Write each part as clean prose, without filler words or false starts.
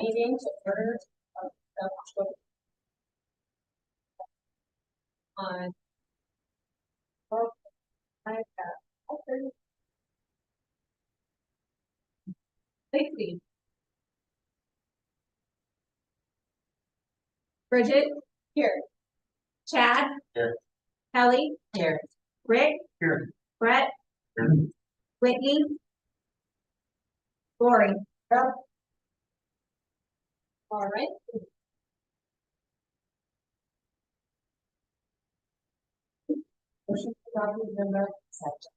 meeting to order on Lacey. Bridget here. Chad here. Kelly here. Rick Here. Brett Here. Whitney Lori. Yep. All right. Motion to adopt the agenda accepted.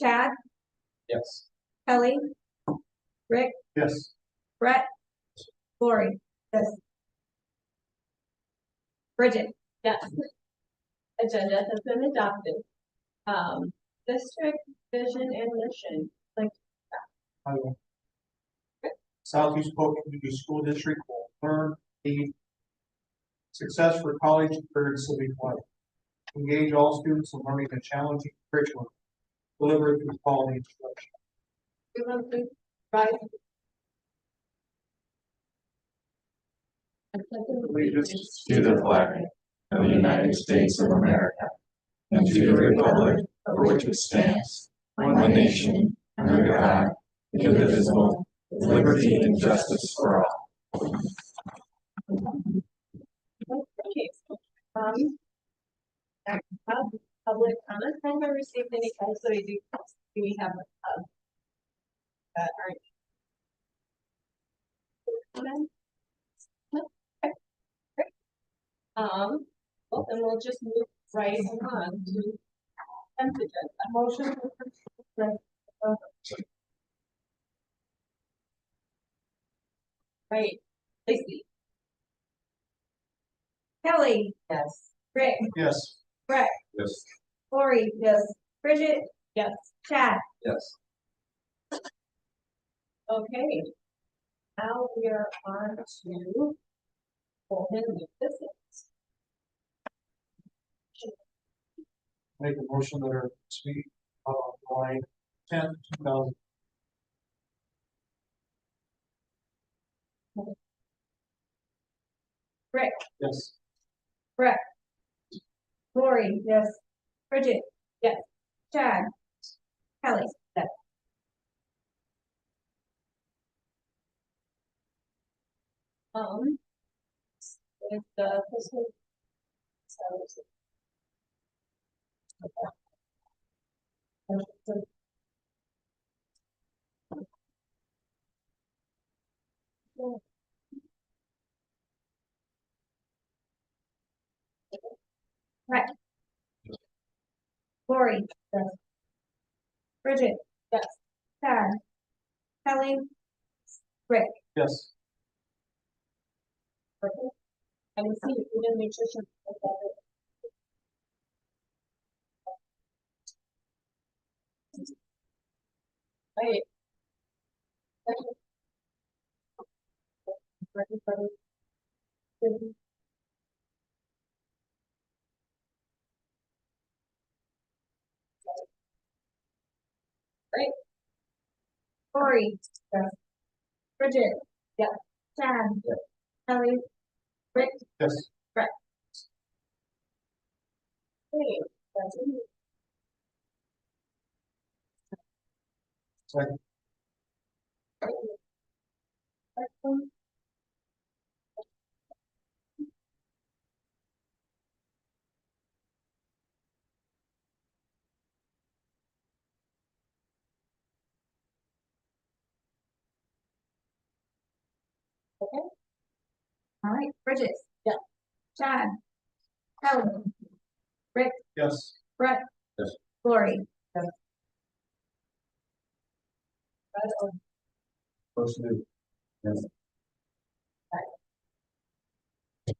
Chad Yes. Kelly Rick Yes. Brett Lori. Yes. Bridget. Yes. Agenda has been adopted. District vision and mission. Like I will. Southeast Polk Community School District will learn the success for college and career and civic life. Engage all students in learning a challenging curriculum, delivered through quality instruction. you want to rise. Allegiance to the flag of the United States of America and to the republic for which it stands, one nation, under God, indivisible, with liberty and justice for all. Okay. Public comment. Have I received any calls? So do we have that aren't? Okay. Great. Well, then we'll just move right on to consent agenda. A motion for consent. Right. Lacey. Kelly. Yes. Rick. Yes. Brett. Yes. Lori. Yes. Bridget. Yes. Chad. Yes. Okay. Now we are on to open new business. Make a motion that our speak line 10, 2000. Rick. Yes. Brett. Lori. Yes. Bridget. Yes. Chad. Kelly. Yes. With the fiscal. Right. Lori. Yes. Bridget. Yes. Chad. Kelly. Rick. Yes. Perfect. And we see food and nutrition. Right. Great. Lori. Yes. Bridget. Yes. Chad. Yes. Kelly. Rick. Yes. Brett. Hey, that's it. Second. Okay. All right, Bridget. Yeah. Chad. Kelly. Rick. Yes. Brett. Yes. Lori. Yes. Motion. Yes.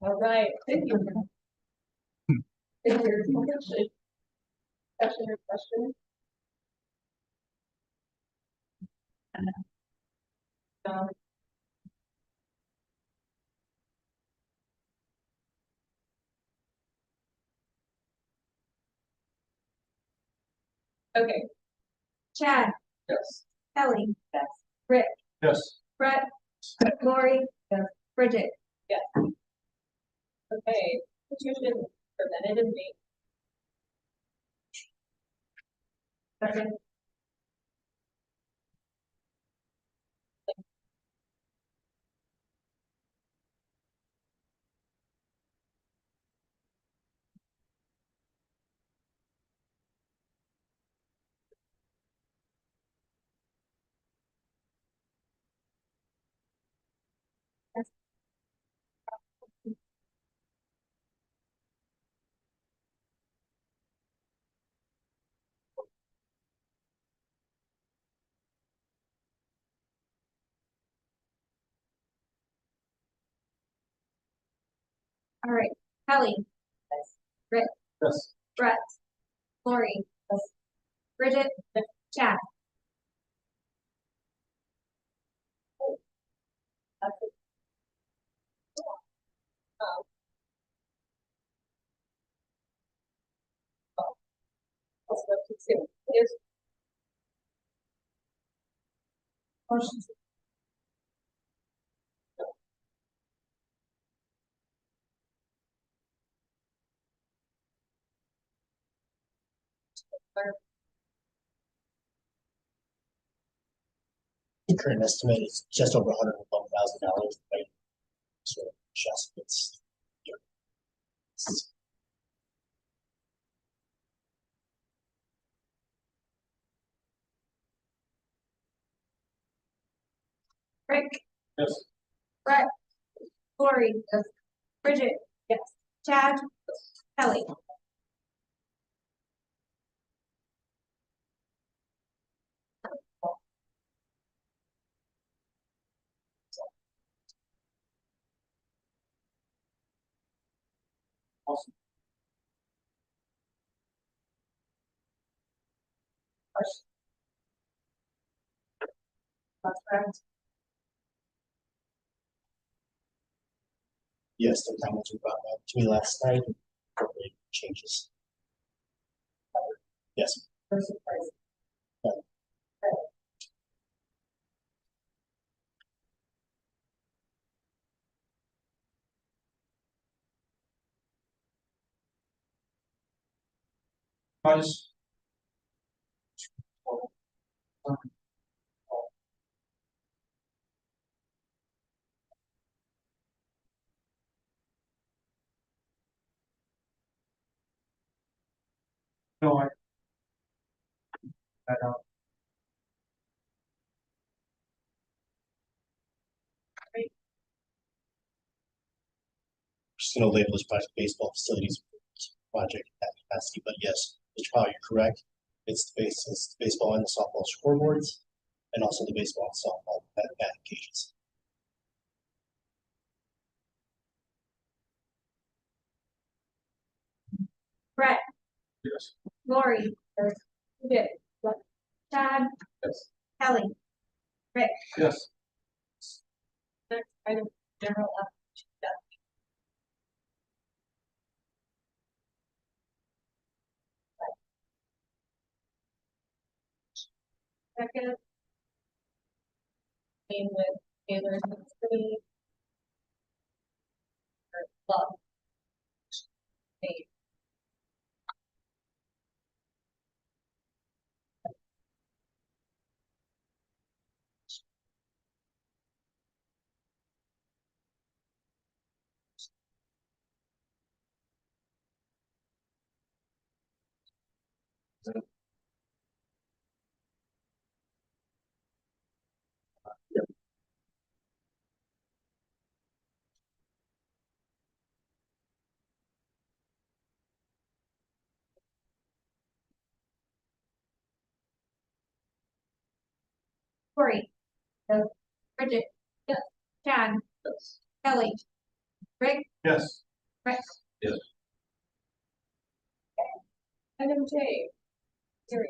All right, thank you. Is there discussion or question? No. Okay. Chad, Yes. Kelly. Yes. Rick, Yes. Brett, Lori. Yes. Bridget. Yes. Okay, institution preventative maintenance. Second. All right, Kelly. Yes. Rick, Yes. Brett, Lori. Yes. Bridget. Yes. Chad. That's it. Um, let's go to two. Yes. Motion. The current estimate is just over $111,000, right? So adjustments. Here. Rick, Yes. Brett, Lori. Yes. Bridget. Yes. Chad. Kelly. Awesome. That's correct. Yes, the comments were brought up to me last night. Incorporate changes. Yes. Versus price. Guys. No, I don't. Just gonna label this project baseball facilities project at capacity, but yes, Mr. Powell, you're correct. It's the baseball and the softball scoreboards, and also the baseball and softball batting cages. Brett, Yes. Lori. Yes. Bridget. Yes. Chad. Yes. Kelly. Yes. Next item, general application. Second. Name with Taylor City. Love. Name. Lori. Yes. Bridget. Yes. Chad. Yes. Kelly. Rick. Yes. Brett. Item J. Hearing.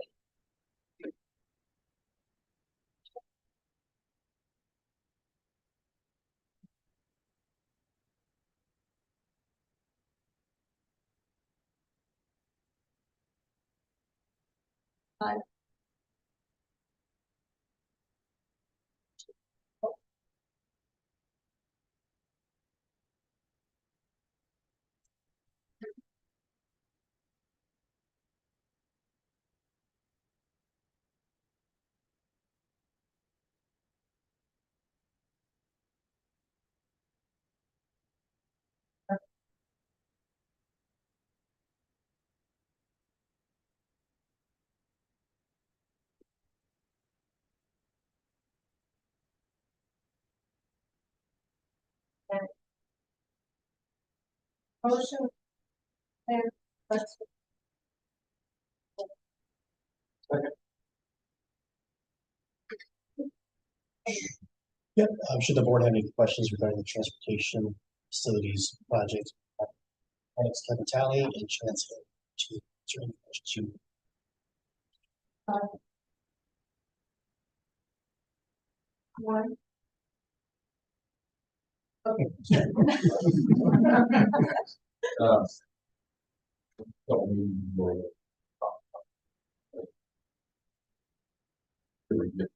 Motion. And let's. Yep, should the board have any questions regarding the transportation facilities project? Alex Capitale and transfer to certain questions. One. So we will really get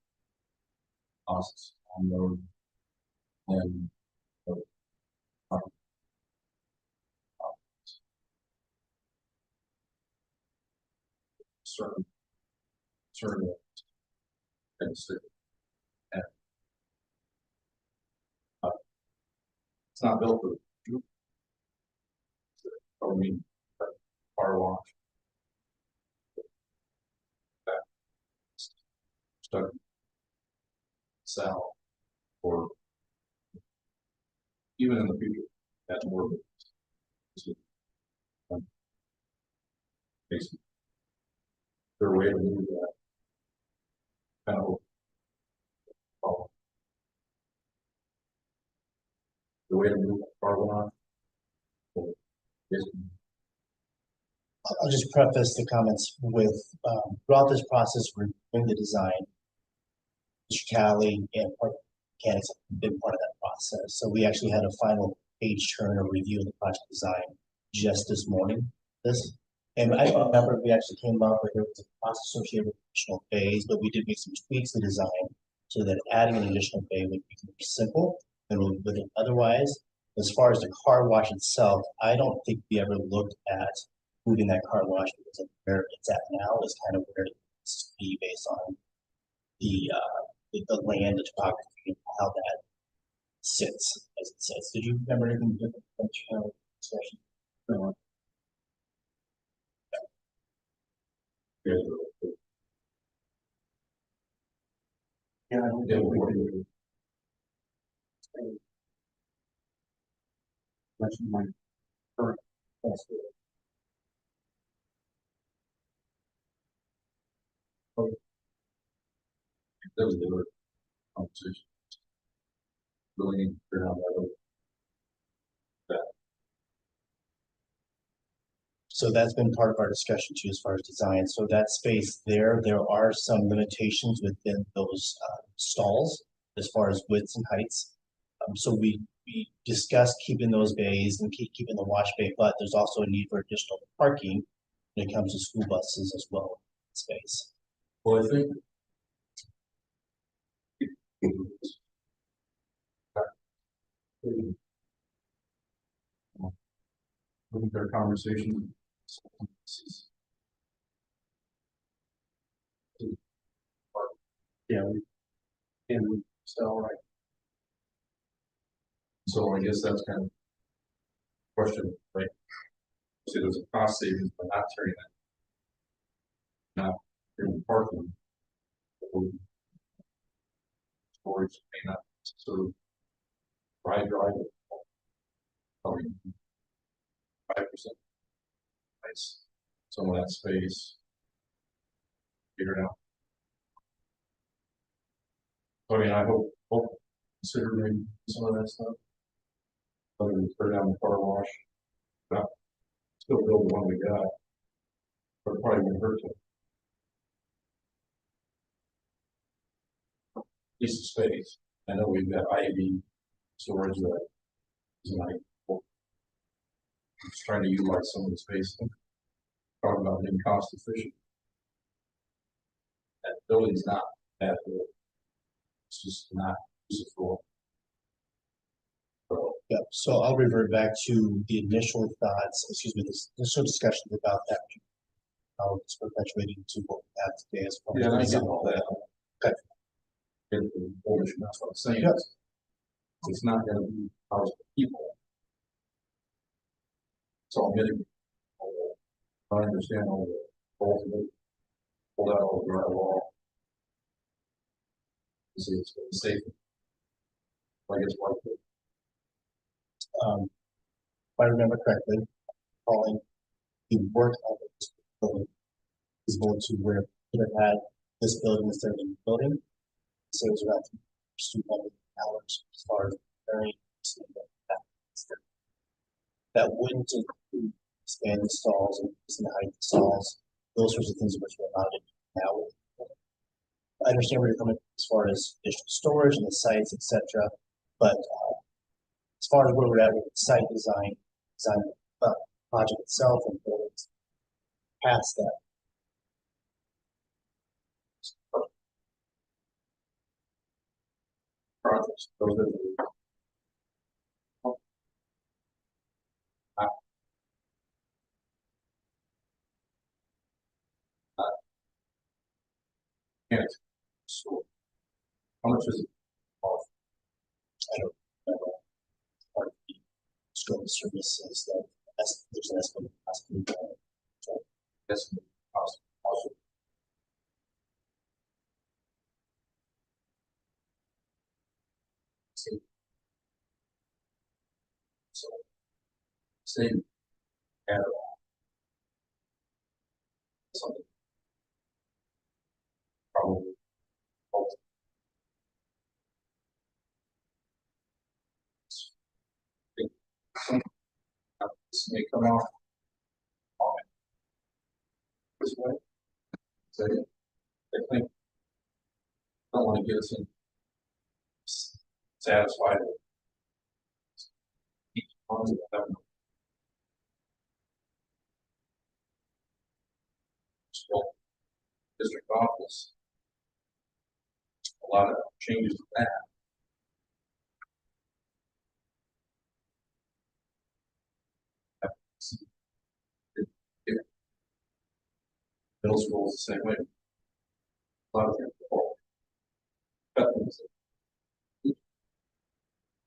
costs on those and certain things that it's not built for you. I mean, car wash. That stuff sell or even in the future, that's more basically their way to move that kind of the way to move car wash. I'll just preface the comments with, throughout this process, we're doing the design. Mr. Talley and Park Mechanics have been part of that process. So we actually had a final page turn or review of the project design just this morning. And I don't remember if we actually came up with there was a cost associated with additional bays, but we did make some tweaks to design so that adding an additional bay would be more simple than we would otherwise. As far as the car wash itself, I don't think we ever looked at moving that car wash because of where it's at now is kind of where it's be based on the land, the topography, and how that sits, as it says. Did you remember anything different from the discussion? No. Yeah, I don't Yeah, think we we can do. mention my current. That was the other conversation. Really need to figure out that. So that's been part of our discussion too, as far as design. So that space there are some limitations within those stalls as far as widths and heights. So we discussed keeping those bays and keeping the wash bay, but there's also a need for additional parking when it comes to school buses as well. Space. Well, I think. Looking for a conversation. Yeah, we sell right. So I guess that's kind of question, right? So there's a cost savings by not turning that. Not in parking. Storage may not sort of drive it. Probably 5%. Nice. Some of that space. Figure it out. I mean, I hope considering some of that stuff. Other than turn down the car wash. Not still build the one we got. But it probably won't hurt to. Piece of space. I know we've got IV storage that is like. Just trying to utilize some of the space. Talk about being cost efficient. building's not that good. It's just not useful. So, Yeah, so I'll revert back to the initial thoughts, excuse me, this initial discussions about that. It's perpetuating to what we have today as far yeah, and I as. get all that. Okay. Get the Polish, that's what I'm saying. Yes. It's not gonna be housing people. So I'm getting, I understand all the, pull out all the drywall. It's safe. I guess like the If I remember correctly, calling the work of this building is going to where we could have had this building instead of the new building. So it was about $200 as far as very that wouldn't include expanding stalls and increasing the height of stalls, those sorts of things which we're allowed to do now. I understand where you're coming as far as additional storage and the sites, etc. But as far as where we're at with the site design project itself and buildings past that. projects, those are the. Yeah. So, how much is it? I don't know. Part of the scope of services that there's an estimate possibly. That's the cost. Also, see. So, say, add something. Probably. This may come off. This way. So, I think. I don't want to get us in. Satisfied. Each one of them. Still, district office. A lot of changes to that. Middle school is the same way. A lot of people.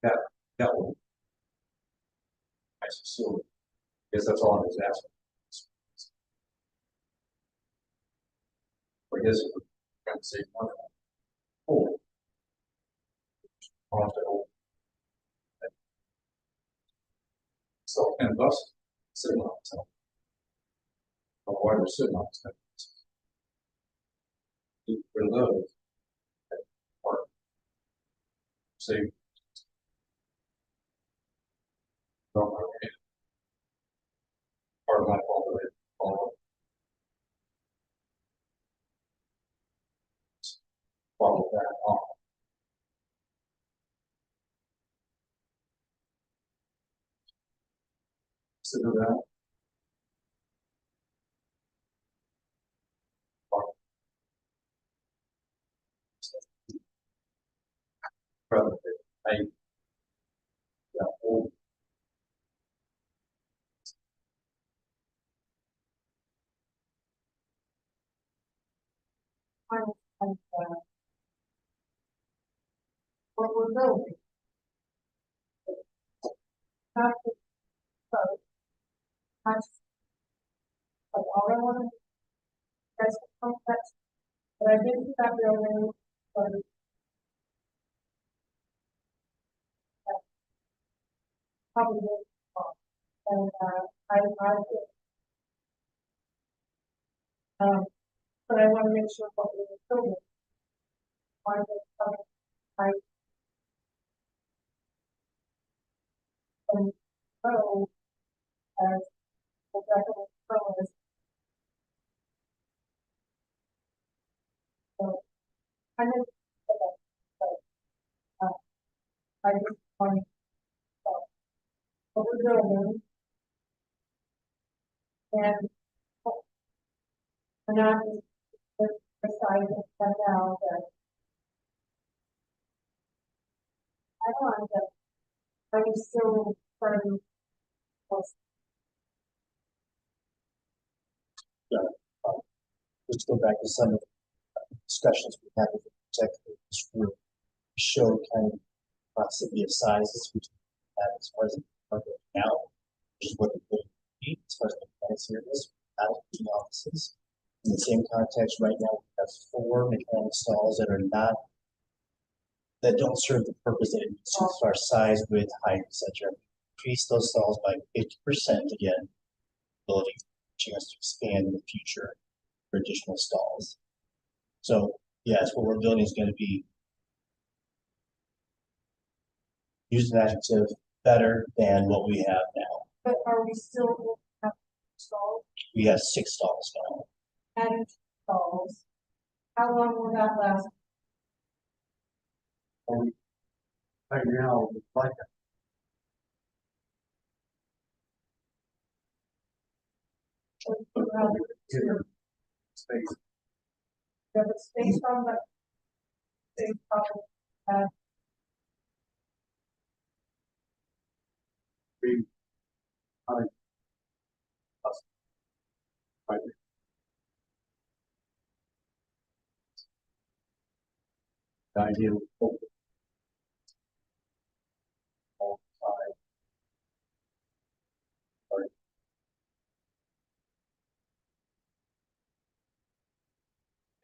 That one. Nice facility. Because that's all I was asking. I guess we're trying to save money. Oh. So, and thus, sitting on itself. Why we're sitting on itself. For those. Part. Save. Part of my fault. Follow that on. Consider that. Brother, yeah, old. What we're building. Not the code. But all I want to. That's the context. But I didn't stop building. Probably. And, but I want to make sure what we're building. I. And so, as the definite pros. So, kind of, I just want. What we're building. And. We're not. decided that now that I don't want to, are you still starting? Let's go back to some of the discussions we had with the executive group. Showed kind of proximity of sizes we have as far as the market now, which is what the building needs as far as the plans here is out in the offices. In the same context, right now we have 4 mechanic stalls that are not that don't serve the purpose that it needs to as far as size, width, height, etc. Increase those stalls by 50% again, ability chance to expand in the future for additional stalls. So yes, what we're building is going to be use an adjective better than what we have now. But are we still have stalls We have 6 stalls now. and stalls? How long will that last? Right now, it's like space. Does it space from the same problem? We, I, us, right. The idea of open all sides.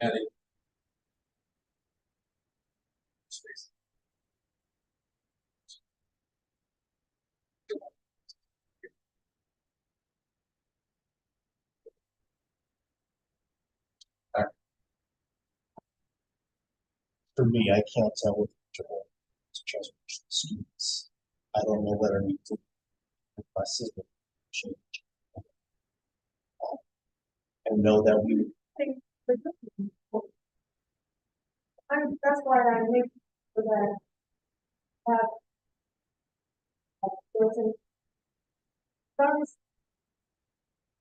Adding space. For me, I can't tell what the transportation students. I don't know whether we need to buses will change. And know that we That's why I make for that. There's a some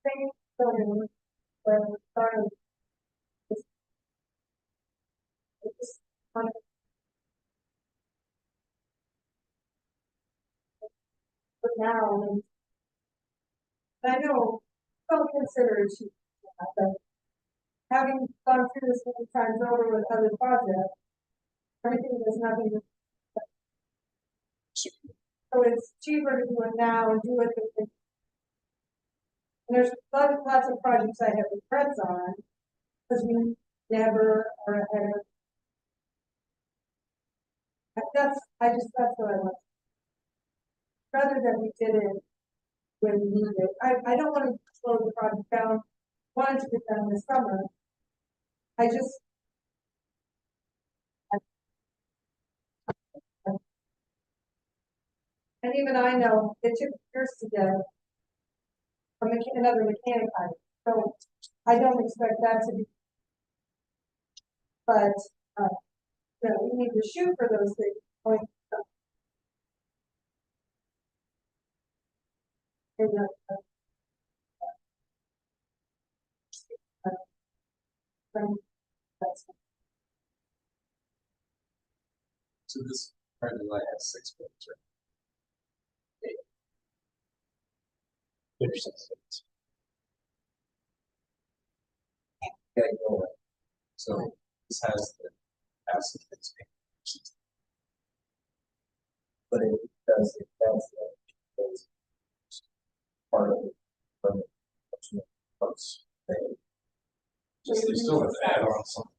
thing building where we started. It's kind of but now, I know, don't consider it cheap, but having gone through this many times over with other projects, everything does nothing. So it's cheaper to do it now and do it. And there's lots of projects I have regrets on because we never are ahead of. That's what I want. Rather than we did it when we needed it. I don't want to slow the project down. Wanted to get done this summer. I just. And even I know it took years to get another mechanic on it. So I don't expect that to be. But, you know, we need to shoot for those things. So this currently light has 6 points, right? 50%. Yeah, go away. So this has the acid expansion. But it does, that's part of it. From the parts. Just they still have to add on some.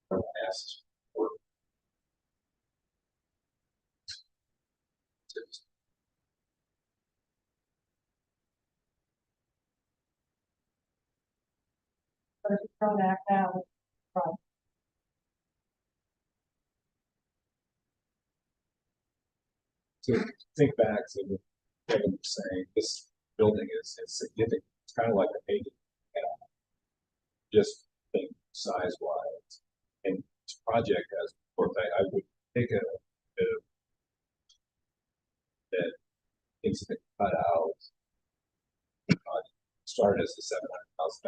From acid. But if you don't act now, To think back to what Kevin was saying, this building is significant. It's kind of like a painting, just think size wise. And this project, as of course, I would take a bit of that things that cut out. Started as the $700,000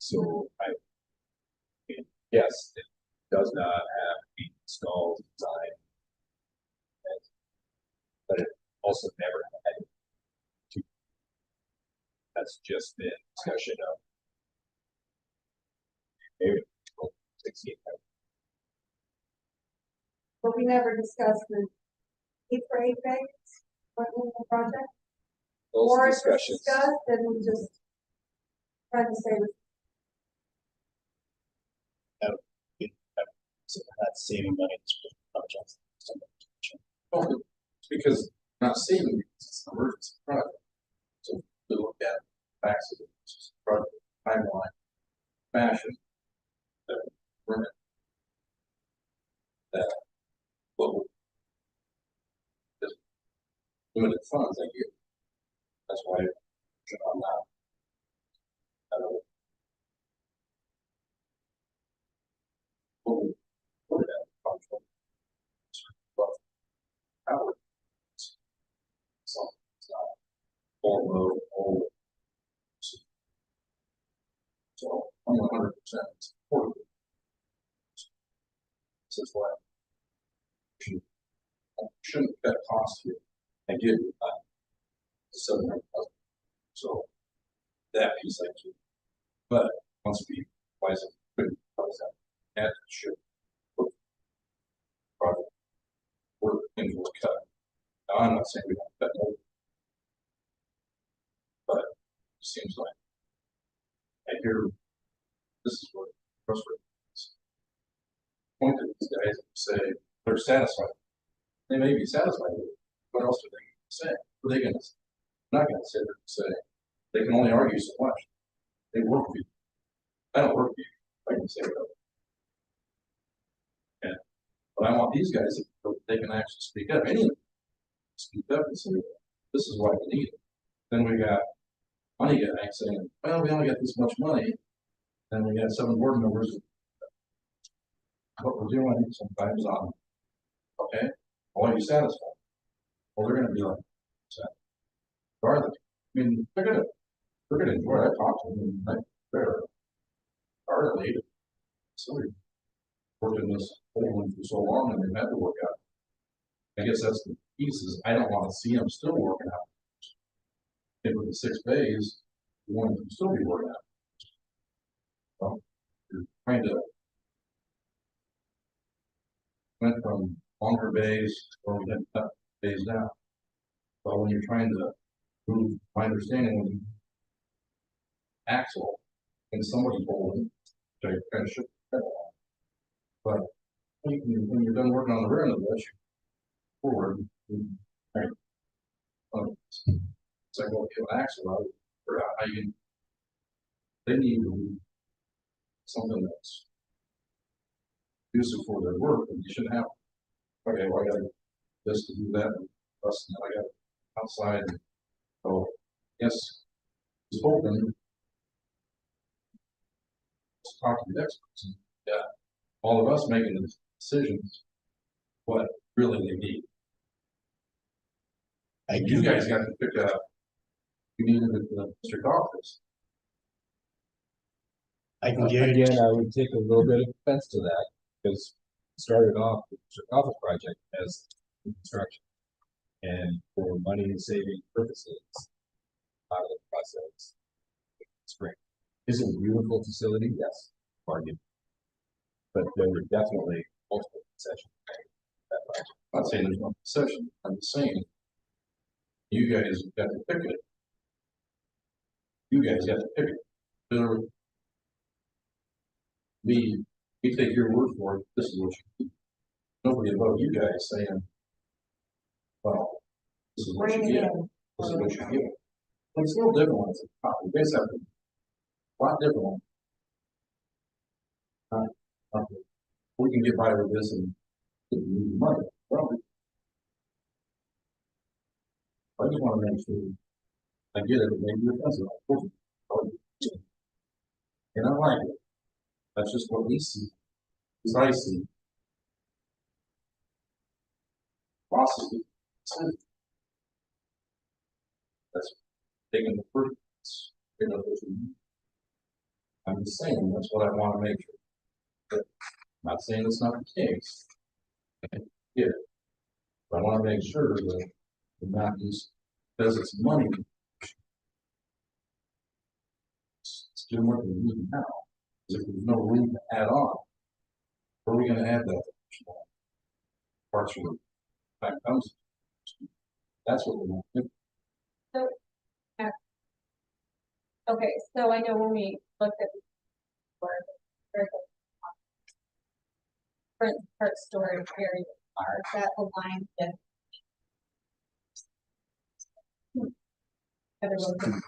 So yes, it does not have to be installed design. But it also never had to. That's just been discussion of maybe 16. But we never discussed the eighth grade things, what in the project? Those Or if it's discussions, discussed, then we just try to say, So that's saving money for projects. well, because not saving, it's an emergency project. So we look at facts of it, project timeline, fashion, that we're in. That what just limited funds I get. That's why I'm not. I don't know. Put it at contract. But how it's not all road, all. So I'm 100% supportive. This is why shouldn't cut costs here. I get it. $700,000. So that piece I keep. But once we realize it, couldn't close that. And should put project work into a cut. Now I'm not saying we don't cut more. But it seems like I hear this is what frustrates me. Point to these guys and say they're satisfied. They may be satisfied with it. What else are they going to say? What are they going to say? I'm not going to sit there and say they can only argue so much. They work for you. I don't work for you. I can say that. And but I want these guys that they can actually speak up. Any of them speak up and say, this is what we need. Then we got money guy saying, well, we only got this much money. Then we got 7 board members. What we're doing sometimes on, okay, well, are you satisfied? Well, they're going to be like, are they? I mean, they're going to enjoy it. I talk to them, like, they're they somebody worked in this whole one for so long and they've had to work out. I guess that's the piece is I don't want to see them still working out. If with the 6 bays, you want them to still be working out. Well, you're trying to went from longer bays or we had cut bays down. But when you're trying to move, my understanding when you axle and somebody holding, so you kind of shook that along. But when you're done working on the rear end of the bush, forward, right? It's like, well, you have an axle out, or how you can, they need something that's useful for their work, and you shouldn't have, okay, well, I got this to do that, and plus, now I got outside, so, yes, spoken, let's talk to the experts, and, yeah, all of us making the decisions, what really they need. You guys got to pick up, you need it at the district office. I can get Again, I would take a little bit of offense to that, because it started off the district office project as construction. And for money saving purposes, out of the process, spring. Is it a beautiful facility? Yes, argued. But there were definitely multiple concessions. I'm not saying there's no concession, I'm just saying, you guys got to pick it. You guys got to pick it. There, we take your word for it, this is what you do. Nobody above you guys saying, well, this is what you bring it get, in. this is what you get. It's a little different when it's a top, you guys have a lot different one. We can get by with this and get the money, well, I just want to make sure, I get it, maybe you're offensive, and I like it. That's just what we see, as I see. Possibly, that's taking the first, I'm just saying, that's what I wanna make sure. But I'm not saying it's not the case. Yeah. But I wanna make sure that we're not just, because it's money. It's doing what we need now. If there's no room to add on, where are we gonna add that? Parts from the time comes. That's what we want to do. Okay, so I know when we looked at before, there's a front part storage area are that aligns with everyone's talking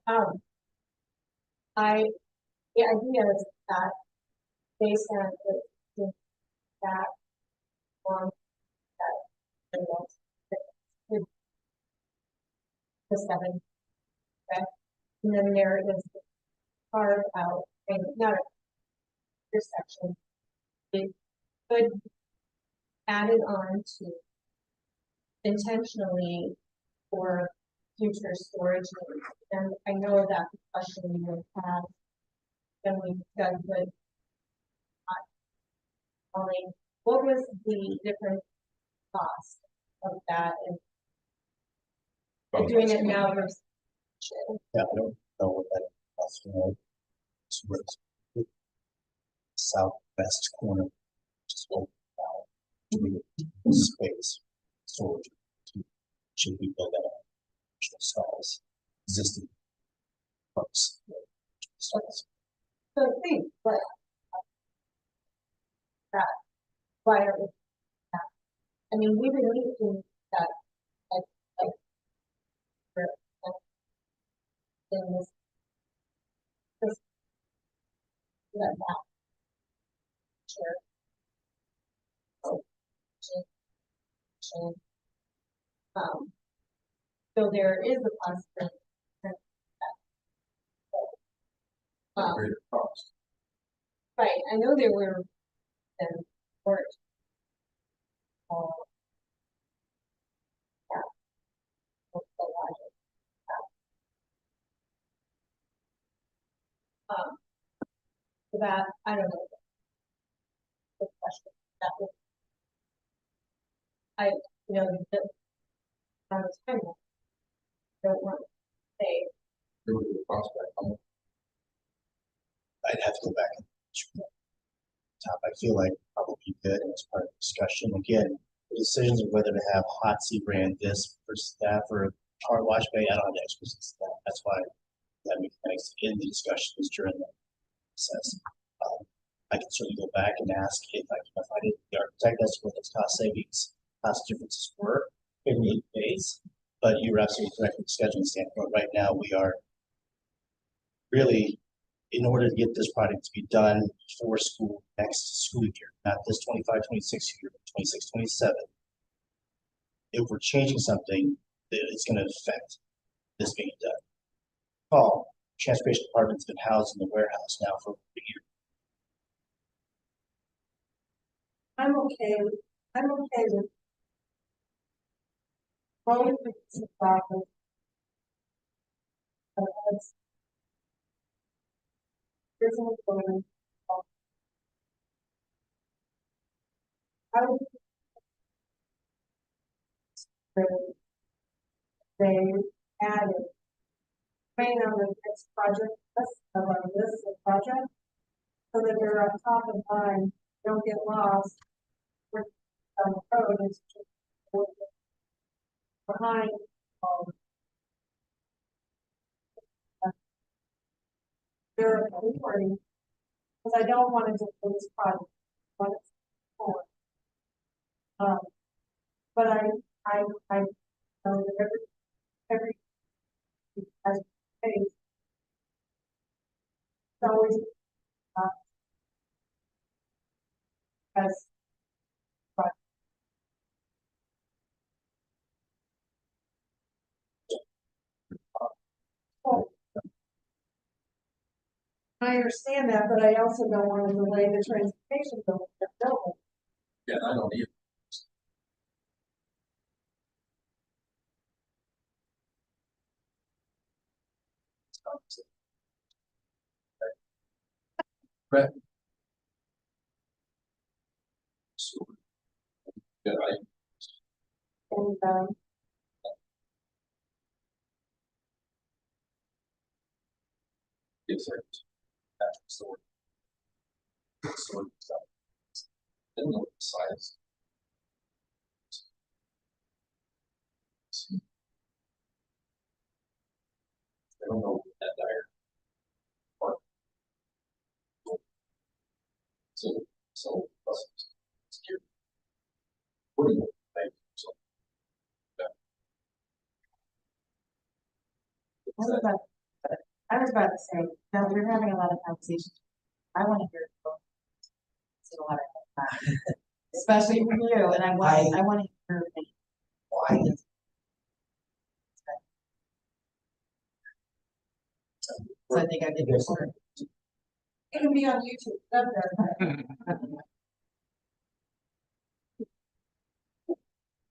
about. The idea is that based on that form that the seven, okay? And then there is carve out, and not a intersection. It could add it on to intentionally for future storage needs. And I know that's a question we would have when we done with Molly. What was the different cost of that and doing it now versus? Yeah, I don't know what that costs, you know. It's where it's southwest corner, just over now. Space, storage, should we build that up? Stalls, existing parks. Stalls. So I think, but that, why are we that? I mean, we released in that, like, for, in this, that, sure. So, um, so there is a possibility. Greater cost. Right, I know there were, weren't. Yeah. What's the logic? So that, I don't know. Good question. That was, you know, the, on the time, don't want to say, There was a prospect. I'd have to go back and check that top. I feel like probably good as part of the discussion. Again, the decisions of whether to have hot seat brand this versus that for car wash bay, I don't have the expertise in that. That's why that mechanics in the discussions during the process. I can certainly go back and ask if I can find it, the architect as to what those cost savings, cost differences were in the phase. But you're absolutely correct from the scheduling standpoint. Right now, we are really, in order to get this project to be done for school next school year, not this 25-26 year, but 26-27. If we're changing something, it's going to affect this being done. Paul, transportation department's been housed in the warehouse now for a year. I'm okay with rolling with the process. It's business going. I would they added train on the next project list of our list of projects so that they're on top of mind, don't get lost. We're on the road, it's just behind. They're important because I don't want to just do this project when it's forward. But I know that every has face. It's always as but oh, I understand that, but I also don't want to delay the transportation bill. Yeah, I don't either. Brett? So, yeah, And, it's like, that's so. So, didn't know the size. I don't know that dire. Or. So, it's cute. What do you think? So, I was about to say, no, we're having a lot of conversations. I want to hear it both. See a lot of, especially from you, and I want to hear it. Why? So I think I did this work. It'll be on YouTube, up there.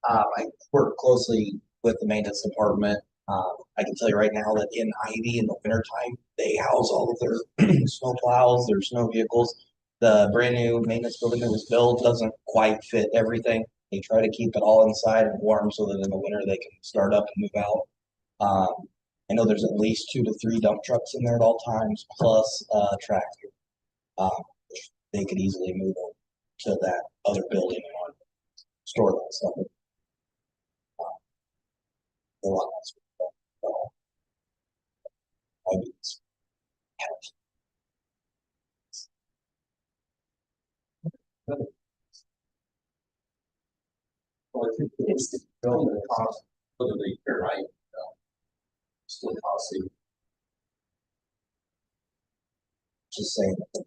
I work closely with the maintenance department. I can tell you right now that in Ivy in the wintertime, they house all of their snow plows, their snow vehicles. The brand new maintenance building that was built doesn't quite fit everything. They try to keep it all inside and warm so that in the winter they can start up and move out. I know there's at least 2 to 3 dump trucks in there at all times, plus a tractor. They could easily move them to that other building and store that stuff. A lot less. I mean, well, I think it's the building cost, whether you're right, still costly. just saying that the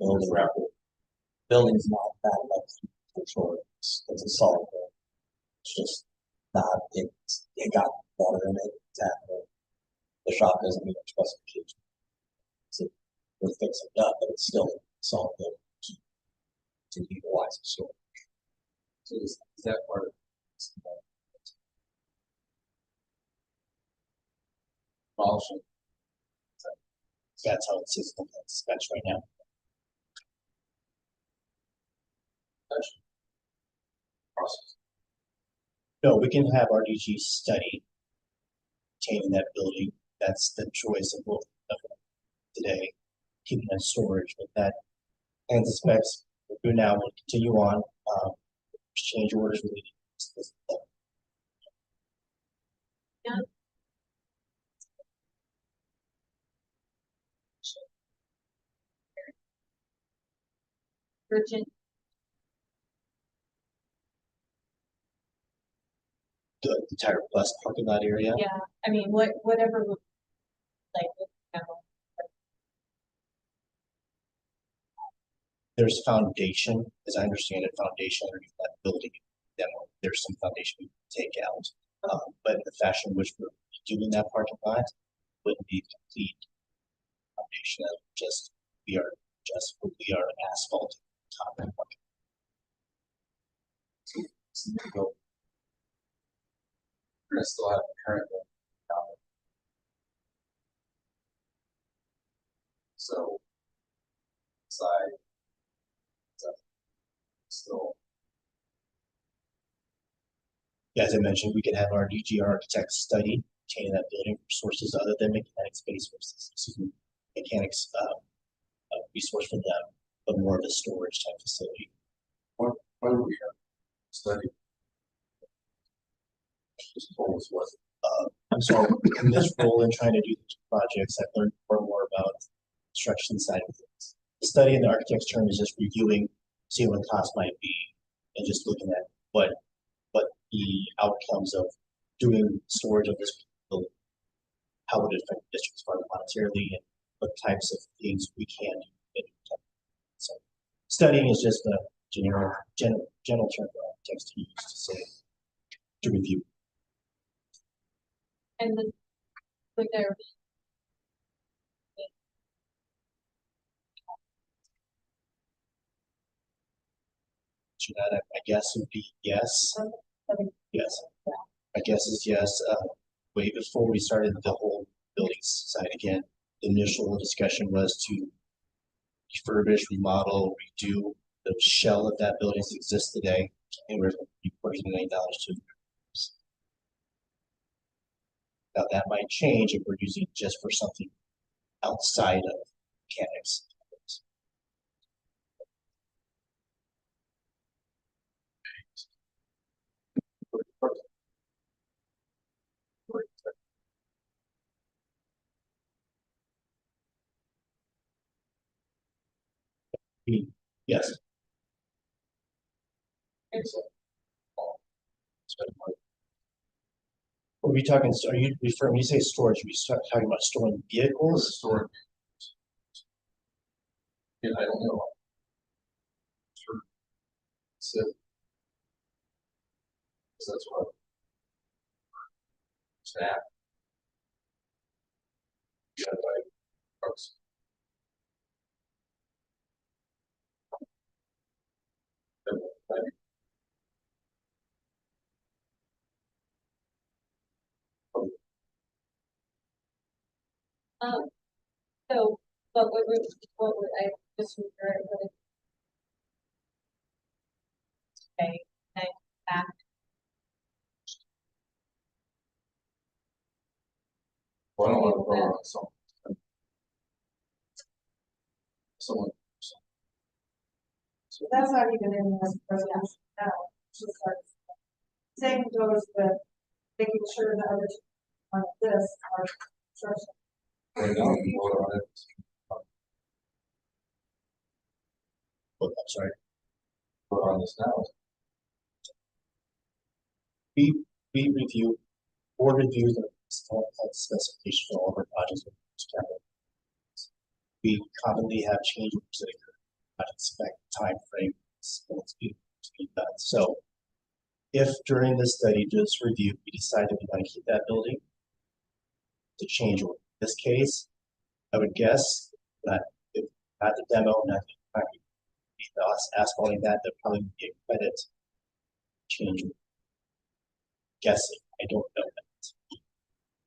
building's not that much for sure. It's a solid building. It's just not, it got water in it. It's happening. The shop doesn't meet our specifications. So we'll fix it up, but it's still a solid building to utilize the store. So is that part of demolition? That's how it sits in the specs right now. Process. No, we can have RDG study maintaining that building. That's the choice of both of them today, keeping that storage with that. And the specs we'll do now will continue on. Change orders related to this. Virgin, The entire bus parking lot area. yeah, I mean, whatever, like, you know, There's foundation, as I understand it, foundation underneath that building demo. There's some foundation we can take out. But in the fashion which we're doing that parking lot wouldn't be complete foundation of we are asphalt top of the parking. So there you go. We're gonna still have the current one. So. Side. Still. Yeah, as I mentioned, we could have our DG architects study obtaining that building from sources other than mechanics based sources, mechanics resource for them, but more of a storage type facility. What do we have? Study. Just told us what. I'm sorry, in this role in trying to do these projects, I've learned more about construction side of things. The study in the architect's term is just reviewing, seeing what the cost might be, and just looking at what the outcomes of doing storage of this building, how would it affect the district's fund monetarily, and what types of things we can do. So studying is just a general term for architects to use to say, to review. and the, would there be To that, I guess would be yes. Yes. I guess is yes. Way before we started the whole building side again, the initial discussion was to refurbish, remodel, redo the shell of that building that exists today, and we're $40 million to. Now, that might change if we're using it just for something outside of mechanics. Yes. Are we talking, are you referring, when you say storage, are we talking about storing vehicles? Storage. Yeah, I don't know. Sure. So. That's what. Staff. Yeah, like, trucks. So, what would I just refer it with? Okay, and back. Well, I don't want to throw on someone. So that's not even in this resolution now, it's just like, same goes with making sure that other on this are construction. Right now, we vote on it. Oh, I'm sorry. Vote on this now. We review, board reviews the specification for all of our projects. We commonly have change orders that occur, project spec, time frame, what's being done. So if during this study, just review, we decide that we want to keep that building, to change order. In this case, I would guess that if at the demo, not us asphalting that, there probably would be a credit change order. Guessing, I don't know that.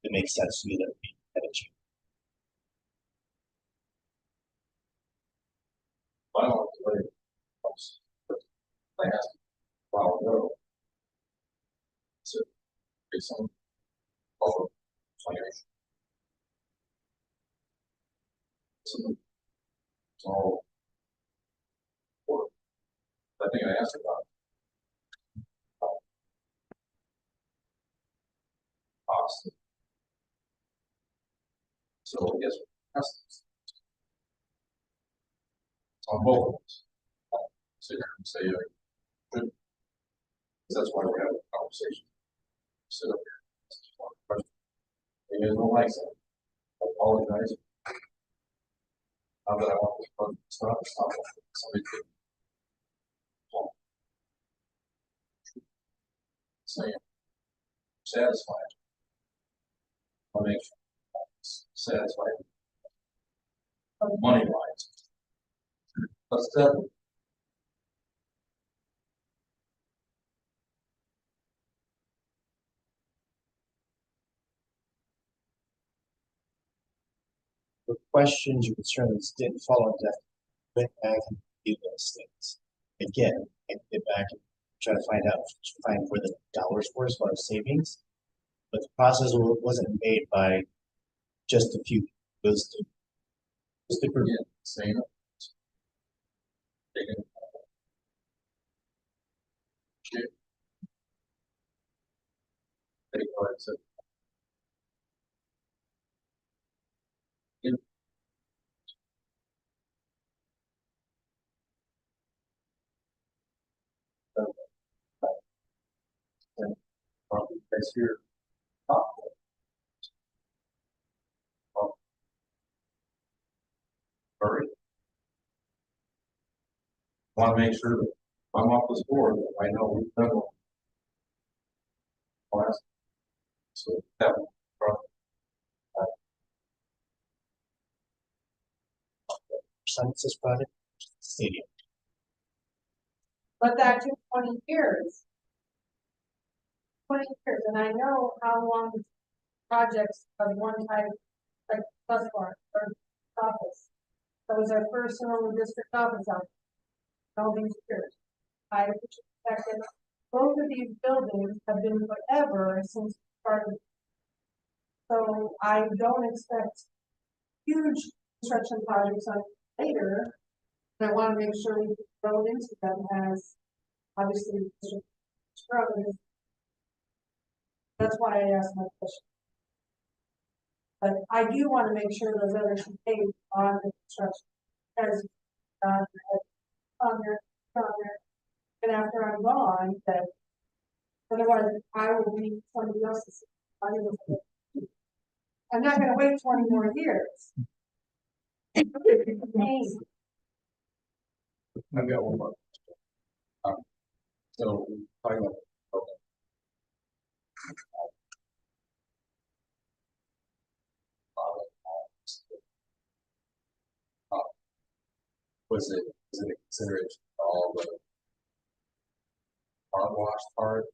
It makes sense to me that it would be a credit change. I don't know. I asked a while ago. So, based on all of 28. So, I think I asked about cost. So I guess customs on both of us. Sit here and say, should, that's why we're having a conversation. Sit up here. That's just one question. You guys don't like that. I apologize. Not that I want this fun stuff. It's not somebody could. Saying satisfied. I make sure satisfied. Money wise. Let's tell. The questions or concerns didn't follow in depth, went back and reviewed those things. Again, I get back and try to find where the dollars were as far as savings. But the process wasn't made by just a few. It was just a group. Yeah, saying it. Taking. Shit. Take what it said. Probably guys here. Hurry. Want to make sure that I'm off this board, I know we've done one. Last. So that one. Census project, stadium. But that took 20 years. 20 years, and I know how long projects of one type, like bus barn or office, That was our personal district office out all these years. I protected, both of these buildings have been forever since started. So I don't expect huge construction projects on later. And I want to make sure we roll into them as obviously struggling. That's why I asked my question. But I do want to make sure those others are paid on the construction. Because on there, and after I'm gone, that otherwise I will be somebody else's. I'm not gonna wait 20 more years. I've got one more. So, talking about. Was it considered all the car wash part,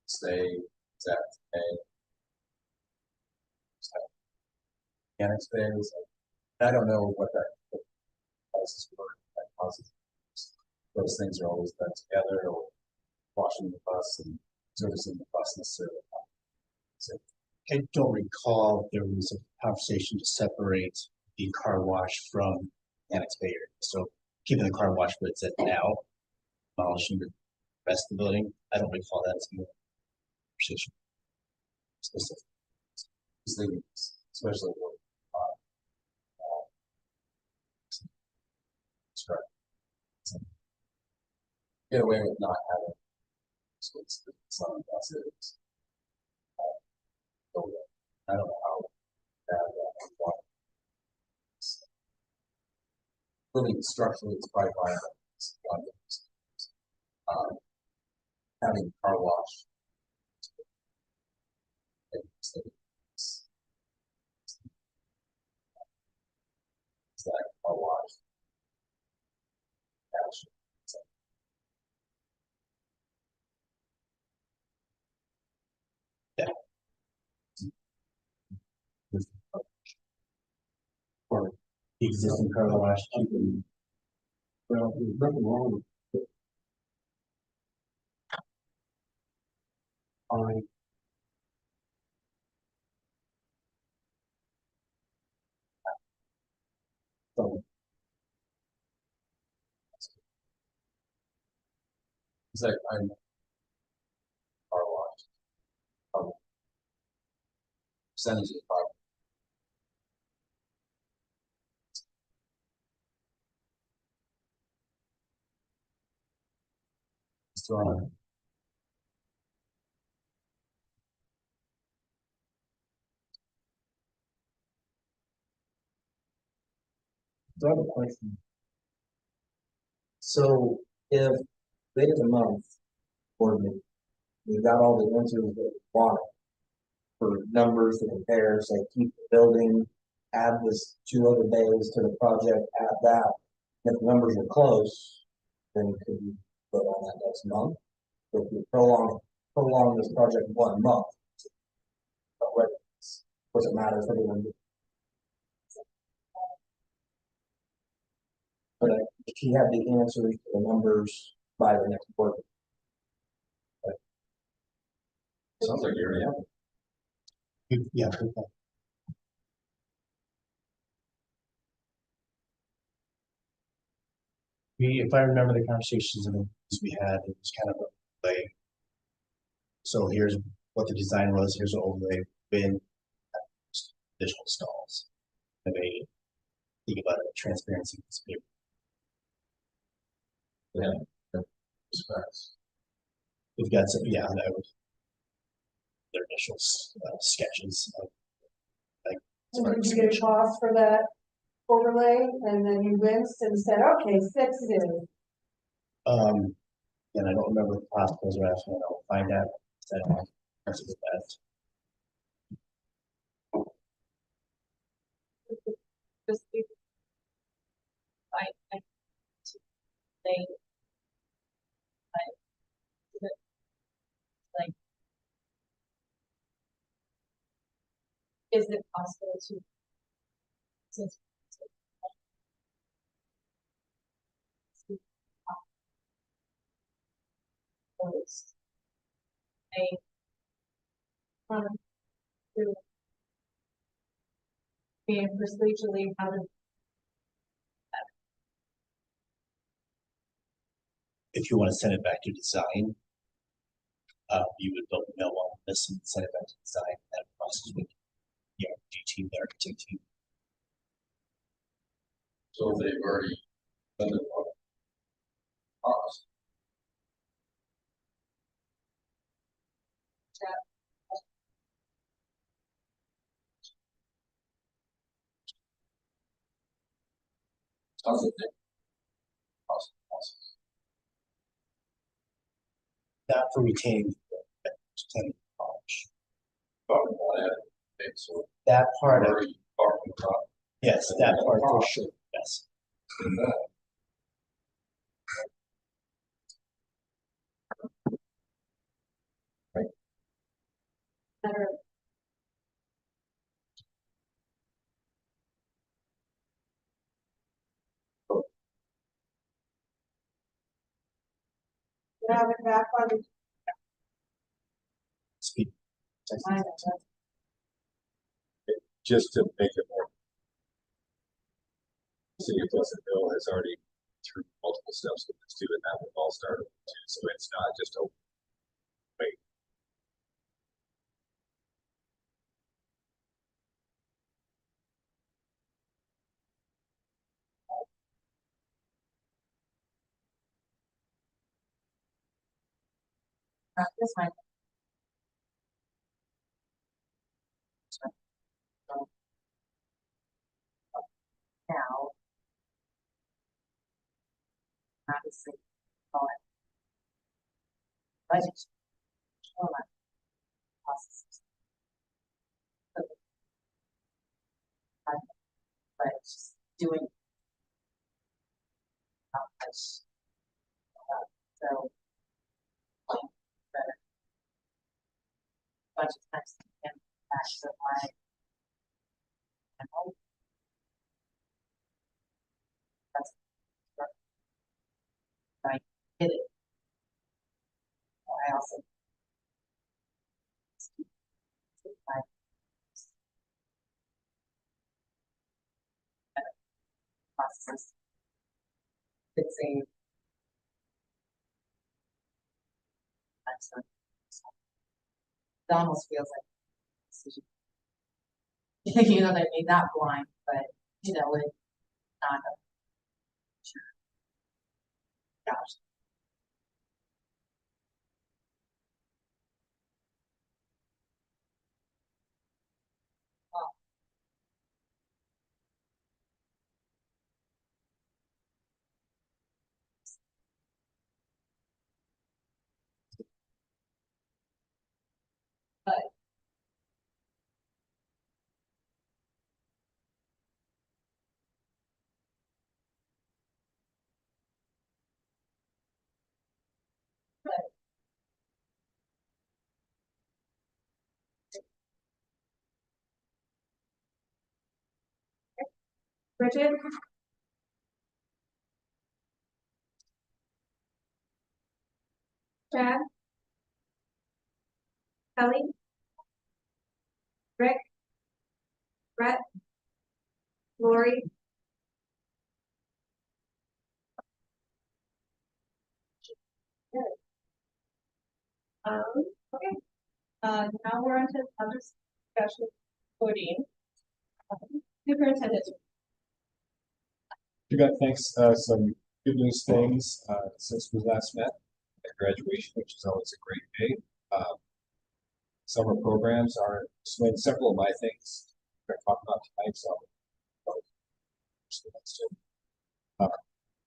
stay, is that a mechanics phase? I don't know what that causes for, that causes. Those things are always done together, or washing the bus and servicing the bus necessarily. So, I don't recall there was a conversation to separate the car wash from annex bay area. So keeping the car wash where it's at now, demolishing the rest of the building. I don't recall that as a conversation. Specific. just thinking, especially with, start. Get away with not having. So it's some buses. I don't know how bad that was. Building structurally, it's probably fine. Having car wash. It's like car wash. Or the existing car wash. Well, there's nothing wrong with it. Fine. So. It's like I'm car wash. Percentage is probably. Still on. So I have a question. So if they did a month for me, you got all the answers that you wanted for numbers to compare, say keep the building, add this 2 other days to the project, add that. If the numbers are close, then could you put on that next month? If you prolong this project 1 month, what's it matter if anyone? But if you have the answers to the numbers by the next board. Sounds like you're, yeah. Yeah. If I remember the conversations we had, it was kind of a like, so here's what the design was, here's what overlay bin, additional stalls. And they think about it, transparency. Yeah. Respects. We've got some, yeah, that was their initial sketches of like. So did you get a cost for that overlay and then you winced and said, okay, 6 it is. And I don't remember the cost was rational. I'll find out. I don't know. That's the best. Just be. I they. Like. Is it possible to, since proposed. They come to being procedurally how to If you want to send it back to design, you would build a mail on this and send it back to design. That process with the RG team, the architect team. So they've already done the cost. How's it? Cost. Not for retaining the tenant knowledge. Talking about that. Okay, so That part, already talking about yes, that part for sure, yes. that. better. Have it back by the Speed. time. Just to make it more. City of Pleasantville has already through multiple steps with this too, and that would all start with two, so it's not just a wait. This one. Now. Obviously. Budget. Processes. But just doing. So. Better. Budget times and that's my. And hope. That's. I hit it. I also. Processes. Fixing. It almost feels like you know, they made that blind, but you know, it not a sure. Gosh. But Bridget? Chad? Kelly? Rick? Brett? Lori? Good. Okay. Now we're on to other special voting. Superintendent. You got thanks, some good news things, since we last met at graduation, which is always a great day. Summer programs are swing several of my things we're gonna talk about tonight, so.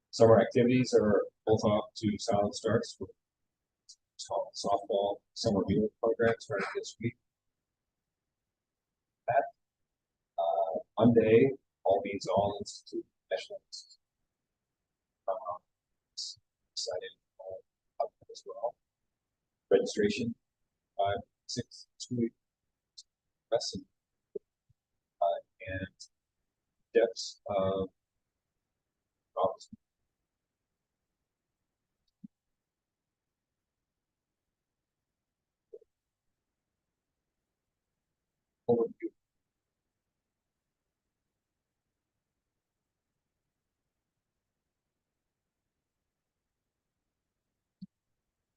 Summer activities are both off to solid starts. Softball summer meeting program started this week. That, Monday, all means all institute national institute. Excited about that as well. Registration, 5-6 2 lesson, and depths of office.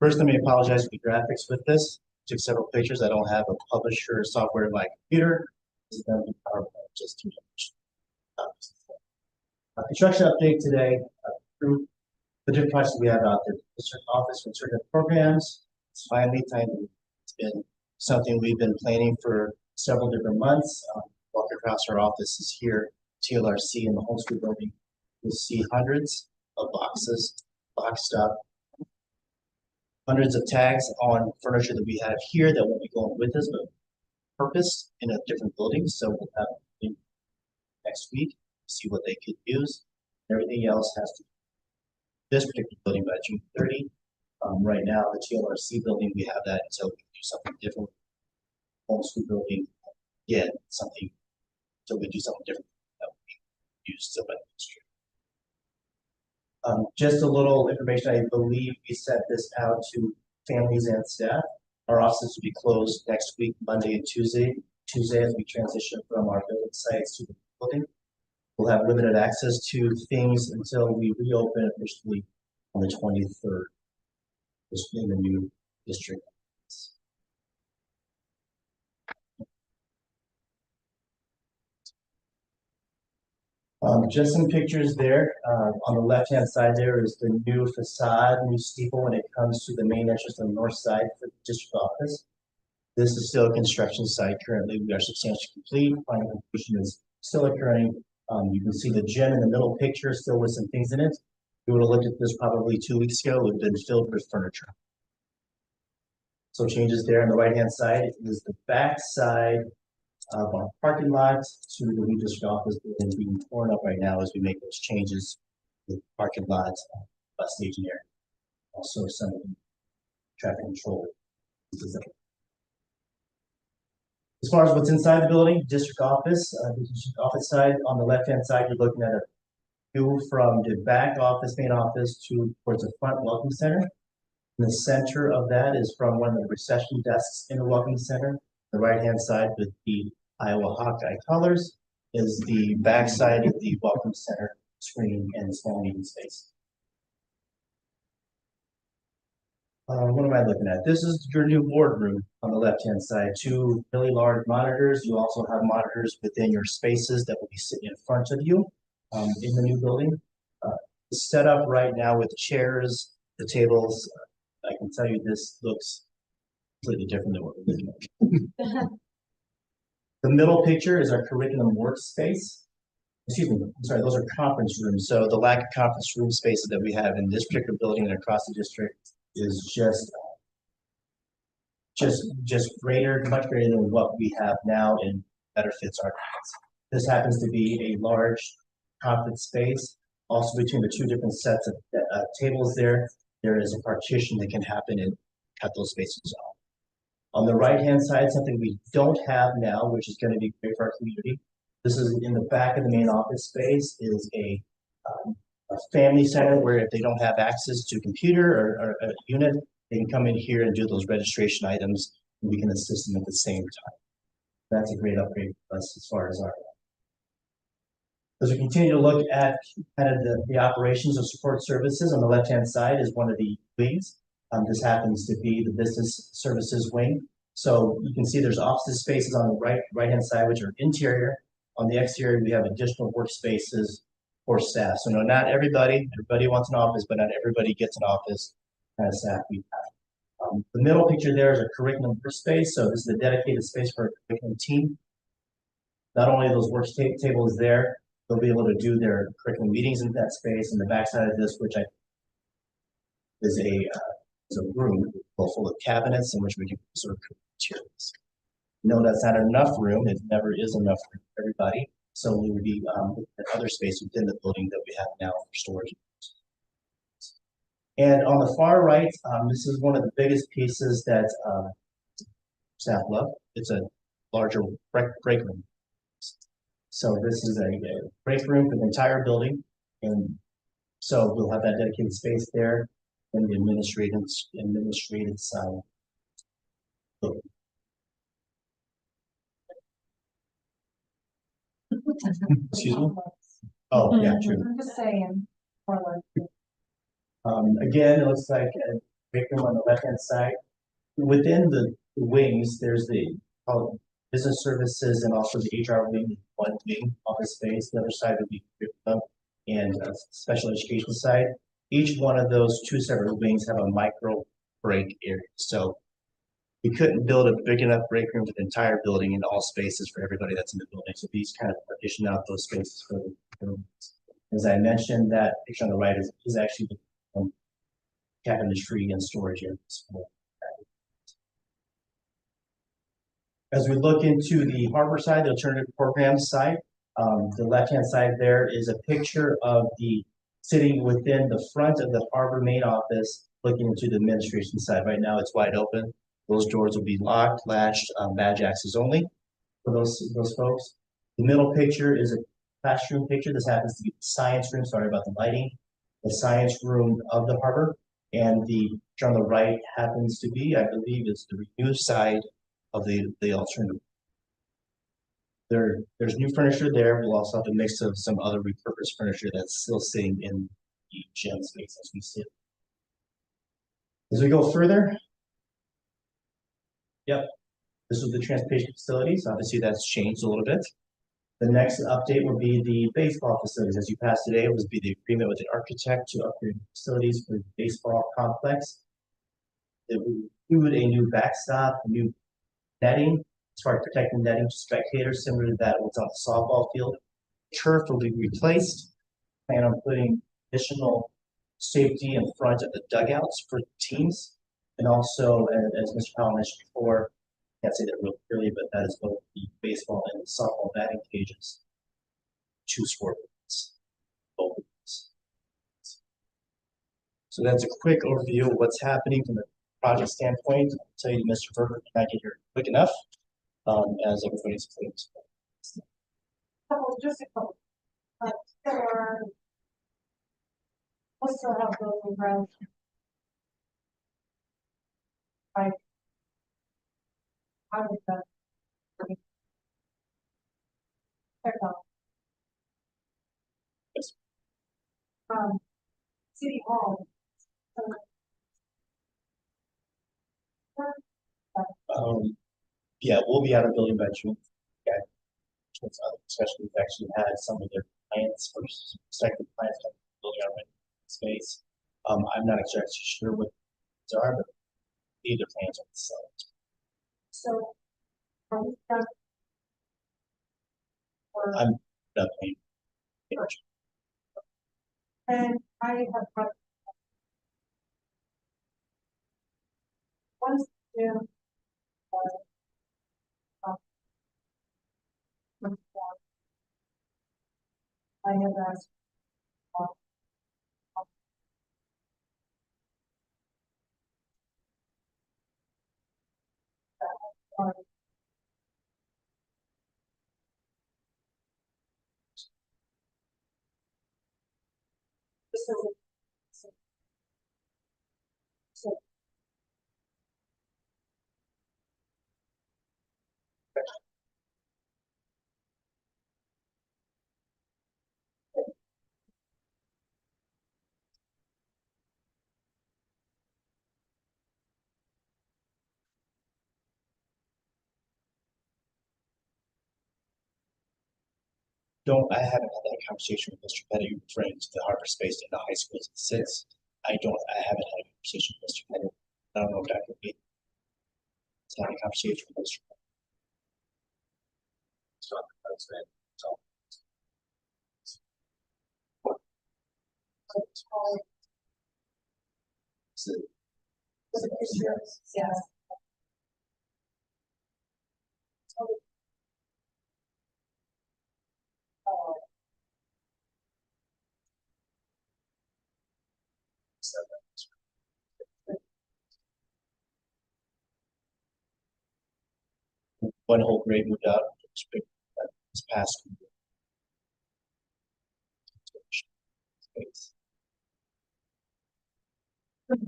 First, let me apologize for the graphics with this. Took several pictures. I don't have a publisher software in my computer. This is done in PowerPoint, just too much. Construction update today, through the different projects we have out there. District office and certain programs. It's finally time. It's been something we've been planning for several different months. Walk across our office is here, TLRC in the whole school building. You'll see hundreds of boxes boxed up, hundreds of tags on furniture that we have here that won't be going with us, but purpose in a different building. So we'll have it next week, see what they could use. Everything else has to this particular building by June 30. Right now, the TLRC building, we have that until we do something different. Home school building, yeah, something until we do something different that we use still by the district. Just a little information. I believe we sent this out to families and staff. Our offices will be closed next week, Monday and Tuesday. Tuesday, as we transition from our building sites to the building. We'll have limited access to things until we reopen officially on the 23rd, just in the new district. Just some pictures there. On the left-hand side there is the new facade, new steeple when it comes to the main entrance on the north side for the district office. This is still a construction site currently. We are substantially complete. Final completion is still occurring. You can see the gym in the middle picture still with some things in it. We would have looked at this probably 2 weeks ago. It would have been filled with furniture. So changes there on the right-hand side is the back side of our parking lot to the new district office building being torn up right now as we make those changes. The parking lot, bus station area, also some of the traffic control. As far as what's inside the building, district office, the district office side, on the left-hand side, you're looking at a view from the back office, main office, towards the front welcome center. In the center of that is from one of the reception desks in the welcome center. The right-hand side with the Iowa Hawkeye colors is the back side of the welcome center screen and small meeting space. What am I looking at? This is your new boardroom on the left-hand side. 2 really large monitors. You also have monitors within your spaces that will be sitting in front of you in the new building. The setup right now with the chairs, the tables, I can tell you this looks completely different than what we're looking at. The middle picture is our curriculum workspace. Excuse me, I'm sorry, those are conference rooms. So the lack of conference room spaces that we have in this particular building and across the district is just greater, much greater than what we have now and better fits our needs. This happens to be a large conference space. Also between the 2 different sets of tables there is a partition that can happen and cut those spaces off. On the right-hand side, something we don't have now, which is going to be great for our community. This is in the back of the main office space, is a family center where if they don't have access to a computer or a unit, they can come in here and do those registration items, and we can assist them at the same time. That's a great upgrade for us as far as our. As we continue to look at kind of the operations of support services, on the left-hand side is one of the wings. This happens to be the business services wing. So you can see there's office spaces on the right-hand side, which are interior. On the exterior, we have additional workspaces for staff. So no, not everybody wants an office, but not everybody gets an office as staff we have. The middle picture there is a curriculum workspace. So this is a dedicated space for a curriculum team. Not only are those work tables there, they'll be able to do their curriculum meetings in that space. And the backside of this, which is a room full of cabinets in which we can sort of materials. No, that's not enough room. It never is enough for everybody. So we would be looking at other space within the building that we have now for storage. And on the far right, this is one of the biggest pieces that staff love. It's a larger break room. So this is a break room for the entire building. And so we'll have that dedicated space there. and the administrative side. Excuse me? Oh, yeah, true. I'm just saying. Or like, Again, it looks like a break room on the left-hand side. Within the wings, there's the business services and also the HR wing, one wing office space. The other side would be curriculum and special education side. Each one of those two separate wings have a micro break area. So we couldn't build a big enough break room for the entire building and all spaces for everybody that's in the building. So these kind of partition out those spaces for the. As I mentioned, that picture on the right is actually the cabinetry and storage areas. As we look into the harbor side, the alternative programs side, the left-hand side there is a picture of the sitting within the front of the harbor main office, looking into the administration side. Right now, it's wide open. Those doors will be locked, latched, badge access only for those folks. The middle picture is a classroom picture. This happens to be the science room. Sorry about the lighting. The science room of the harbor. And the picture on the right happens to be, I believe, is the renew side of the alternative. There's new furniture there. We'll also have a mix of some other repurposed furniture that's still sitting in the gym space as we see it. As we go further, yep, this is the transportation facilities. Obviously, that's changed a little bit. The next update will be the baseball facilities. As you passed today, it would be the agreement with the architect to upgrade facilities for the baseball complex. It would include a new backstop, a new netting, as far as protecting netting to spectators, similar to that what's on the softball field. Turf will be replaced. Plan on putting additional safety in front of the dugouts for teams. And also, as Mr. Powell mentioned before, I can't say that real clearly, but that is both the baseball and the softball batting cages. Two scoreboards. Both of these. So that's a quick overview of what's happening from the project standpoint. I'll tell you, Mr. Berger can I get here quick enough, as everybody's pleased. just a couple. There are. We'll still have building grounds. Like. How would that? Check out. Yes. City Hall. Yeah, we'll be out of building by June. Yeah. Especially we've actually had some of their plans for second plans for building our space. I'm not exactly sure what these are, but either plans are the site. So. Are we done? Or, I'm not paying. and I have got. Once, yeah. I have asked. This is. So. I haven't had that conversation with Mr. Petty referring to the harbor space in the high schools since. I haven't had a conversation with Mr. Petty. I don't know if that could be. It's not a conversation with Mr. Petty. So that's it. So Yes. One whole grade moved out this past school year. Space. Okay.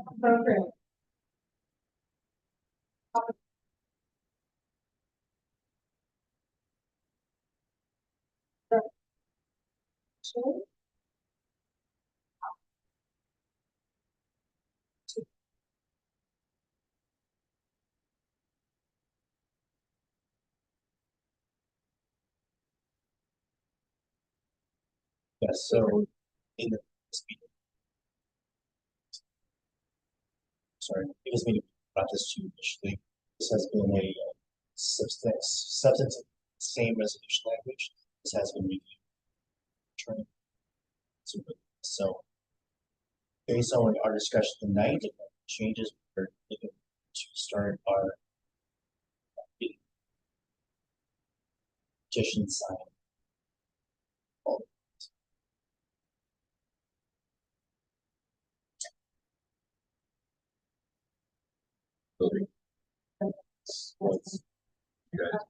Yes, so in the, sorry, in this meeting, brought this to you initially. This has been a substance, same resolution language. This has been reviewed. Turning to it. So based on our discussion tonight, and the changes, we're looking to start our petition sign. Building. What's, you guys,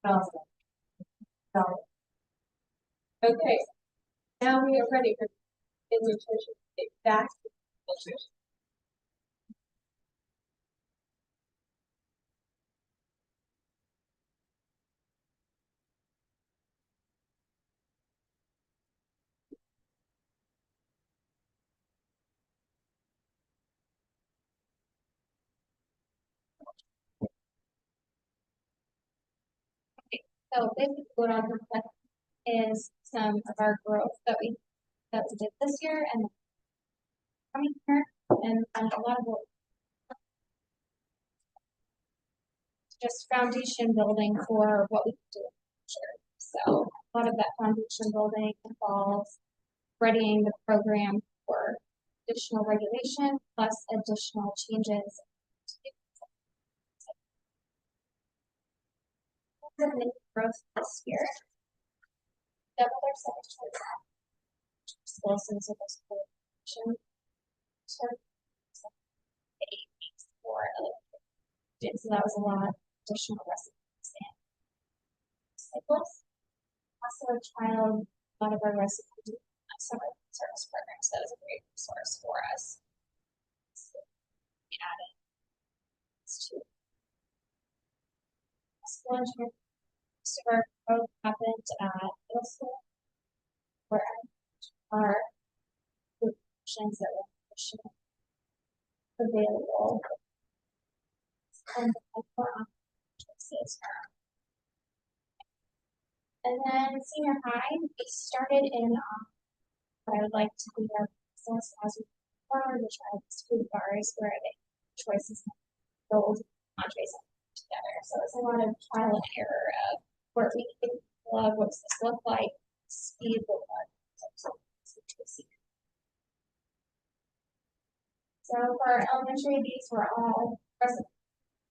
Awesome. So, Okay, now we are ready for invitation. Back. So this is what I'm reflecting is some of our growth that we did this year and coming year, and a lot of what just foundation building for what we can do in the future. So a lot of that foundation building involves readying the program for additional regulation plus additional changes. Growth this year. Double our sections. Schools and civil school. So 8 weeks for so that was a lot of additional recipes and cycles. Also a child, a lot of our recipes, summer service programs, that was a great resource for us. So we added to school engineering. Most of our growth happened at middle school, where our options that were available and for choices. And then senior high, we started in what I would like to be our process as we forward, which are food bars where the choices build entrees together. So it's a lot of trial and error of where we think of what's this look like, speed look like. So for our elementary, these were all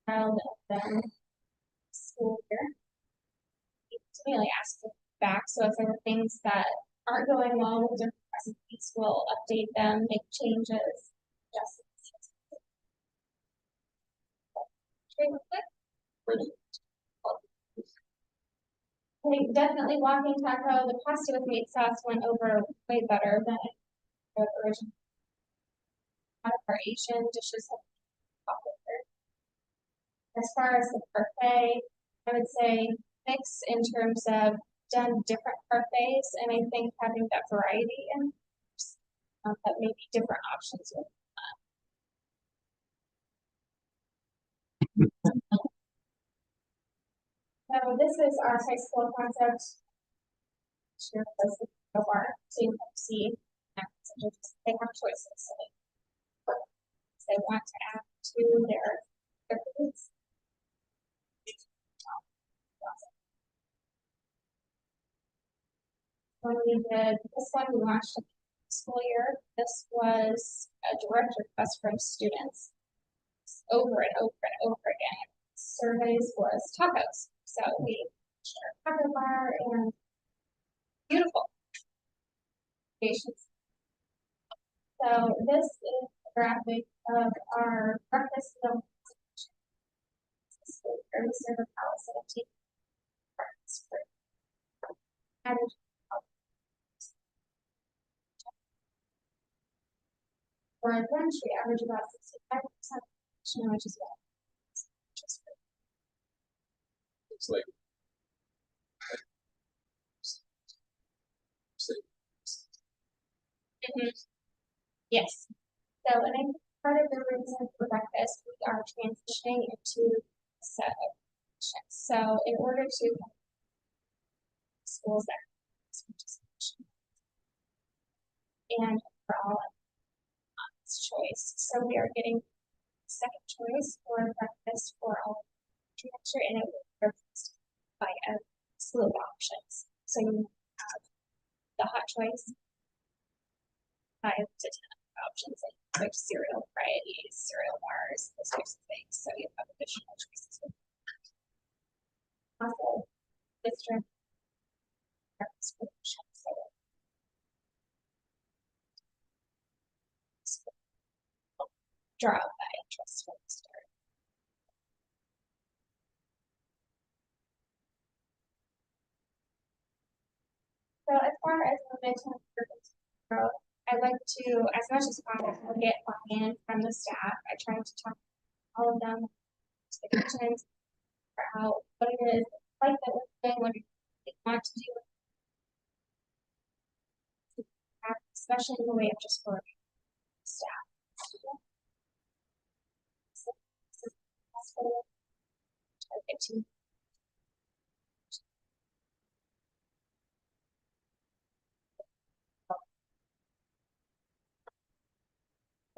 child then school year. To really ask back. So if there are things that aren't going well with different recipes, we'll update them, make changes, adjustments. I think definitely walking taco, the pasta with meat sauce went over way better than the original. Out of our Asian dishes have been popular. As far as the parfait, I would say mix in terms of done different parfaits, and I think having that variety and that maybe different options with So this is our high school concept. Sure, this is the bar, so you can see they have choices. So they want to add to their foods. When we did this one, we launched a school year. This was a direct request from students over and over and over again. Surveys was tacos. So we cover bar and beautiful patients. So this is a graphic of our breakfast meal. Or the server policy of taking breakfast for average. For lunch, we average about 65%, which is well. It's like. Yes. So, and I think part of the reason for breakfast, we are transitioning into a set of shifts. So, in order to schools that and for all choice. So we are getting second choice for breakfast for all teacher, and it will be replaced by a slew of options. So you have the hot choice, 5 to 10 options like cereal varieties, cereal bars, those types of things. So you have additional choices. Also, district breakfast promotion. So draw out that interest from the start. So as far as momentum growth, I like to, as much as possible, get buy-in from the staff. I try to talk to all of them, to the kitchens, figure out what it is like that we're doing, what they want to do, especially in the way of just for staff. So, this is possible. Target to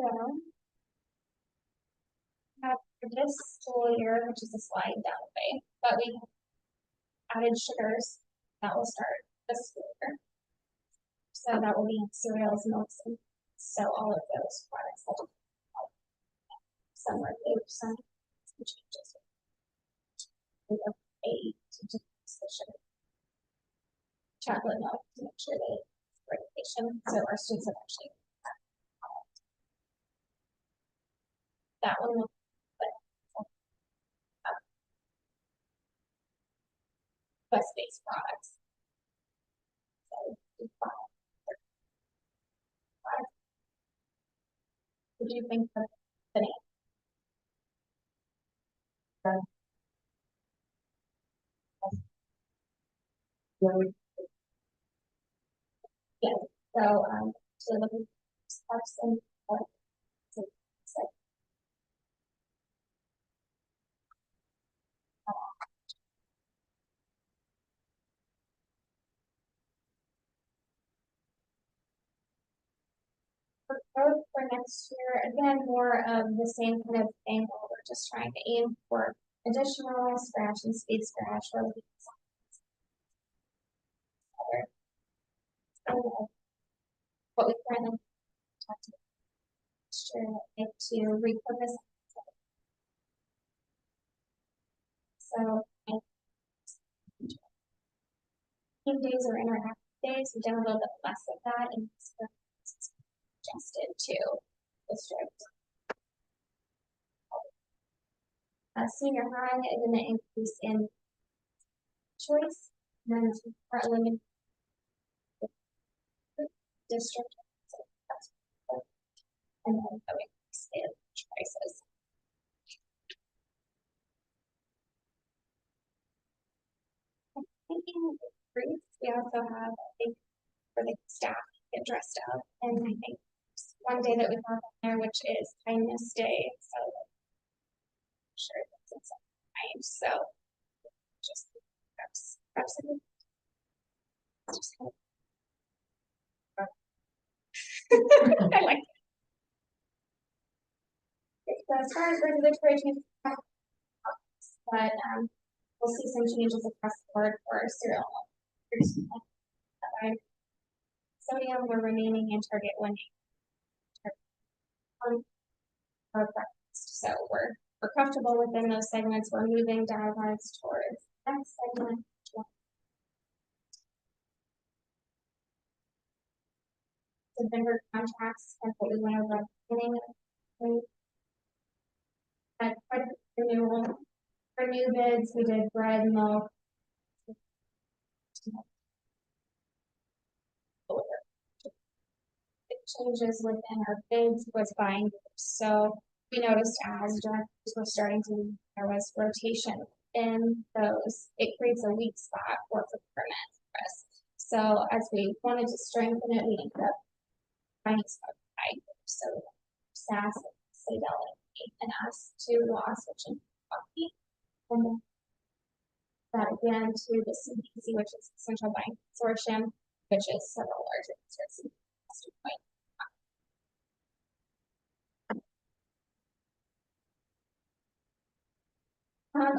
So, for this school year, which is a slide down the way, but we added sugars that will start this school year. So that will be cereals, milks, and so all of those products will some are food, some changes. We have a to just the sugar. Chocolate milk to make sure that it's regulation. So our students have actually that one will West-based products. So what do you think of the name? Yeah. So looking for some for growth for next year, again, more of the same kind of angle. We're just trying to aim for additional scratch and speed scratch. What we currently talked about next year to repurpose. So, team days or interactive days, we've done a little bit less of that and it's adjusted to district. Senior high, and then an increase in choice, and then part eliminate district, and then the increase in choices. Thinking brief, we also have a big for the staff get dressed up, and I think one day that we have on there, which is kindness day, so I'm sure that's in some time. So just perhaps just kind of I like it. So as far as regulatory changes, but we'll see some changes across the board for cereal. Sodium, we're remaining in target 1 for breakfast. So we're comfortable within those segments. We're moving downwards towards next segment, contracts, and what we went over at the beginning. We had quite a renewal. For new bids, we did bread, milk. Changes within our bids was buying groups. So we noticed as directors were starting to, there was rotation in those, it creates a weak spot for procurement for us. So as we wanted to strengthen it, we ended up finding some buying groups. So SAS, Sadell, and us to switch in coffee. And then that again to the CBC, which is Central Bank Consortium, which is several larger consortiums.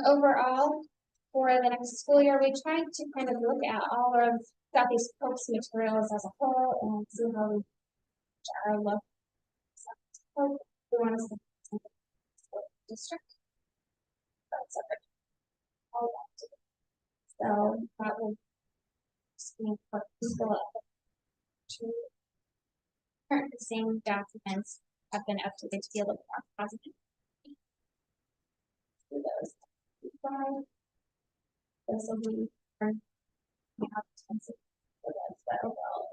Overall, for the next school year, we tried to kind of look at all of Southeast Polk's materials as a whole and see how we our look. So we want to see the district. That's separate. All that. So that will be for school to current the same documents have been updated to be a little more positive. Those. This will be for how expensive for this, but overall.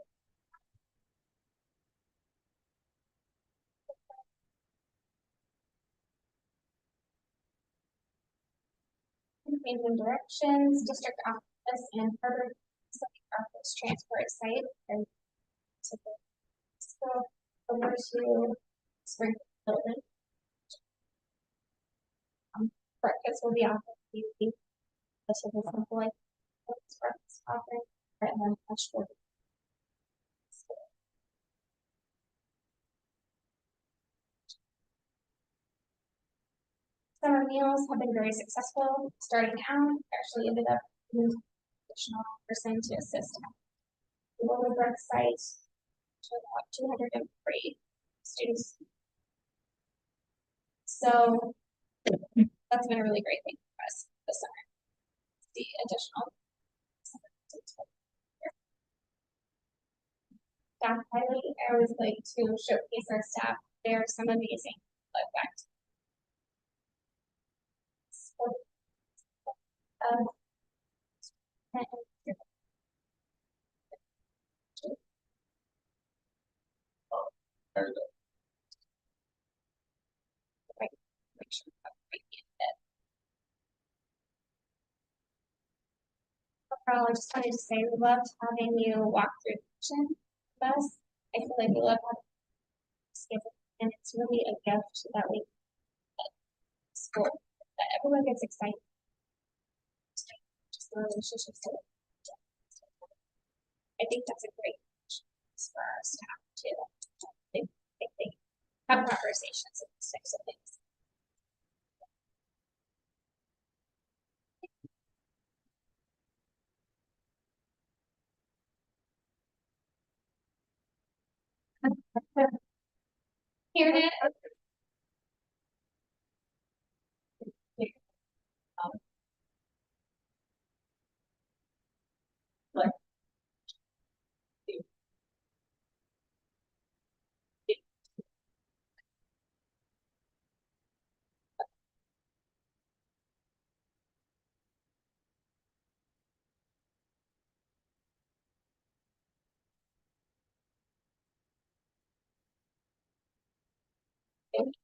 Changing directions, district office and harbor office transport site and to the school over to spring building. Breakfast will be offered to you. This will be simple like breakfast offering and then vegetable. Summer meals have been very successful. Starting out, actually ended up using an additional person to assist. The Willowbrook site to about 203 students. So that's been a really great thing for us this summer. The additional staff highlight, I always like to showcase our staff. There are some amazing effects. Overall, I just wanted to say we loved having you walk through the kitchen with us. I feel like we love having you, and it's really a gift that we school that everyone gets excited. Just the relationships. I think that's a great for our staff too. They have conversations and these types of things. Hearing it.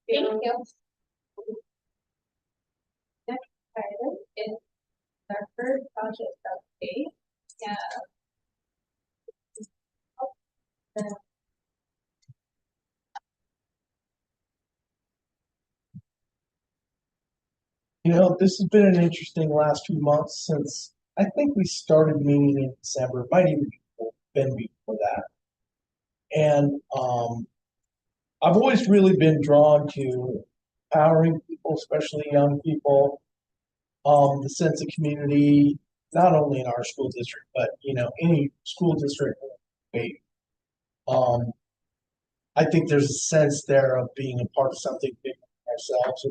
Thank you. Next item is the third project update. Yeah. You know, this has been an interesting last few months since I think we started meeting in December. It might even been before that. And I've always really been drawn to empowering people, especially young people, the sense of community, not only in our school district, but any school district. Um, I think there's a sense there of being a part of something big ourselves,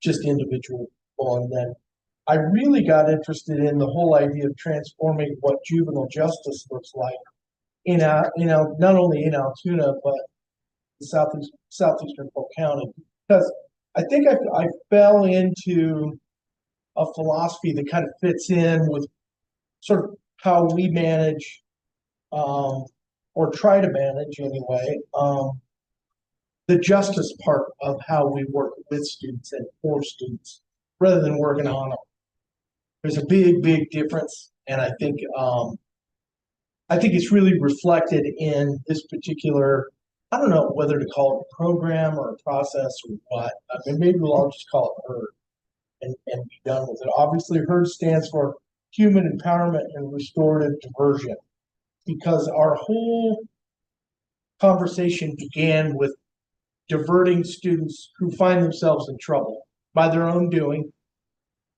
just individual people. And then I really got interested in the whole idea of transforming what juvenile justice looks like not only in Altoona, but the southeastern Polk County. Because I think I fell into a philosophy that kind of fits in with sort of how we manage, or try to manage anyway, the justice part of how we work with students and for students rather than working on them. There's a big difference, and I think it's really reflected in this particular, I don't know whether to call it a program or a process or what. I mean, maybe we'll all just call it HERD and be done with it. Obviously, HERD stands for Human Empowerment and Restorative Diversion, because our whole conversation began with diverting students who find themselves in trouble by their own doing,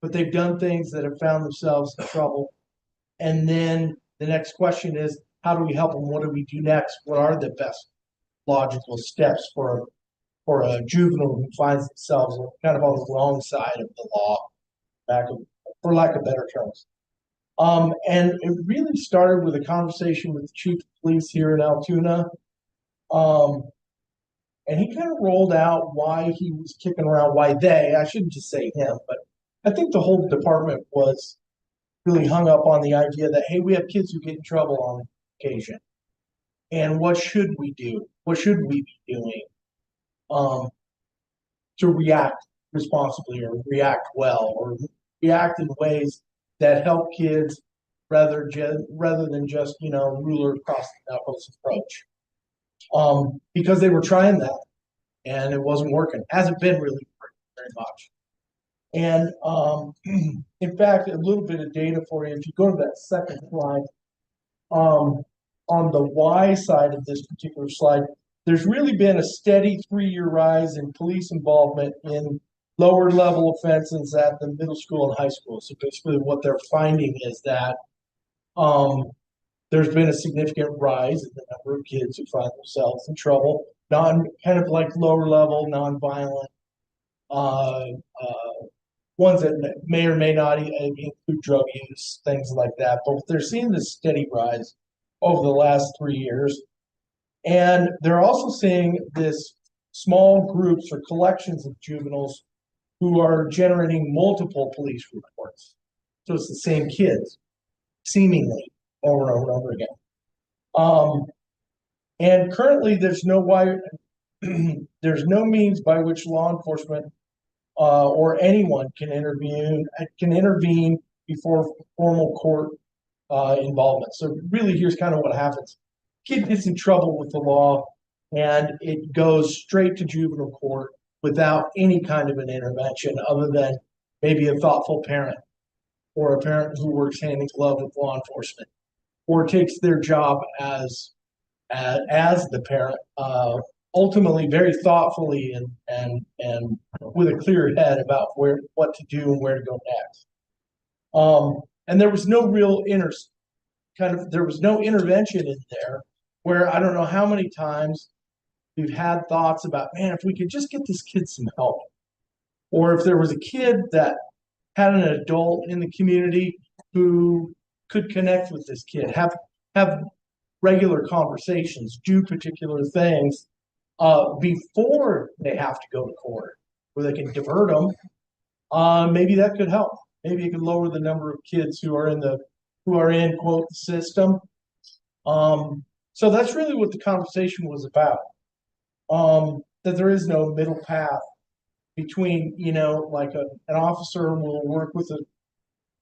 but they've done things that have found themselves in trouble. And then the next question is, how do we help them? What do we do next? What are the best logical steps for a juvenile who finds themselves kind of on the wrong side of the law, for lack of better terms? And it really started with a conversation with the chief of police here in Altoona. And he kind of rolled out why he was kicking around, I shouldn't just say him, but I think the whole department was really hung up on the idea that, hey, we have kids who get in trouble on occasion. And what should we do? What should we be doing to react responsibly or react well or react in ways that help kids rather than just, ruler across the knuckles approach. Because they were trying that and it wasn't working. Hasn't been really working very much. And in fact, a little bit of data for you. If you go to that second slide, on the Y side of this particular slide, there's really been a steady 3-year rise in police involvement in lower level offenses at the middle school and high school. So basically what they're finding is that there's been a significant rise in the number of kids who find themselves in trouble, kind of like lower level, nonviolent, ones that may or may not include drug use, things like that. But they're seeing this steady rise over the last 3 years. And they're also seeing this small groups or collections of juveniles who are generating multiple police reports. So it's the same kids, seemingly, over and over again. And currently there's no means by which law enforcement or anyone can intervene before formal court involvement. So really, here's kind of what happens. Kid gets in trouble with the law, and it goes straight to juvenile court without any kind of an intervention other than maybe a thoughtful parent or a parent who works hand in glove with law enforcement or takes their job as the parent, ultimately very thoughtfully and with a clear head about what to do and where to go next. And there was no real there was no intervention in there, where I don't know how many times we've had thoughts about, man, if we could just get this kid some help, or if there was a kid that had an adult in the community who could connect with this kid, have regular conversations, do particular things before they have to go to court, where they can divert them. Maybe that could help. Maybe it could lower the number of kids who are in quote the system. So that's really what the conversation was about. That there is no middle path between, like an officer will work with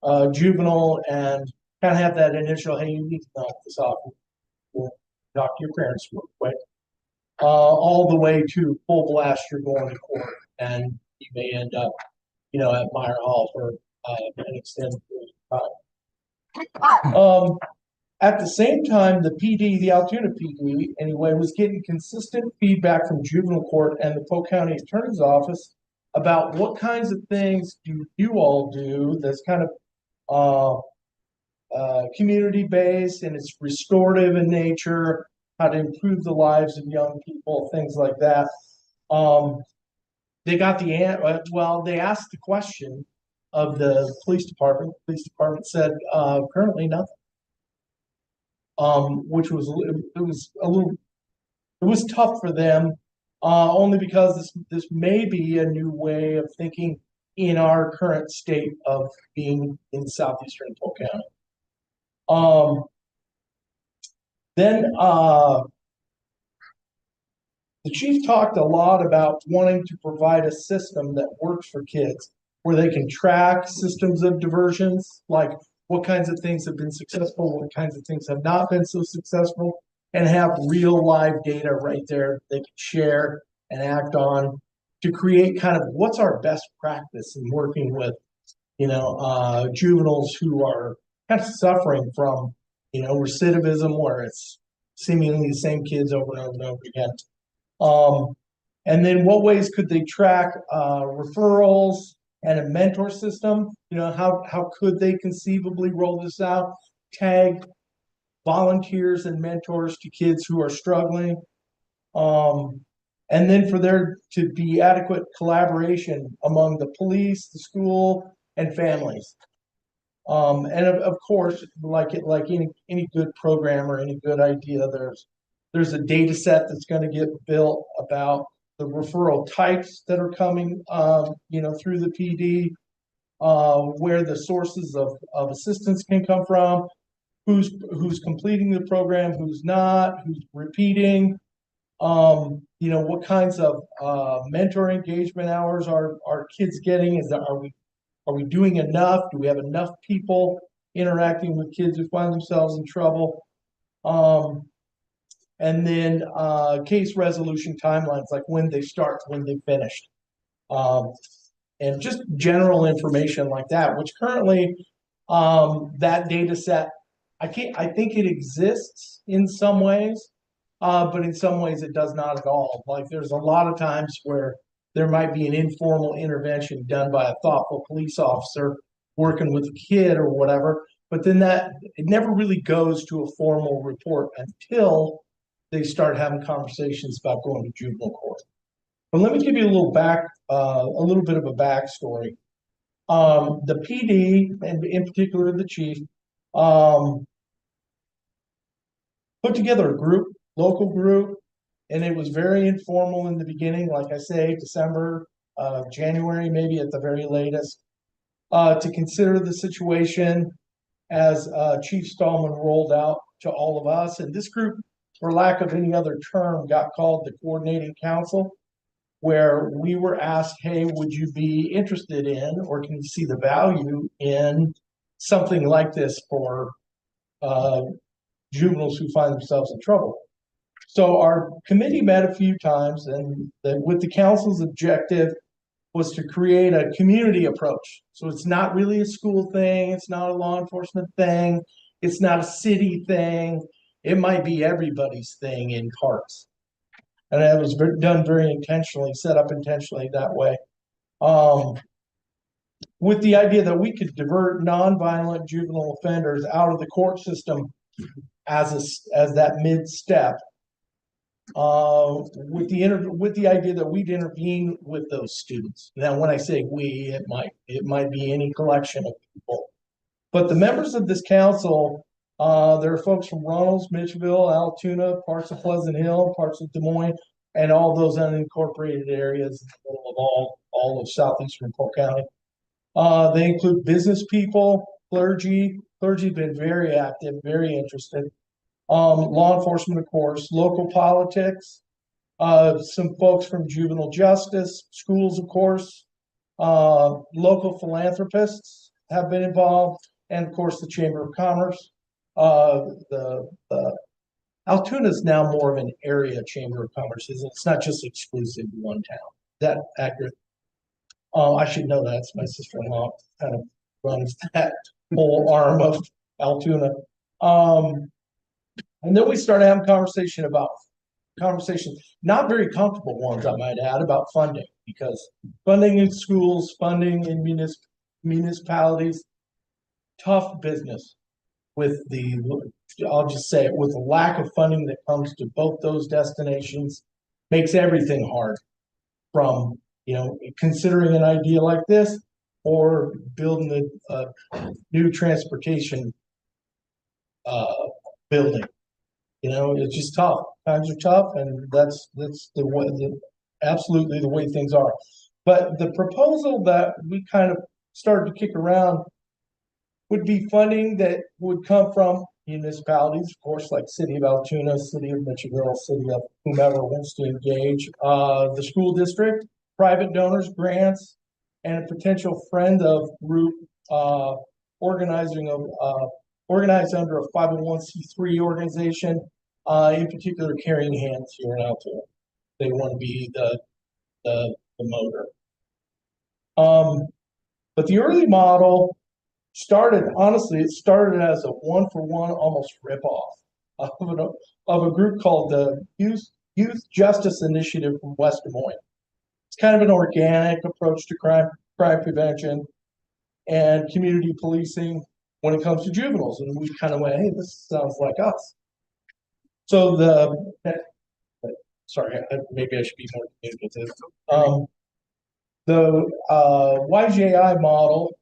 a juvenile and kind of have that initial, hey, you need to knock this off. We'll talk to your parents real quick. All the way to full blast, you're going to court, and you may end up, at Meyer Hall for an extended period of time. At the same time, the Altoona PD, anyway, was getting consistent feedback from juvenile court and the Polk County Attorney's Office about what kinds of things do you all do that's kind of community-based and it's restorative in nature, how to improve the lives of young people, things like that. They got they asked the question of the police department. The police department said, currently nothing. which was, it was a little, it was tough for them, only because this may be a new way of thinking in our current state of being in southeastern Polk County. Then the chief talked a lot about wanting to provide a system that works for kids, where they can track systems of diversions, like what kinds of things have been successful, what kinds of things have not been so successful, and have real live data right there they can share and act on to create kind of what's our best practice in working with, juveniles who are kind of suffering from, recidivism, where it's seemingly the same kids over and over and over again. And then what ways could they track referrals and a mentor system? How could they conceivably roll this out? Tag volunteers and mentors to kids who are struggling. And then for there to be adequate collaboration among the police, the school, and families. And of course, like any good program or any good idea, there's a data set that's going to get built about the referral types that are coming, through the PD, where the sources of assistance can come from, who's completing the program, who's not, who's repeating, what kinds of mentor engagement hours are kids getting? Are we doing enough? Do we have enough people interacting with kids who find themselves in trouble? And then case resolution timelines, like when they start, when they finished. And just general information like that, which currently that data set, I think it exists in some ways, but in some ways it does not at all. Like there's a lot of times where there might be an informal intervention done by a thoughtful police officer working with a kid or whatever, but then it never really goes to a formal report until they start having conversations about going to juvenile court. But let me give you a little bit of a backstory. The PD, and in particular the chief, put together a group, local group, and it was very informal in the beginning, like I say, December, January, maybe at the very latest, to consider the situation as Chief Stallman rolled out to all of us. And this group, for lack of any other term, got called the Coordinating Council, where we were asked, hey, would you be interested in, or can you see the value in something like this for juveniles who find themselves in trouble? So our committee met a few times, and with the council's objective was to create a community approach. So it's not really a school thing, it's not a law enforcement thing, it's not a city thing. It might be everybody's thing in Carts. And that was done very intentionally, set up intentionally that way. With the idea that we could divert nonviolent juvenile offenders out of the court system as that mid-step, with the idea that we'd intervene with those students. Now, when I say we, it might be any collection of people. But the members of this council, there are folks from Runnels, Mitchellville, Altoona, parts of Pleasant Hill, parts of Des Moines, and all those unincorporated areas in the middle of all of southeastern Polk County. They include business people, clergy. Clergy's been very active, very interested. Law enforcement, of course, local politics, some folks from juvenile justice, schools, of course, local philanthropists have been involved, and of course the Chamber of Commerce. The Altoona is now more of an area Chamber of Commerce, isn't it? It's not just exclusive to one town. Is that accurate? I should know that. My sister-in-law kind of runs that whole arm of Altoona. And then we started having conversations, not very comfortable ones, I might add, about funding, because funding in schools, funding in municipalities, tough business with I'll just say it, with the lack of funding that comes to both those destinations, makes everything hard, from, considering an idea like this or building a new transportation building. You know, it's just tough. Times are tough, and that's the way, absolutely the way things are. But the proposal that we kind of started to kick around would be funding that would come from municipalities, of course, like City of Altoona, City of Mitchellville, City of whomever wants to engage, the school district, private donors, grants, and a potential friend of group organizing of organized under a 501c3 organization, in particular Carrying Hands here in Altoona. They want to be the motor. But the early model honestly, it started as a one-for-one almost ripoff of a group called the Youth Justice Initiative from West Des Moines. It's kind of an organic approach to crime prevention and community policing when it comes to juveniles. And we kind of went, hey, this sounds like us. So sorry, maybe I should be more communicative. The YJI model,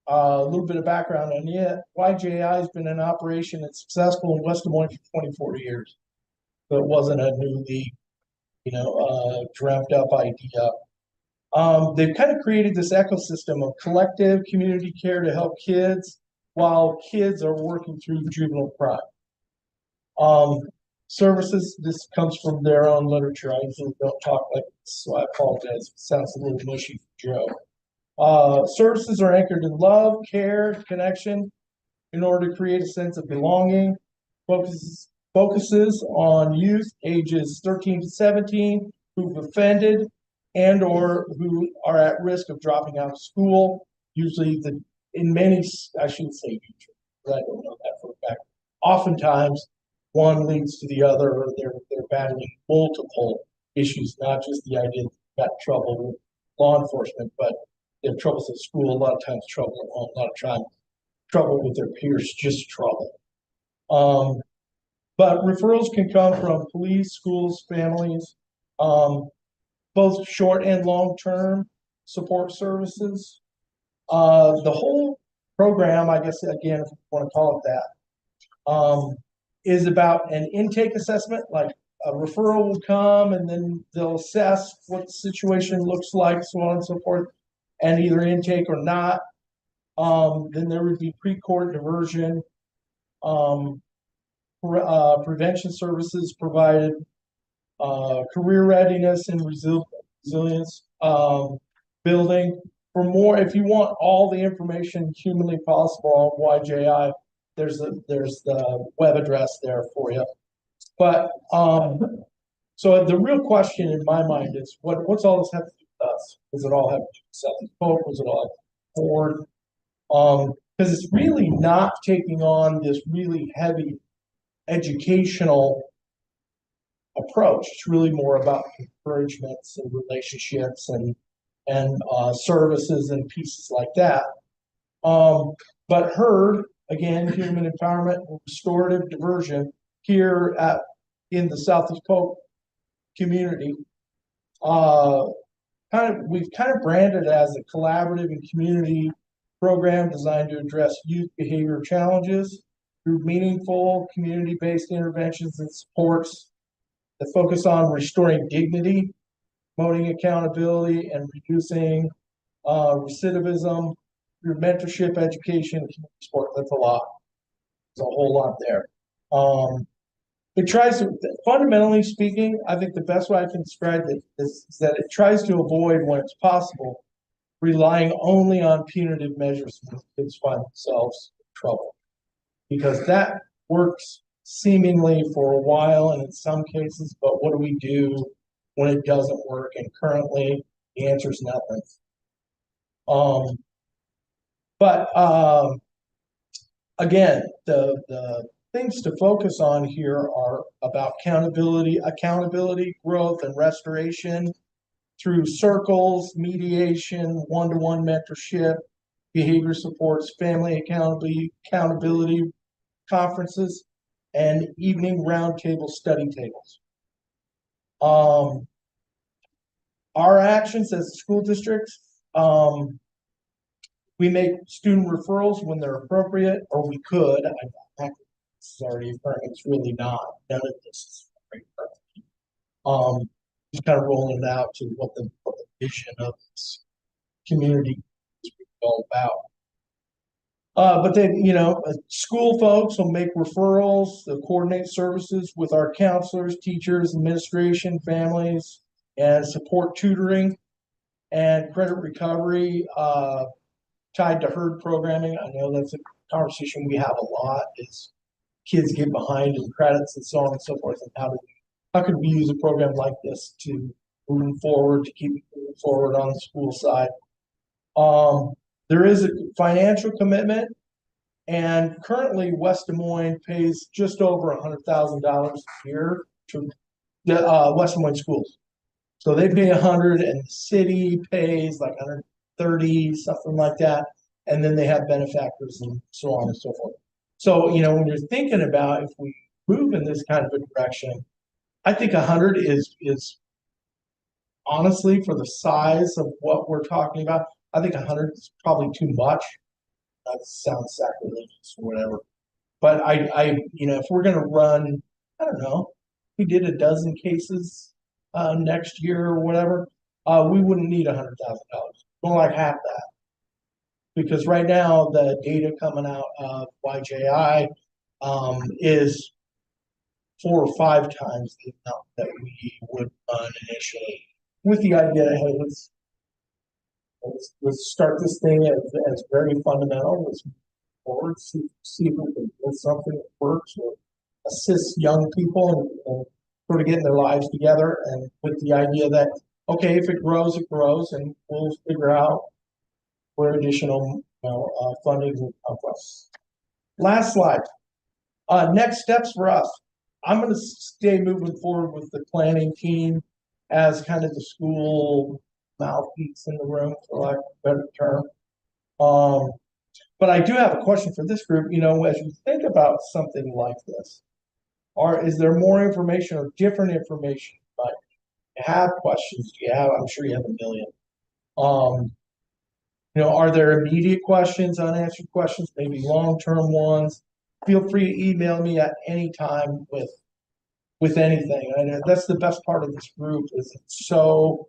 a little bit of background on it. YJI has been in operation and successful in West Des Moines for 24 years. So it wasn't a newly, dreamt up idea. They've kind of created this ecosystem of collective community care to help kids while kids are working through juvenile crime. Services, this comes from their own literature. I usually don't talk like this, so I apologize. It sounds a little mushy for Joe. Services are anchored in love, care, connection in order to create a sense of belonging. Focuses on youth ages 13 to 17 who've offended and or who are at risk of dropping out of school. Usually I shouldn't say usually, but I don't know that for a fact. Oftentimes, one leads to the other, or they're battling multiple issues, not just the idea that they've got trouble with law enforcement, but they have troubles at school, a lot of times trouble at home, a lot of times trouble with their peers, just trouble. But referrals can come from police, schools, families, both short and long-term support services. The whole program, I guess, again, if you want to call it that, is about an intake assessment. Like a referral will come and then they'll assess what the situation looks like, so on and so forth, and either intake or not. Then there would be pre-court diversion, prevention services provided, career readiness and resilience building. For more, if you want all the information humanly possible on YJI, there's the web address there for you. But so the real question in my mind is, what's all this have to do with us? Does it all have to do with Southeast Polk? Does it all have to do with Ford? Because it's really not taking on this really heavy educational approach. It's really more about encouragements and relationships and services and pieces like that. But HERD, again, human empowerment and restorative diversion here in the Southeast Polk community, we've kind of branded as a collaborative and community program designed to address youth behavior challenges through meaningful community-based interventions and supports that focus on restoring dignity, promoting accountability, and reducing recidivism through mentorship, education, and community support. That's a lot. There's a whole lot there. It tries to, fundamentally speaking, I think the best way I can describe it is that it tries to avoid, when it's possible, relying only on punitive measures when kids find themselves in trouble. Because that works seemingly for a while and in some cases, but what do we do when it doesn't work? And currently, the answer is nothing. Again, the things to focus on here are about accountability, growth, and restoration through circles, mediation, one-to-one mentorship, behavior supports, family accountability conferences, and evening roundtable study tables. Our actions as a school district, we make student referrals when they're appropriate, or we could. this is already occurring. It's really not. None of this is very occurring. Just kind of rolling it out to what the vision of this community is all about. But then, school folks will make referrals, they'll coordinate services with our counselors, teachers, administration, families, and support tutoring and credit recovery, tied to herd programming. I know that's a conversation we have a lot, is kids get behind in credits and so on and so forth, and how could we use a program like this to move forward, to keep moving forward on the school side. There is a financial commitment, and currently West Des Moines pays just over $100,000 a year to West Des Moines schools. So they pay 100, and the city pays like 130, something like that, and then they have benefactors and so on and so forth. So when you're thinking about if we move in this kind of a direction, I think 100 is honestly, for the size of what we're talking about, I think 100 is probably too much. That sounds sacrilegious or whatever. But if we're going to run, I don't know, we did a dozen cases next year or whatever, we wouldn't need $100,000. More like half that. Because right now the data coming out of YJI is 4 or 5 times the amount that we would run initially, with the idea, hey, let's start this thing as very fundamental. Let's move forward, see if we can build something that works or assist young people and sort of getting their lives together, and with the idea that, okay, if it grows, and we'll figure out where additional funding will come from. Last slide. Next steps for us. I'm going to stay moving forward with the planning team as kind of the school mouthpiece in the room, for lack of a better term. But I do have a question for this group. As you think about something like this, is there more information or different information? But you have questions? Do you have? I'm sure you have a million. Are there immediate questions, unanswered questions, maybe long-term ones? Feel free to email me at any time with anything. And that's the best part of this group, is it's so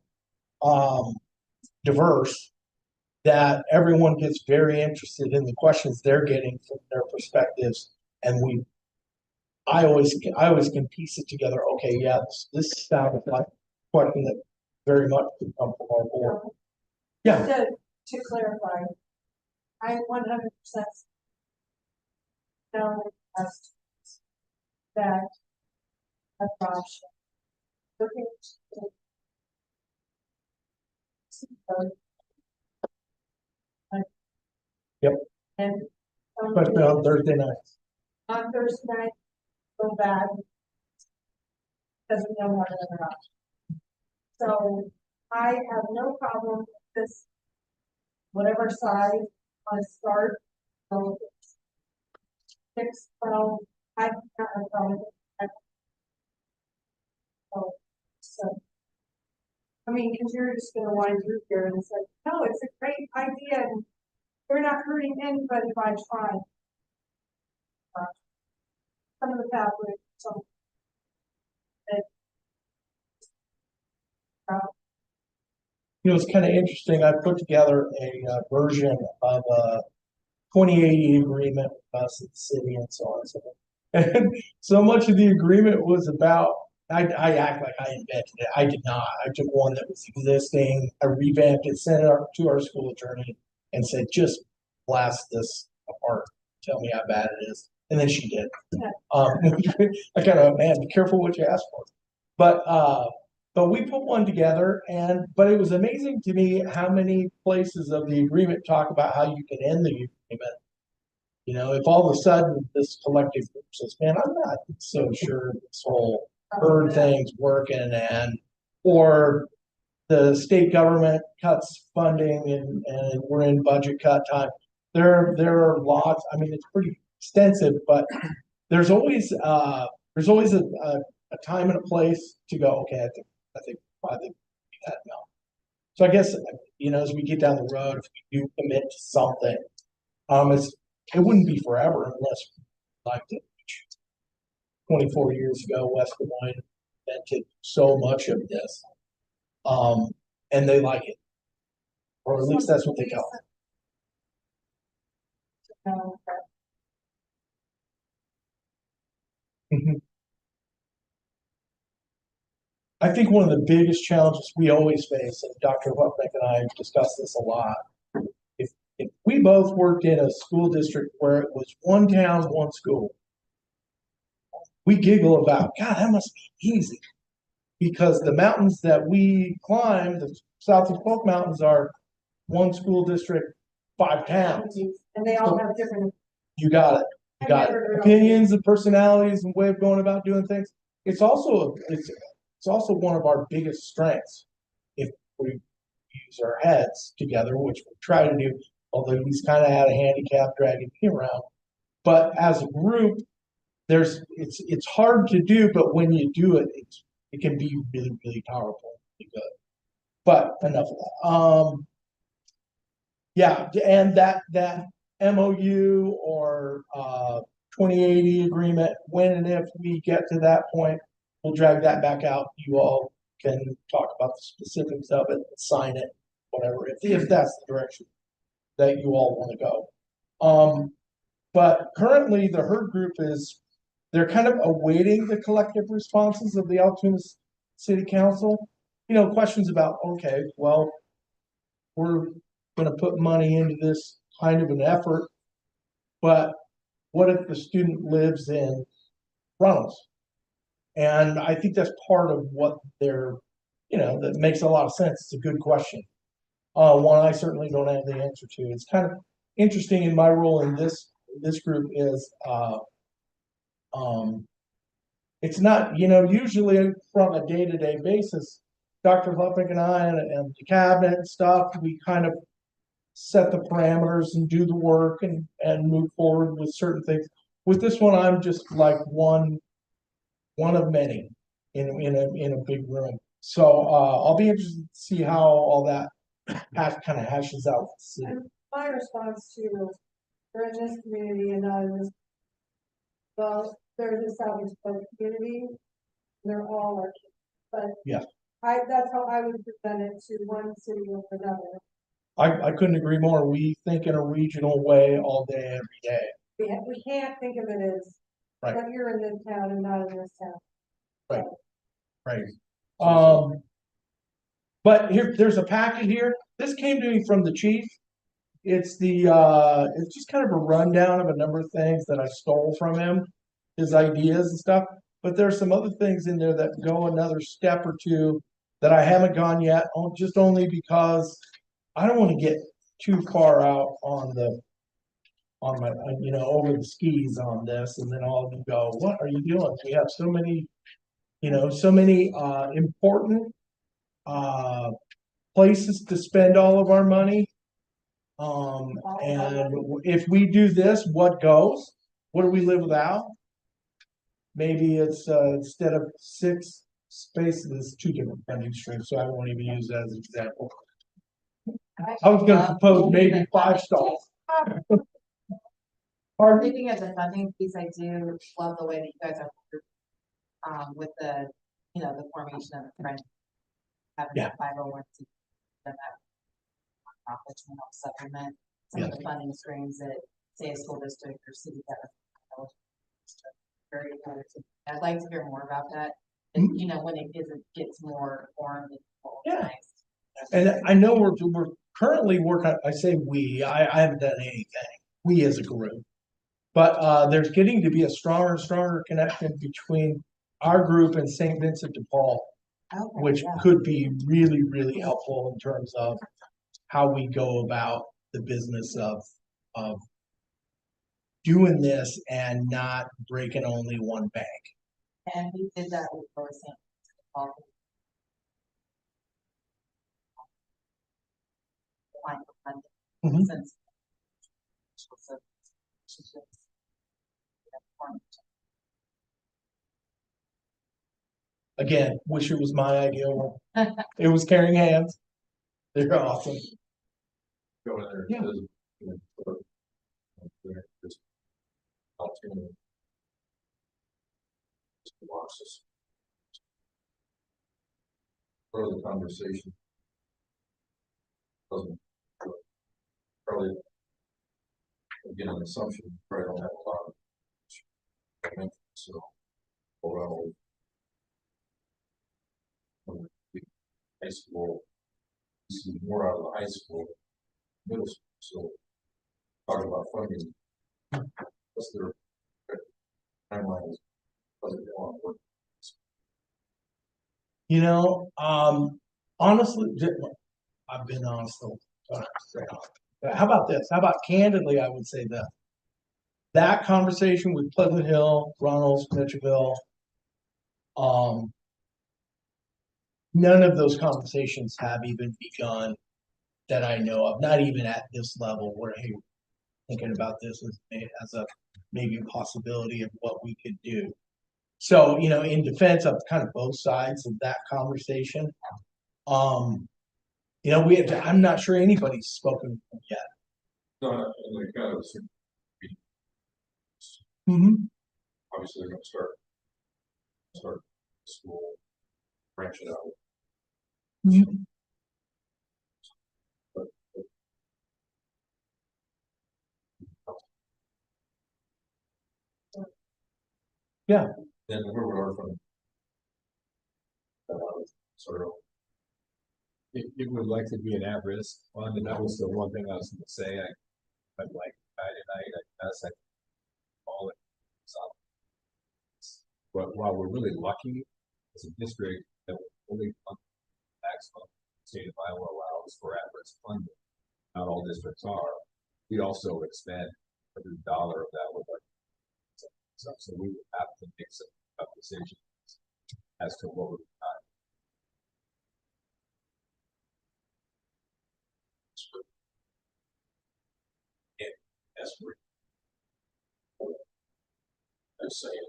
diverse that everyone gets very interested in the questions they're getting from their perspectives, and I always can piece it together. Okay, yeah, this sounds like a question that very much could come from our board. Yeah. To clarify, I 100% know that approach looking Yep. And Especially on Thursday nights. on Thursday night, go bad because we know more than enough. So I have no problem with this. Whatever size on start, 6, 12, I have no problem with that. So, I mean, because you're just going to want to do here and say, no, it's a great idea, and we're not hurting anybody by trying. Some of the pathways, some. It's kind of interesting. I put together a version of a 2080 agreement with us at the city and so on and so forth. And so much of the agreement was about, I act like I invented it. I did not. I took one that was existing, I revamped it, sent it to our school attorney, and said, just blast this apart. Tell me how bad it is. And then she did. I kind of, man, be careful what you ask for. But we put one together, but it was amazing to me how many places of the agreement talk about how you can end the agreement. If all of a sudden this collective group says, man, I'm not so sure this whole herd thing's working, or the state government cuts funding and we're in budget cut time. There are lots. I mean, it's pretty extensive, but there's always a time and a place to go, okay, I think that now. So I guess, as we get down the road, if we do commit to something, it wouldn't be forever unless we liked it. 24 years ago, West Des Moines invented so much of this. And they like it. Or at least that's what they tell me. I think one of the biggest challenges we always face, and Dr. Hupnick and I discuss this a lot, if we both worked in a school district where it was one town, one school, we giggle about, God, that must be easy. Because the mountains that we climb, the Southeast Polk Mountains, are one school district, 5 towns. And they all have different. You got it. You I've got never heard of opinions and personalities and way of going about doing things. It's also one of our biggest strengths if we use our heads together, which we try to do. Although he's kind of had a handicap dragging me around, but as a group, it's hard to do. But when you do it, it can be really, really powerful, really good. But enough of that. Yeah, and that MOU or 2080 agreement, when and if we get to that point, we'll drag that back out. You all can talk about the specifics of it, sign it, whatever, if that's the direction that you all want to go. But currently the herd group they're kind of awaiting the collective responses of the Altoona City Council. Questions about, okay, well, we're going to put money into this kind of an effort, but what if the student lives in Runnels? And I think that's part of what that makes a lot of sense. It's a good question. One I certainly don't have the answer to. It's kind of interesting in my role in this group is it's not, usually from a day-to-day basis, Dr. Hupnick and I and the cabinet and stuff, we kind of set the parameters and do the work and move forward with certain things. With this one, I'm just like one of many in a big room. So I'll be interested to see how all that kind of hashes out. And my response to, we're in this community and not in this, well, there's a Southeast Polk community, they're all our kids, but Yeah. that's how I would present it to one city over another. I couldn't agree more. We think in a regional way all day, every day. We can't think of it as, Right. but you're in this town and not in this town. Right. But there's a packet here. This came to me from the chief. It's just kind of a rundown of a number of things that I stole from him, his ideas and stuff. But there's some other things in there that go another step or two that I haven't gone yet, just only because I don't want to get too far out on my, over the skis on this, and then all of you go, what are you doing? We have so many, important places to spend all of our money. And if we do this, what goes? What do we live without? Maybe it's instead of 6 spaces, it's 2 different funding streams, so I won't even use that as an example. I was going to propose maybe 5 stalls. Speaking of the funding piece, I do love the way that you guys are with the, the formation of the friend having Yeah. a 501c that which will help supplement some of the funding streams that say a school district or city that are very good. I'd like to hear more about that. And when it gets more formed and organized. And I know we're currently working. I say we. I haven't done anything. We as a group. But there's getting to be a stronger and stronger connection between our group and St. Vincent de Paul, which could be really, really helpful in terms of how we go about the business of doing this and not breaking only one bank. And we did that with St. Vincent de Paul. Since Again, wish it was my idea. It was Caring Hands. They're awesome. Go in there. Yeah. process. Part of the conversation doesn't probably, again, an assumption, probably don't have a lot of, so, well, high school, see more out of the high school, middle school, so talking about funding, what's their timelines, doesn't want to work. You know, honestly, I've been honest. How about this? How about candidly, I would say that conversation with Pleasant Hill, Runnels, Mitchellville, none of those conversations have even begun that I know of, not even at this level where, hey, thinking about this as a maybe a possibility of what we could do. So, you know, in defense of kind of both sides of that conversation, you know, I'm not sure anybody's spoken yet. No, and they kind of, Mm-hmm. obviously they're gonna start school, branch it out. Mm-hmm. Yeah. Then where we are from, sort of. It would likely be an at-risk fund, and that was the one thing I was gonna say, I'd like, I guess I call it something. But while we're really lucky as a district that we're only maximum state of Iowa allows for at-risk funding, not all districts are, we also expend every dollar of that with our stuff, so we would have to make some tough decisions as to what we're not. That's great. I'm saying,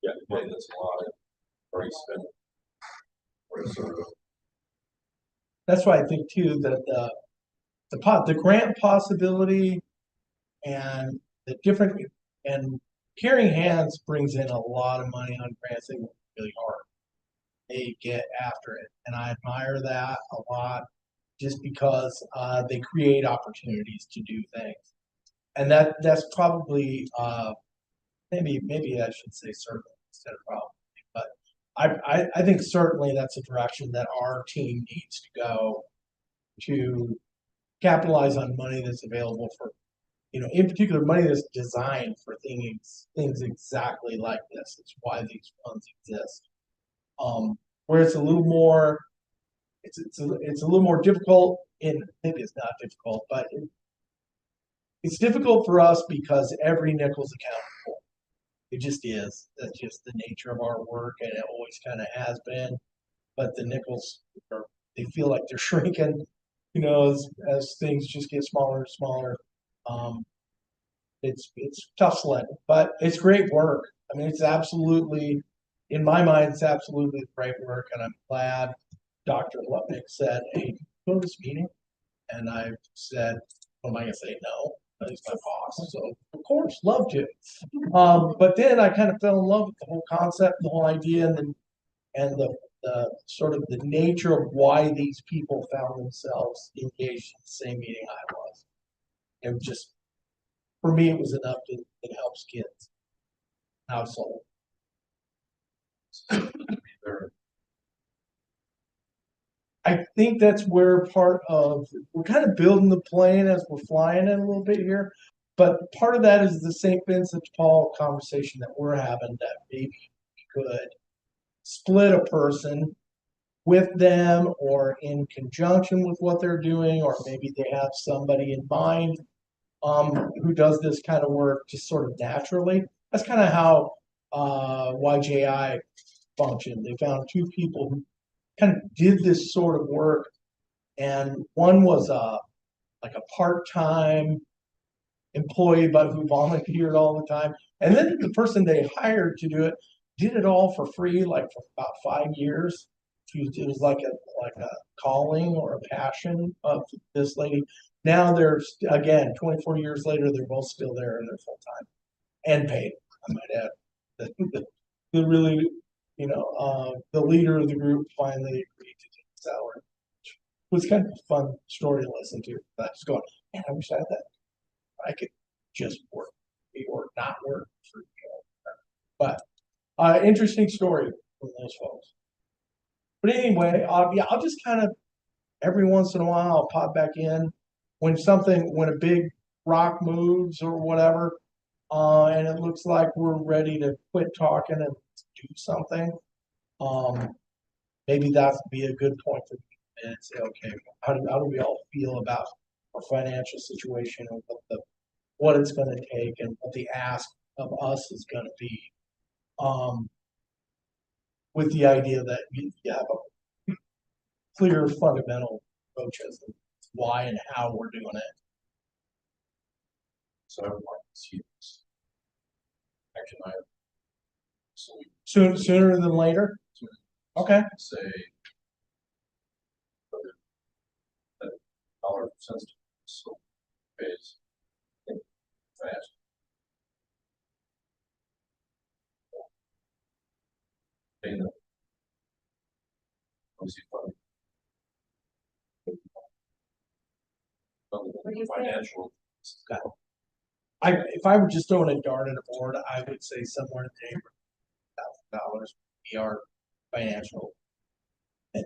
yeah, money that's a lot of already spent. Or sort of, That's why I think too that the grant possibility and the different and Caring Hands brings in a lot of money on grants. They work really hard. They get after it, and I admire that a lot, just because they create opportunities to do things, and that's probably maybe I should say certainly instead of probably, but I think certainly that's a direction that our team needs to go to capitalize on money that's available for, you know, in particular, money that's designed for things exactly like this. It's why these funds exist. Where it's a little more, it's a little more difficult. Maybe it's not difficult, but it's difficult for us because every nickel's accounted for. It just is. That's just the nature of our work, and it always kind of has been. But the nickels they feel like they're shrinking, you know, as things just get smaller and smaller. It's tough sledding, but it's great work. I mean, it's absolutely, in my mind, it's absolutely great work, and I'm glad Dr. Lutnick said, "Hey, go to this meeting," and I said, "What am I gonna say? No." He's my boss, so of course, love to. But then I kind of fell in love with the whole concept, the whole idea, and the sort of the nature of why these people found themselves engaged in the same meeting I was. It was just, for me, it was enough to it helps kids. Household. I think that's where we're kind of building the plane as we're flying it a little bit here. But part of that is the St. Vincent de Paul conversation that we're having, that maybe we could split a person with them or in conjunction with what they're doing, or maybe they have somebody in mind who does this kind of work just sort of naturally. That's kind of how YJI functioned. They found two people who kind of did this sort of work, and one was like a part-time employee but who volunteered all the time, and then the person they hired to do it did it all for free, like for about 5 years. It was like a calling or a passion of this lady. Now there's, again, 24 years later, they're both still there and they're full-time and paid, I might add. The really the leader of the group finally agreed to take the salary. It was kind of a fun story to listen to. I was going, man, I wish I had that. I could just work or not work for, but interesting story from those folks. But anyway, yeah, I'll just kind of every once in a while I'll pop back in when a big rock moves or whatever, and it looks like we're ready to quit talking and do something. Maybe that would be a good point for me and say, okay, how do we all feel about our financial situation and what it's going to take and what the ask of us is going to be, with the idea that you have a clear fundamental approach as to why and how we're doing it. So everyone sees action item. So we Sooner than later. Okay. say that dollar cents so pays fast. Pay them. Obviously, What do you say? financial. If I were just throwing a dart at a board, I would say somewhere in the neighborhood of $1,000 would be our financial, and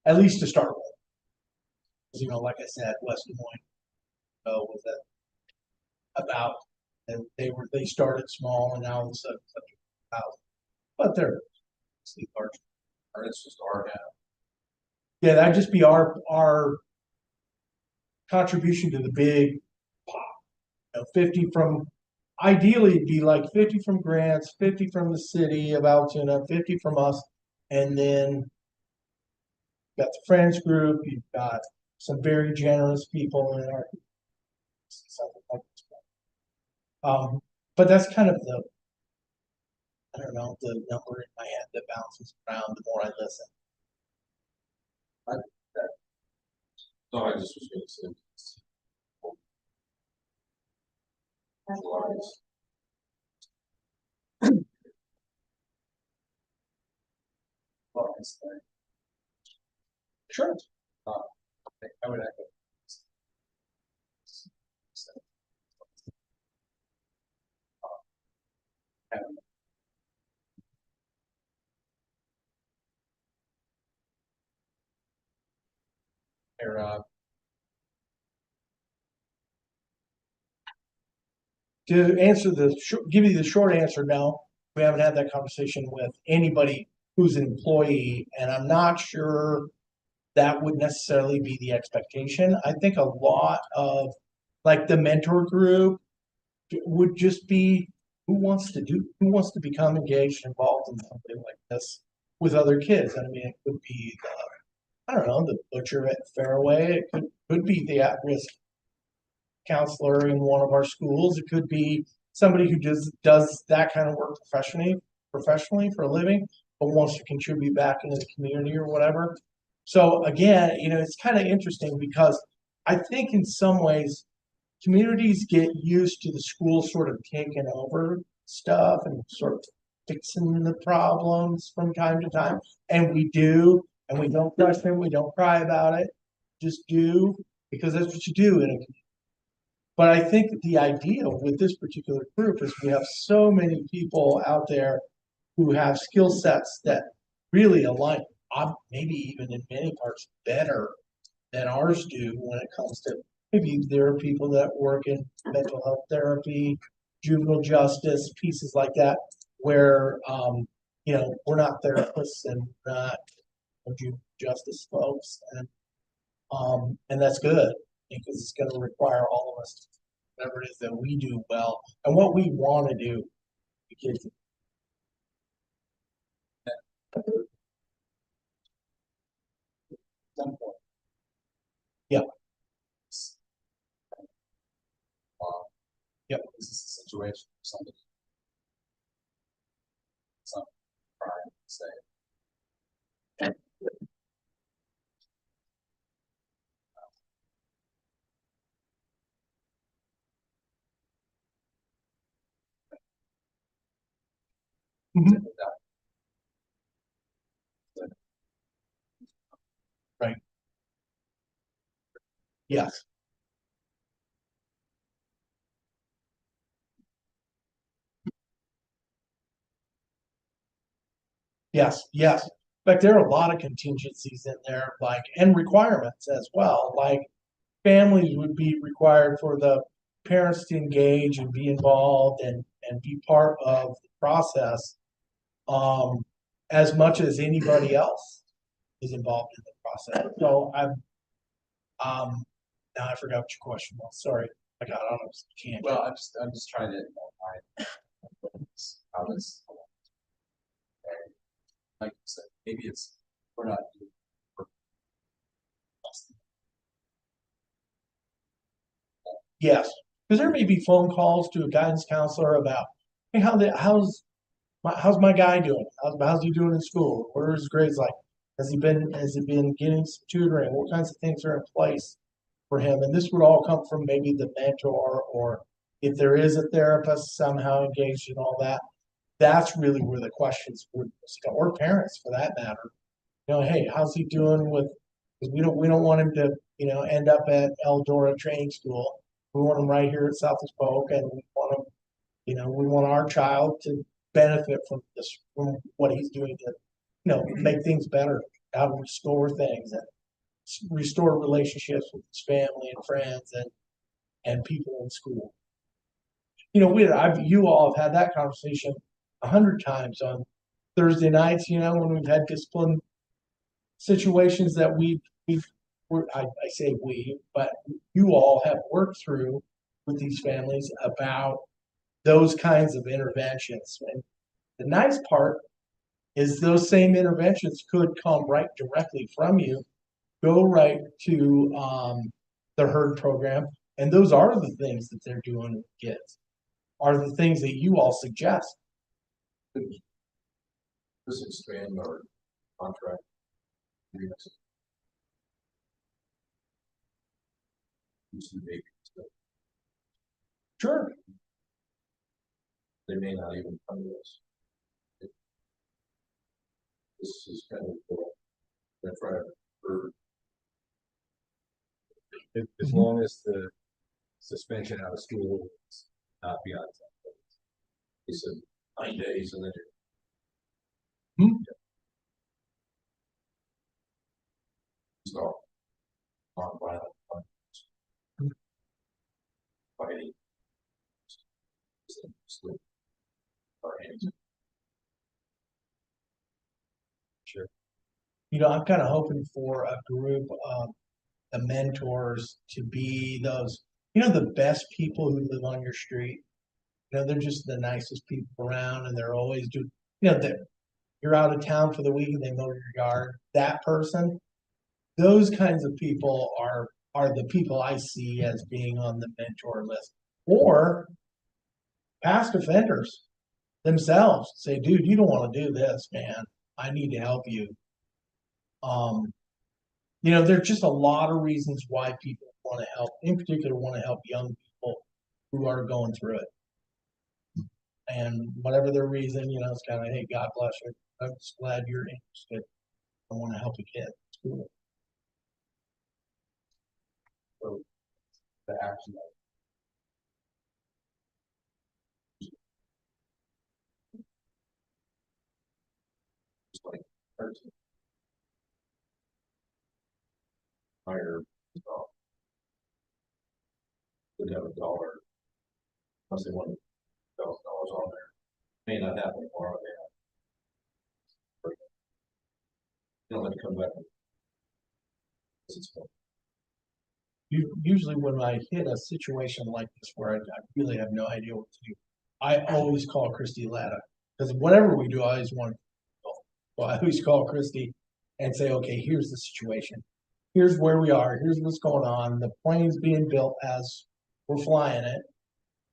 at least to start with. Because, like I said, West Des Moines was about, and they started small, and now all of a sudden it's up to 1,000. But they're sleep large. Or it's just our half. Yeah, that'd just be our contribution to the big pot. 50 from, ideally it'd be like 50 from grants, 50 from the city of Altoona, 50 from us, and then you've got the Friends group, you've got some very generous people in our something like this. But that's kind of I don't know, the number in my head that bounces around the more I listen. No, I just was gonna say. Otherwise, well, it's like, Sure. I would echo. Having their, To answer give you the short answer, no. We haven't had that conversation with anybody who's an employee, and I'm not sure that would necessarily be the expectation. I think a lot of like the mentor group would just be who wants to become engaged, involved in something like this with other kids. I mean, it could be I don't know, the butcher at Fairway. It could be the at-risk counselor in one of our schools. It could be somebody who does that kind of work professionally for a living, but wants to contribute back into the community or whatever. So again, it's kind of interesting because I think in some ways communities get used to the school sort of taking over stuff and sort of fixing the problems from time to time. And we do, and we don't question, we don't cry about it, just do, because that's what you do in a community. But I think that the idea with this particular group is we have so many people out there who have skill sets that really align, maybe even in many parts better than ours do when it comes to maybe there are people that work in mental health therapy, juvenile justice, pieces like that, where we're not therapists and we're not juvenile justice folks, and that's good because it's going to require all of us to do whatever it is that we do well and what we want to do. The kids. Yeah. Yep. This is a situation for somebody. Some trying to say. Mhm. Yes. Yes, yes. In fact, there are a lot of contingencies in there, like, and requirements as well, like families would be required for the parents to engage and be involved and be part of the process, um, as much as anybody else is involved in the process. So now I forgot what your question was. Sorry, I got on a tangent. Well, I'm just trying to find how this. And like you said, maybe we're not. Yes, because there may be phone calls to a guidance counselor about, hey, how's my guy doing? How's he doing in school? What are his grades like? Has he been getting some tutoring? What kinds of things are in place for him? And this would all come from maybe the mentor, or if there is a therapist somehow engaged in all that. That's really where the questions would go, or parents for that matter. You know, hey, how's he doing with? Because we don't want him to end up at Eldora Training School. We want him right here at Southeast Polk, and we want our child to benefit from from what he's doing to, make things better, how to restore things and restore relationships with his family and friends and people in school. You all have had that conversation 100 times on Thursday nights, when we've had discipline situations that I say we, but you all have worked through with these families about those kinds of interventions. And the nice part is those same interventions could come right directly from you, go right to the HERD program, and those are the things that they're doing with kids, are the things that you all suggest. Just expand our contract. Sure. They may not even come to us. This is kind of cool. That's right. As long as the suspension out of school is not beyond 10 days. He said 9 days and then start non-violent fighting. Our hands. Sure. I'm kind of hoping for a group of the mentors to be those, the best people who live on your street. They're just the nicest people around, and they're always that you're out of town for the week and they mow your yard. That person, those kinds of people are the people I see as being on the mentor list. Or past offenders themselves say, dude, you don't want to do this, man. I need to help you. There's just a lot of reasons why people want to help, in particular, want to help young people who are going through it. And whatever their reason, it's kind of, hey, God bless you. I'm just glad you're interested. I want to help a kid. It's cool. So the action. Just like person. Higher. Would have $1. Unless they want $1,000 on there. May not happen tomorrow. They don't let it come back. Usually when I hit a situation like this where I really have no idea what to do, I always call Christy Latta, because whatever we do, I always want to go. So I always call Christy and say, okay, here's the situation. Here's where we are. Here's what's going on. The plane's being built as we're flying it.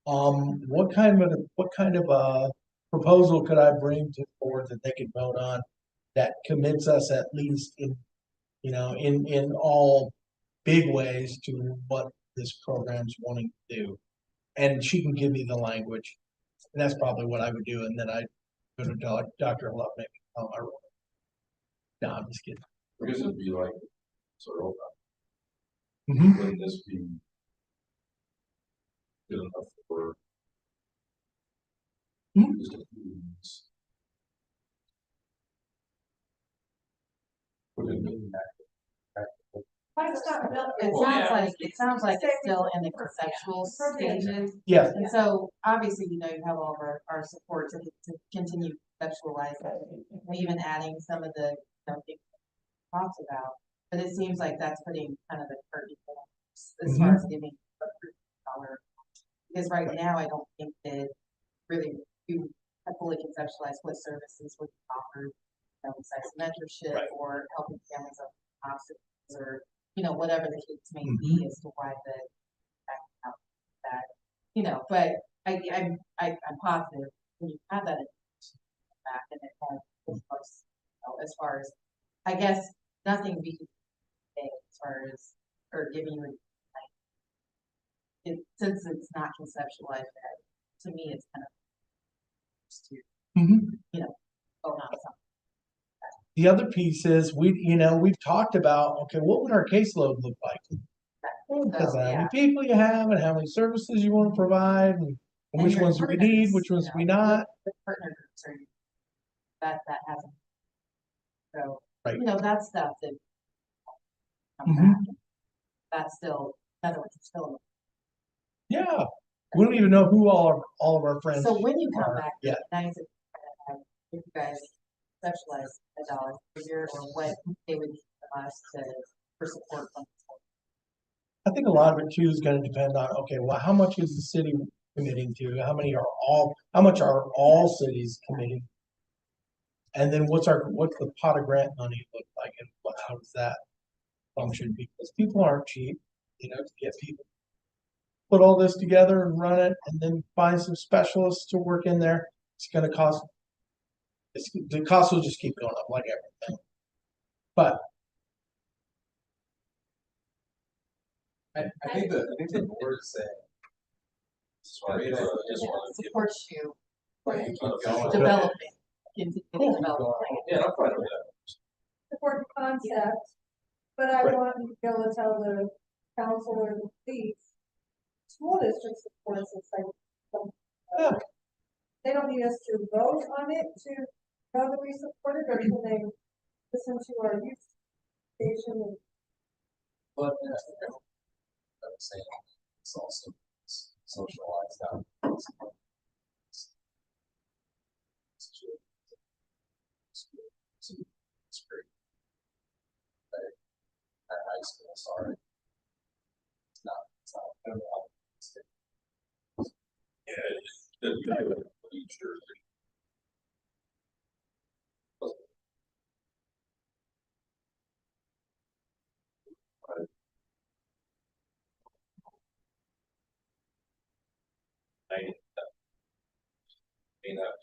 What kind of a proposal could I bring to the board that they could vote on that commits us at least in all big ways to what this program's wanting to do? And she can give me the language. And that's probably what I would do. And then I'd go to Dr. Lubnick on my role. No, I'm just kidding. I guess it'd be like sort of Mhm. Wouldn't this be good enough for? Hmm. Just a few weeks? Would it be practical? It's not built. It sounds like it's still in the conceptual stages. Yeah, And so obviously, you have all of our support to continue conceptualizing, and even adding some of the, things we talked about. But it seems like that's putting kind of the curtain as far as giving a dollar. Because right now, I don't think that really you have fully conceptualized what services would be offered, besides mentorship Right. or helping families of obstacles or, whatever the case may be as to why that, but I'm positive when you have that back and it won't, of course, as far as, I guess, nothing we can say as far as, or giving you, since it's not conceptualized, to me, it's kind of just to, Mhm. go on something. The other piece is we've talked about, okay, what would our caseload look like? Because how many people you have and how many services you want to provide and which your ones do we need, partners, which ones do we not. The partner groups are, that hasn't. So, Right. That stuff that comes Mhm. back, that's still, in other words, it's still. Yeah, we don't even know who all of our friends So when you come are. back, Yeah, nice if you guys conceptualize a dollar figure or what they would need from us for support from. I think a lot of it too is going to depend on, okay, well, how much is the city committing to? How much are all cities committing? And then what's the pot of grant money look like and how does that function? Because people aren't cheap, to get people. Put all this together and run it and then find some specialists to work in there. It's going to cost, the cost will just keep going up like everything. But I think the board is saying. Sorry, I just want to Supports you keep going. developing, continue Cool. developing. Yeah, I'm fine with that. Support the concept, but I Right. want to be able to tell the council or the police, school district supports this like. Yeah. They don't need us to vote on it to know that we support it, or can they listen to our youth station and But I'm saying it's also socialized out. It's great. At high school, sorry. It's not, I don't know. Yeah, sure. May not.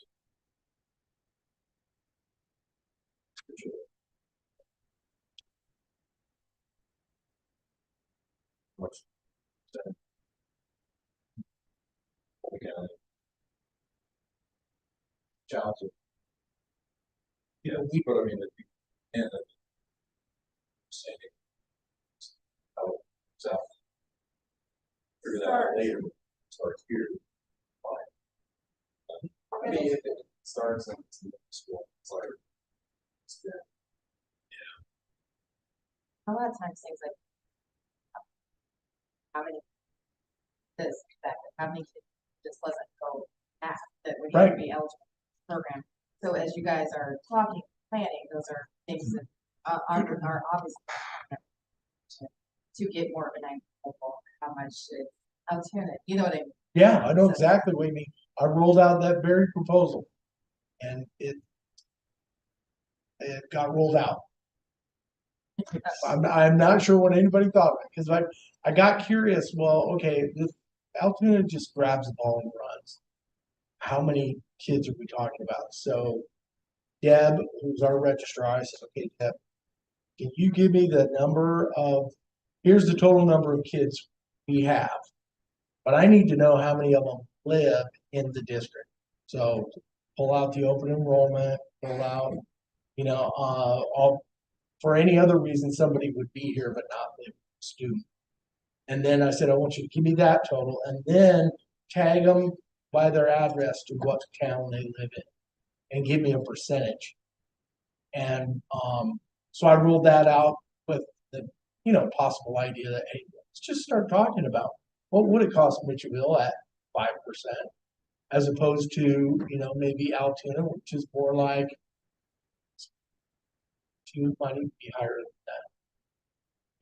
Much. Again. Challenging. Yeah, but I mean, and saying how it's out. Figure that out later. Start here. Fine. I mean, if it starts in school, it's like. It's good. A lot of times things like how many how many kids just doesn't go past that would Right. even be eligible for the program. So as you guys are talking, planning, those are things that are obviously to get more of an idea of how much is Altoona. You know what I mean? Yeah, I know So- exactly what you mean. I rolled out that very proposal and it got rolled out. I'm not sure what anybody thought of it because I got curious. Well, okay, this Altoona just grabs the ball and runs. How many kids are we talking about? So Deb, who's our registrar, I said, okay, Deb, can you give me the here's the total number of kids we have, but I need to know how many of them live in the district. So pull out the open enrollment, pull out, all for any other reason somebody would be here but not live student. And then I said, I want you to give me that total and then tag them by their address to what town they live in and give me a percentage. And, so I ruled that out with the, possible idea that, hey, let's just start talking about what would it cost Mitchellville at 5%, as opposed to, maybe Altoona, which is more like might even be higher than that.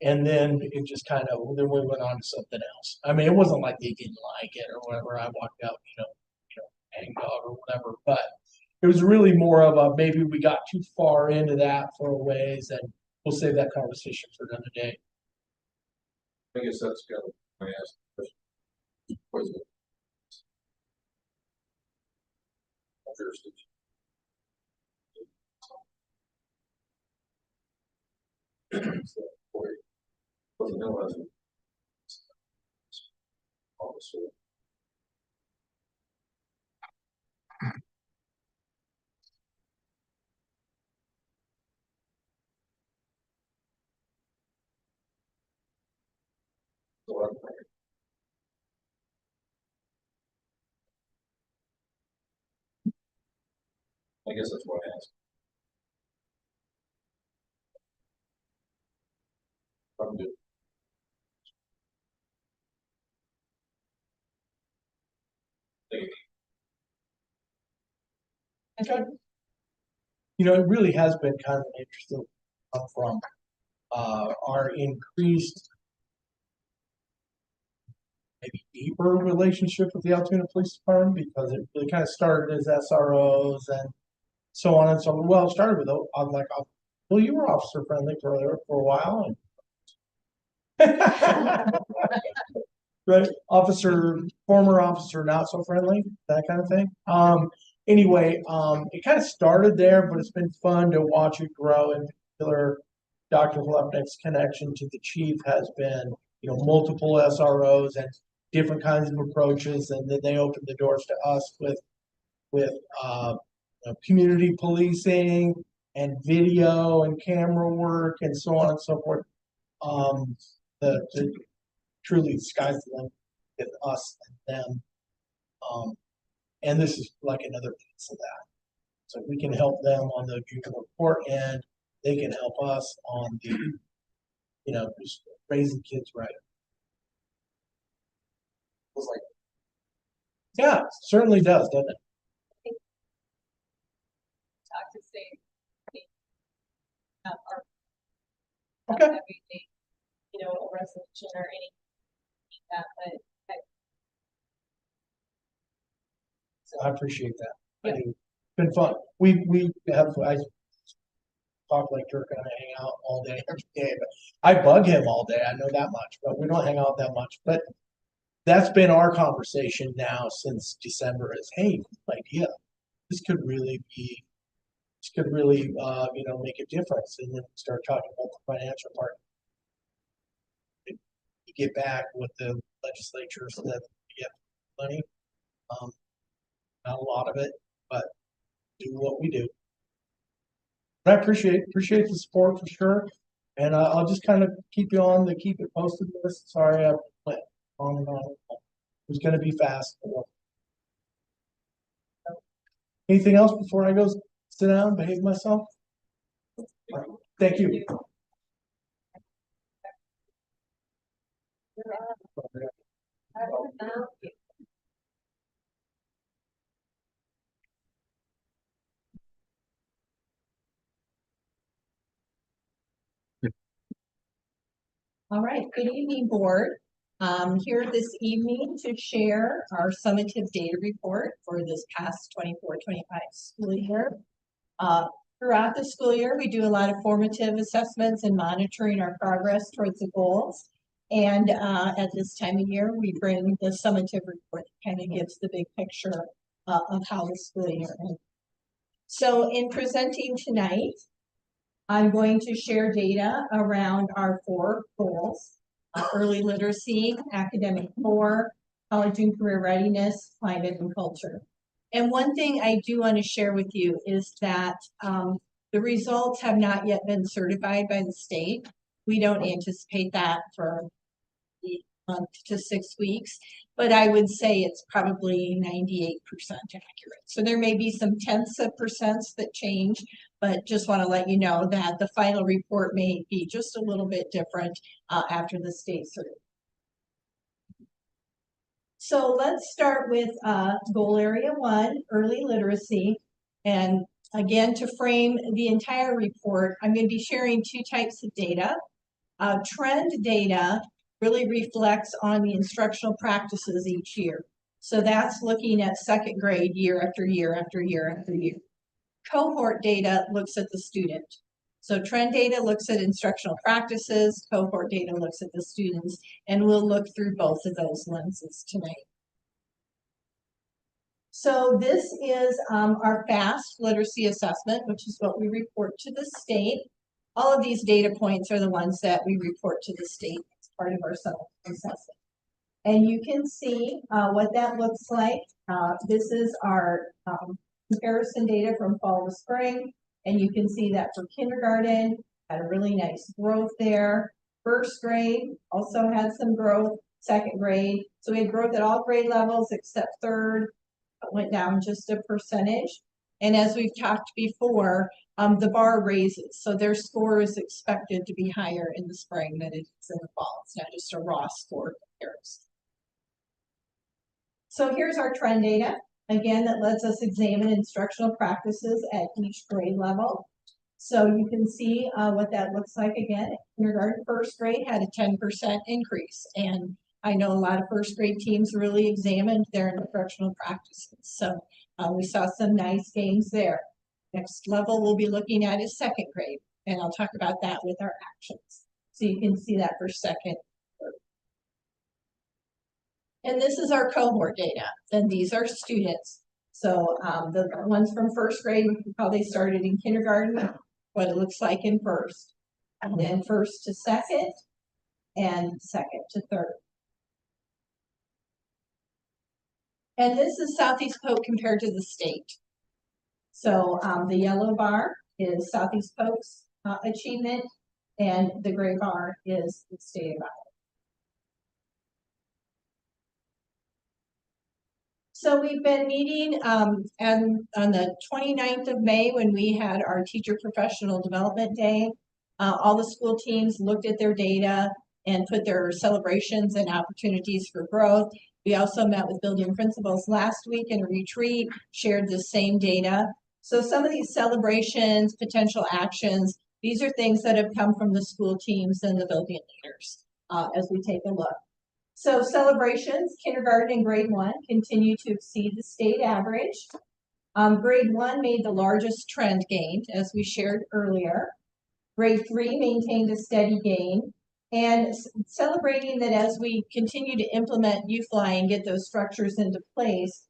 And then it just then we went on to something else. I mean, it wasn't like they didn't like it or whatever. I walked out, hang dog or whatever, but it was really more of a, maybe we got too far into that for a ways, and we'll save that conversation for another day. I guess that's kind of my ask. Was it? Jurisdiction. So, boy, wasn't no other officer. So I guess that's what I asked. I'm good. Okay. It really has been kind of an interesting from our increased, maybe deeper relationship with the Altoona Police Department, because it really kind of started as SROs and so on and so on. Well, it started with, I'm like, well, you were officer friendly for a while. And right, former officer, not so friendly, that kind of thing. Anyway, it kind of started there, but it's been fun to watch it grow. In particular, Dr. Lepnick's connection to the chief has been, multiple SROs and different kinds of approaches, and then they opened the doors to us with community policing and video and camera work and so on and so forth. The truly sky's the limit with us and them. And this is like another piece of that. So we can help them on the juvenile court end. They can help us on the, just raising kids right. It's like, yeah, certainly does, doesn't it? Talk to state. Our Okay. everything, a resolution or anything like that, but I appreciate that. Yeah. I do. It's been fun. I talk like Dirk and I hang out all day, every day, but I bug him all day. I know that much, but we don't hang out that much. But that's been our conversation now since December is, hey, idea. This could really, make a difference. And then start talking about the financial part. You get back with the legislature so that you get money. Not a lot of it, but do what we do. But I appreciate the support for sure. And I'll just kind of keep it posted list. Sorry, I went on and on. It was going to be fast. Anything else before I go sit down, behave myself? All right. Thank you. All right, good evening, board. Here this evening to share our summative data report for this past 24-25 school year. Throughout the school year, we do a lot of formative assessments and monitoring our progress towards the goals. And at this time of year, we bring the summative report that kind of gives the big picture of how the school year ended. So in presenting tonight, I'm going to share data around our 4 goals: early literacy, academic core, college and career readiness, climate, and culture. And one thing I do want to share with you is that the results have not yet been certified by the state. We don't anticipate that for the month to 6 weeks, but I would say it's probably 98% accurate. So there may be some tenths of percents that change, but just want to let you know that the final report may be just a little bit different after the state survey. So let's start with goal area 1, early literacy. And again, to frame the entire report, I'm going to be sharing 2 types of data. Trend data really reflects on the instructional practices each year. So that's looking at second grade year after year after year after year. Cohort data looks at the student. So trend data looks at instructional practices, cohort data looks at the students, and we'll look through both of those lenses tonight. So this is our FAST literacy assessment, which is what we report to the state. All of these data points are the ones that we report to the state as part of our self-assessment. And you can see what that looks like. This is our comparison data from fall to spring. And you can see that for kindergarten, had a really nice growth there. First grade also had some growth, second grade. So we had growth at all grade levels except third, went down just a percentage. And as we've talked before, the bar raises. So their score is expected to be higher in the spring than it is in the fall. It's not just a raw score comparison. So here's our trend data. Again, that lets us examine instructional practices at each grade level. So you can see what that looks like again. Kindergarten, first grade had a 10% increase. And I know a lot of first grade teams really examined their instructional practices. So we saw some nice gains there. Next level we'll be looking at is second grade. And I'll talk about that with our actions. So you can see that for second. And this is our cohort data, and these are students. So the ones from first grade, how they started in kindergarten, what it looks like in first, and then first to second, and second to third. And this is Southeast Polk compared to the state. So the yellow bar is Southeast Polk's achievement, and the gray bar is the state of Iowa. So we've been meeting and on the 29th of May when we had our Teacher Professional Development Day. All the school teams looked at their data and put their celebrations and opportunities for growth. We also met with building principals last week in a retreat, shared the same data. So some of these celebrations, potential actions, these are things that have come from the school teams and the building leaders as we take a look. So celebrations, kindergarten and grade 1 continue to exceed the state average. Grade 1 made the largest trend gain, as we shared earlier. Grade 3 maintained a steady gain. And celebrating that as we continue to implement UFly and get those structures into place,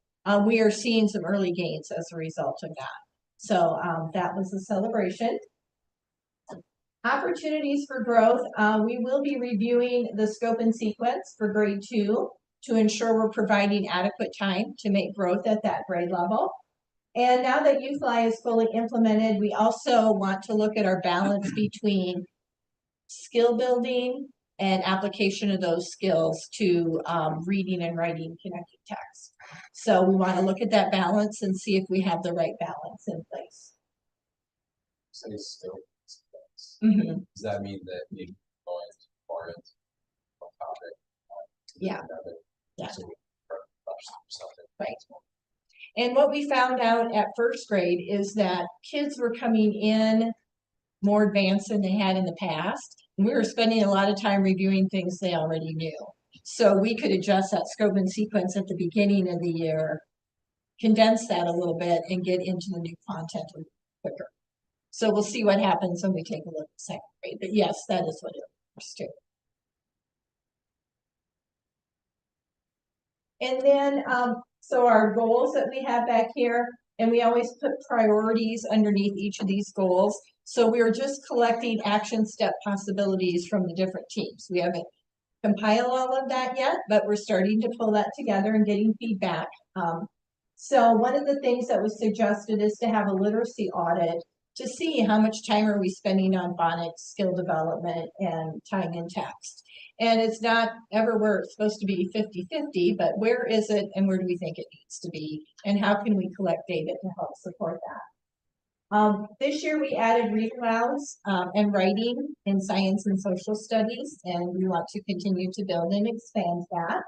we are seeing some early gains as a result of that. So that was a celebration. Opportunities for growth, we will be reviewing the scope and sequence for grade 2 to ensure we're providing adequate time to make growth at that grade level. And now that UFly is fully implemented, we also want to look at our balance between skill building and application of those skills to reading and writing connected text. So we want to look at that balance and see if we have the right balance in place. Say still. Mm-hmm. Does that mean that maybe going far into one topic? Yeah. Another, Yeah. so we something. Right. And what we found out at first grade is that kids were coming in more advanced than they had in the past. And we were spending a lot of time reviewing things they already knew. So we could adjust that scope and sequence at the beginning of the year, condense that a little bit, and get into the new content quicker. So we'll see what happens when we take a look at second grade. But yes, that is what it refers to. And then, so our goals that we have back here, and we always put priorities underneath each of these goals. So we are just collecting action step possibilities from the different teams. We haven't compiled all of that yet, but we're starting to pull that together and getting feedback. So one of the things that was suggested is to have a literacy audit to see how much time are we spending on phonics, skill development, and time in text. And it's not ever where it's supposed to be 50-50, but where is it and where do we think it needs to be? And how can we collect data to help support that? This year we added read alouds and writing in science and social studies, and we want to continue to build and expand that.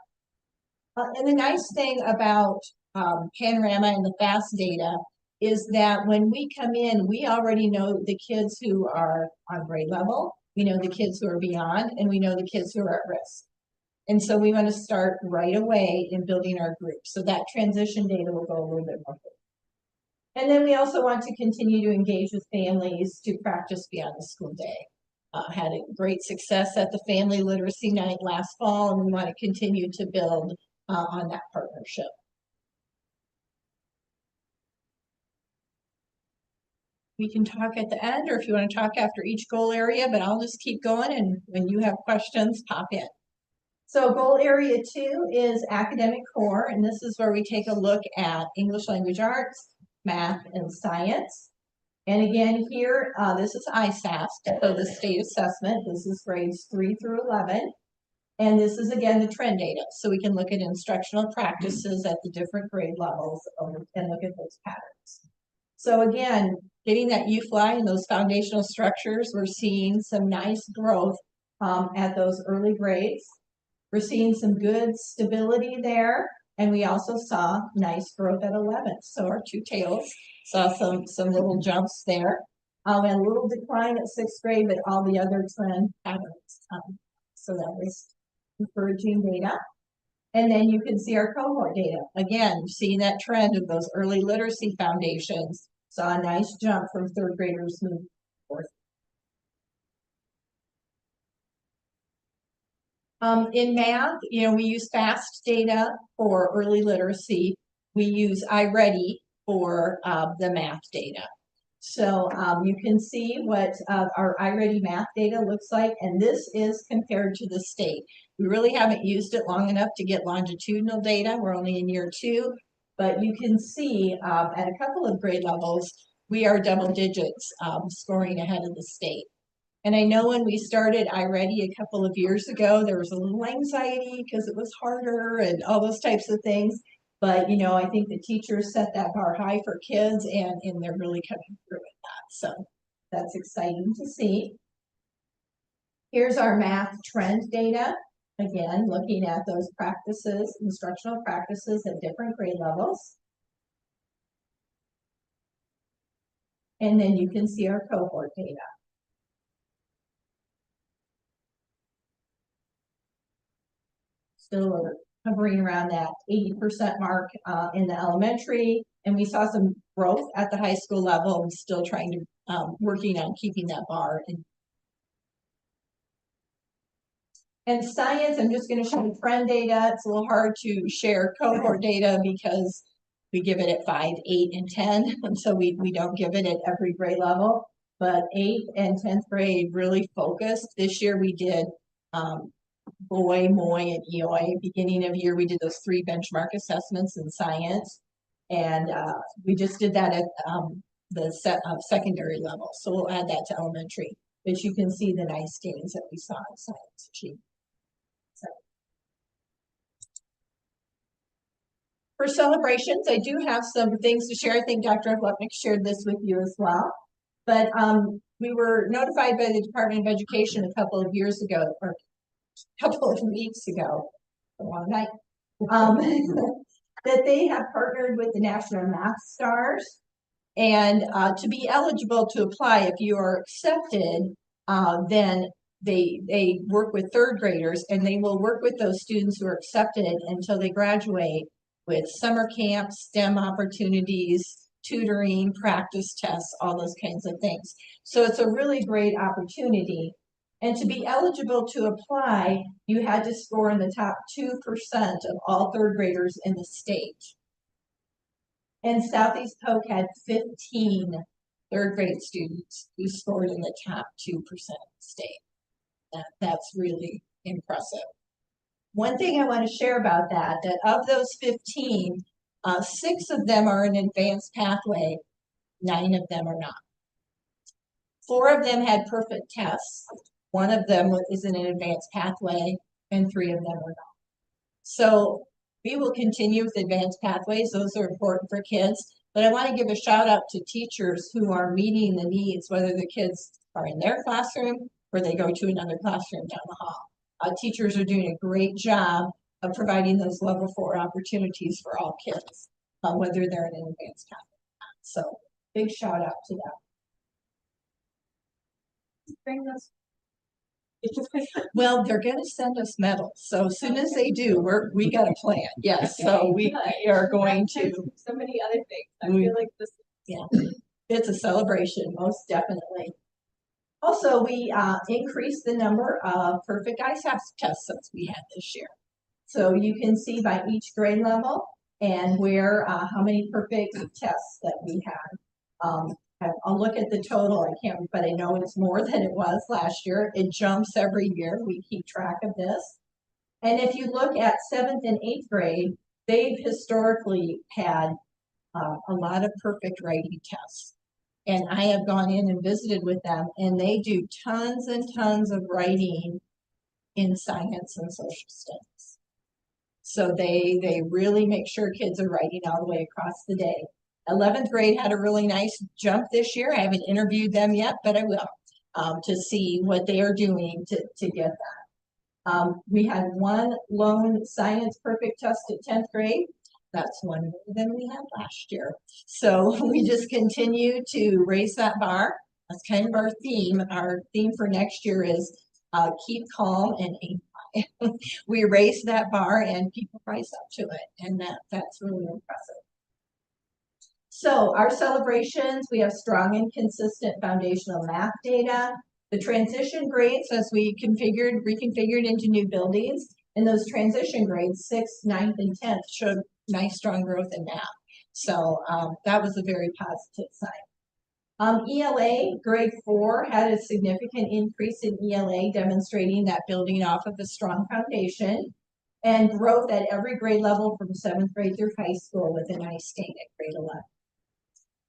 And the nice thing about Panorama and the FAST data is that when we come in, we already know the kids who are on grade level, we know the kids who are beyond, and we know the kids who are at risk. And so we want to start right away in building our group. So that transition data will go a little bit more quickly. And then we also want to continue to engage with families to practice beyond the school day. Had a great success at the family literacy night last fall, and we want to continue to build on that partnership. We can talk at the end, or if you want to talk after each goal area, but I'll just keep going, and when you have questions, pop in. So goal area 2 is academic core, and this is where we take a look at English language arts, math, and science. And again, here, this is ISAST, so the state assessment. This is grades 3 through 11. And this is, again, the trend data. So we can look at instructional practices at the different grade levels and look at those patterns. So again, getting that U-fly and those foundational structures, we're seeing some nice growth at those early grades. We're seeing some good stability there. And we also saw nice growth at 11. So our two tails saw some little jumps there. And a little decline at 6th grade, but all the other trend patterns. So that was encouraging data. And then you can see our cohort data. Again, seeing that trend of those early literacy foundations, saw a nice jump from 3rd graders moving forward. In math, we use FAST data for early literacy. We use iReady for the math data. So you can see what our iReady math data looks like, and this is compared to the state. We really haven't used it long enough to get longitudinal data. We're only in year 2, but you can see at a couple of grade levels, we are double digits scoring ahead of the state. And I know when we started iReady a couple of years ago, there was a little anxiety because it was harder and all those types of things. But, I think the teachers set that bar high for kids and they're really coming through with that. So that's exciting to see. Here's our math trend data. Again, looking at those practices, instructional practices at different grade levels. And then you can see our cohort data. Still we're hovering around that 80% mark in the elementary, and we saw some growth at the high school level and still trying to working on keeping that bar. And science, I'm just going to show you trend data. It's a little hard to share cohort data because we give it at 5, 8, and 10, and so we don't give it at every grade level. But 8th and 10th grade really focused. This year we did Boy, Moy, and EOI. Beginning of year, we did those 3 benchmark assessments in science. And we just did that at the secondary level. So we'll add that to elementary. But you can see the nice gains that we saw in science achieved. So. For celebrations, I do have some things to share. I think Dr. Lepnick shared this with you as well. But we were notified by the Department of Education a couple of years ago, or couple of weeks ago, a long night, that they have partnered with the National Math Stars, and to be eligible to apply, if you are accepted, then they work with 3rd graders, and they will work with those students who are accepted until they graduate with summer camps, STEM opportunities, tutoring, practice tests, all those kinds of things. So it's a really great opportunity. And to be eligible to apply, you had to score in the top 2% of all 3rd graders in the state. And Southeast Polk had 15 3rd grade students who scored in the top 2% of the state. That's really impressive. One thing I want to share about that of those 15, 6 of them are in advanced pathway, 9 of them are not. 4 of them had perfect tests. 1 of them is in an advanced pathway, and 3 of them are not. So we will continue with advanced pathways. Those are important for kids. But I want to give a shout out to teachers who are meeting the needs, whether the kids are in their classroom or they go to another classroom down the hall. Teachers are doing a great job of providing those level 4 opportunities for all kids, whether they're in an advanced pathway. So big shout out to them. Bring those. Well, they're gonna send us medals, so as soon as they do, we got a plan, yes, so we are going to. So many other things. I We- feel like this. Yeah, it's a celebration, most definitely. Also, we increased the number of perfect ISASS tests that we had this year. So you can see by each grade level and where, how many perfect tests that we had. I'll look at the total, I can't, but I know it's more than it was last year. It jumps every year, we keep track of this. And if you look at 7th and 8th grade, they've historically had a lot of perfect writing tests. And I have gone in and visited with them, and they do tons and tons of writing in science and social studies. So they really make sure kids are writing all the way across the day. 11th grade had a really nice jump this year. I haven't interviewed them yet, but I will, to see what they are doing to get that. We had 1 lone science perfect test at 10th grade. That's 1 more than we had last year. So we just continue to raise that bar. That's kind of our theme. Our theme for next year is keep calm and aim high. We raise that bar and people rise up to it, and that's really impressive. So our celebrations, we have strong and consistent foundational math data. The transition grades, as we reconfigured into new buildings, and those transition grades, 6th, 9th, and 10th, showed nice strong growth in math. So that was a very positive sign. ELA, grade 4, had a significant increase in ELA, demonstrating that building off of a strong foundation, and growth at every grade level from 7th grade through high school with a nice gain at grade 11.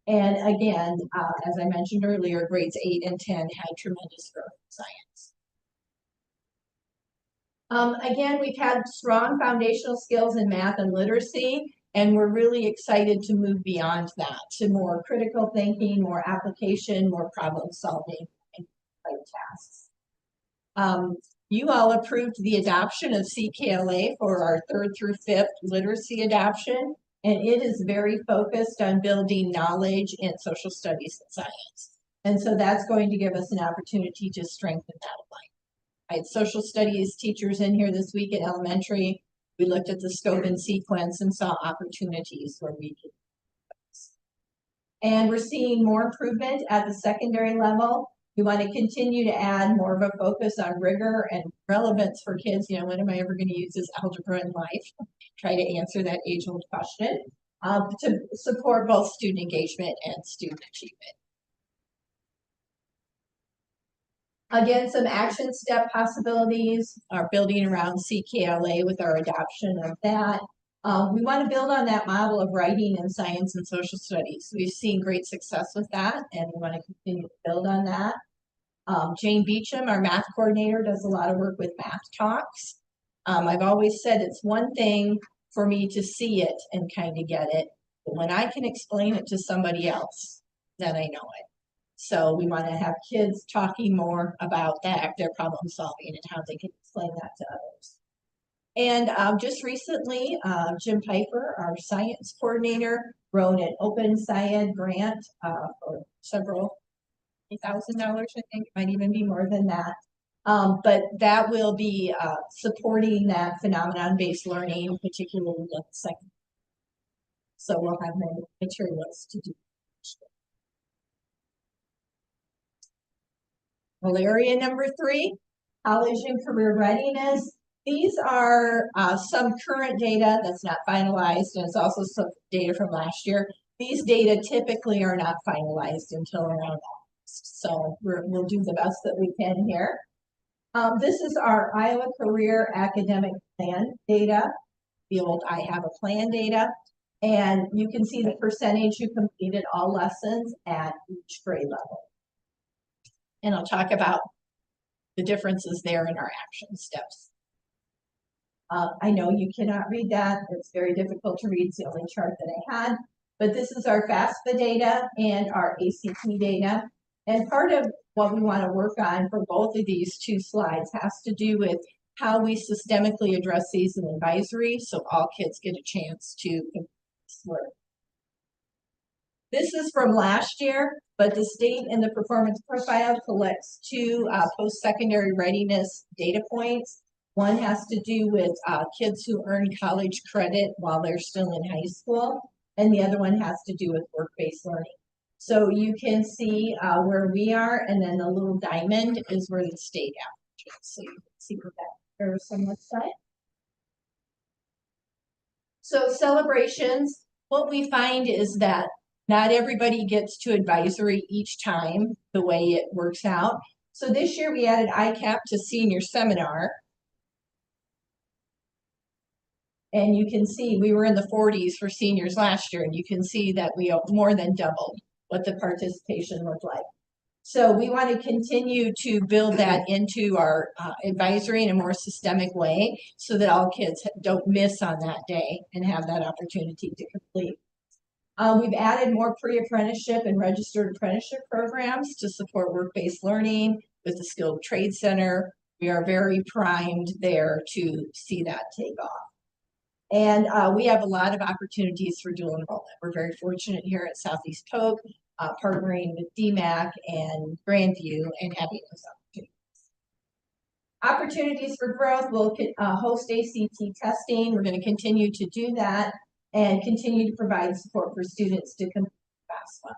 And again, as I mentioned earlier, grades 8 and 10 had tremendous growth in science. Again, we've had strong foundational skills in math and literacy, and we're really excited to move beyond that to more critical thinking, more application, more problem solving, and type tasks. You all approved the adoption of CKLA for our 3rd through 5th literacy adoption, and it is very focused on building knowledge in social studies and science. And so that's going to give us an opportunity to strengthen that alike. I had social studies teachers in here this week at elementary. We looked at the scope and sequence and saw opportunities where we could. And we're seeing more improvement at the secondary level. We want to continue to add more of a focus on rigor and relevance for kids. You know, when am I ever going to use this algebra in life? Try to answer that age-old question to support both student engagement and student achievement. Again, some action step possibilities are building around CKLA with our adoption of that. We want to build on that model of writing in science and social studies. We've seen great success with that, and we want to continue to build on that. Jane Beecham, our math coordinator, does a lot of work with math talks. I've always said it's one thing for me to see it and kind of get it, but when I can explain it to somebody else, then I know it. So we want to have kids talking more about that, their problem solving, and how they can explain that to others. And just recently, Jim Piper, our science coordinator, wrote an Open Science grant for several $1,000, I think, it might even be more than that. But that will be supporting that phenomenon-based learning, particularly in the second. So we'll have many materials to do. Malaria number 3, college and career readiness. These are some current data that's not finalized, and it's also some data from last year. These data typically are not finalized until around August, so we'll do the best that we can here. This is our Iowa Career Academic Plan data, the old I Have a Plan data, and you can see the percentage who completed all lessons at each grade level. And I'll talk about the differences there in our action steps. I know you cannot read that. It's very difficult to read. It's the only chart that I had. But this is our FAFSA data and our ACT data. And part of what we want to work on for both of these two slides has to do with how we systemically address these in advisory so all kids get a chance to work. This is from last year, but the state and the performance profile collects two post-secondary readiness data points. One has to do with kids who earn college credit while they're still in high school, and the other one has to do with work-based learning. So you can see where we are, and then the little diamond is where the state averages. So you can see what that comparison looks like. So celebrations, what we find is that not everybody gets to advisory each time the way it works out. So this year we added ICAP to senior seminar. And you can see we were in the 40s for seniors last year, and you can see that we more than doubled what the participation looked like. So we want to continue to build that into our advisory in a more systemic way so that all kids don't miss on that day and have that opportunity to complete. We've added more pre-apprenticeship and registered apprenticeship programs to support work-based learning with the Skilled Trade Center. We are very primed there to see that take off. And we have a lot of opportunities for dual enrollment. We're very fortunate here at Southeast Polk, partnering with DMAC and Grandview and having those opportunities. Opportunities for growth, we'll host ACT testing. We're going to continue to do that and continue to provide support for students to complete FAFSA.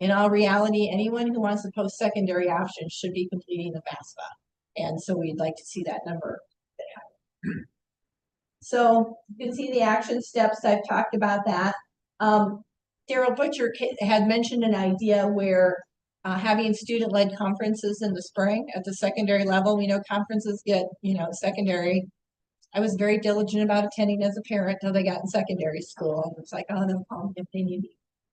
In all reality, anyone who wants a post-secondary option should be completing the FAFSA. And so we'd like to see that number. So you can see the action steps. I've talked about that. Daryl Butcher had mentioned an idea where having student-led conferences in the spring at the secondary level. We know conferences get, secondary. I was very diligent about attending as a parent till they got in secondary school. It's like, oh, they'll call me if they need me.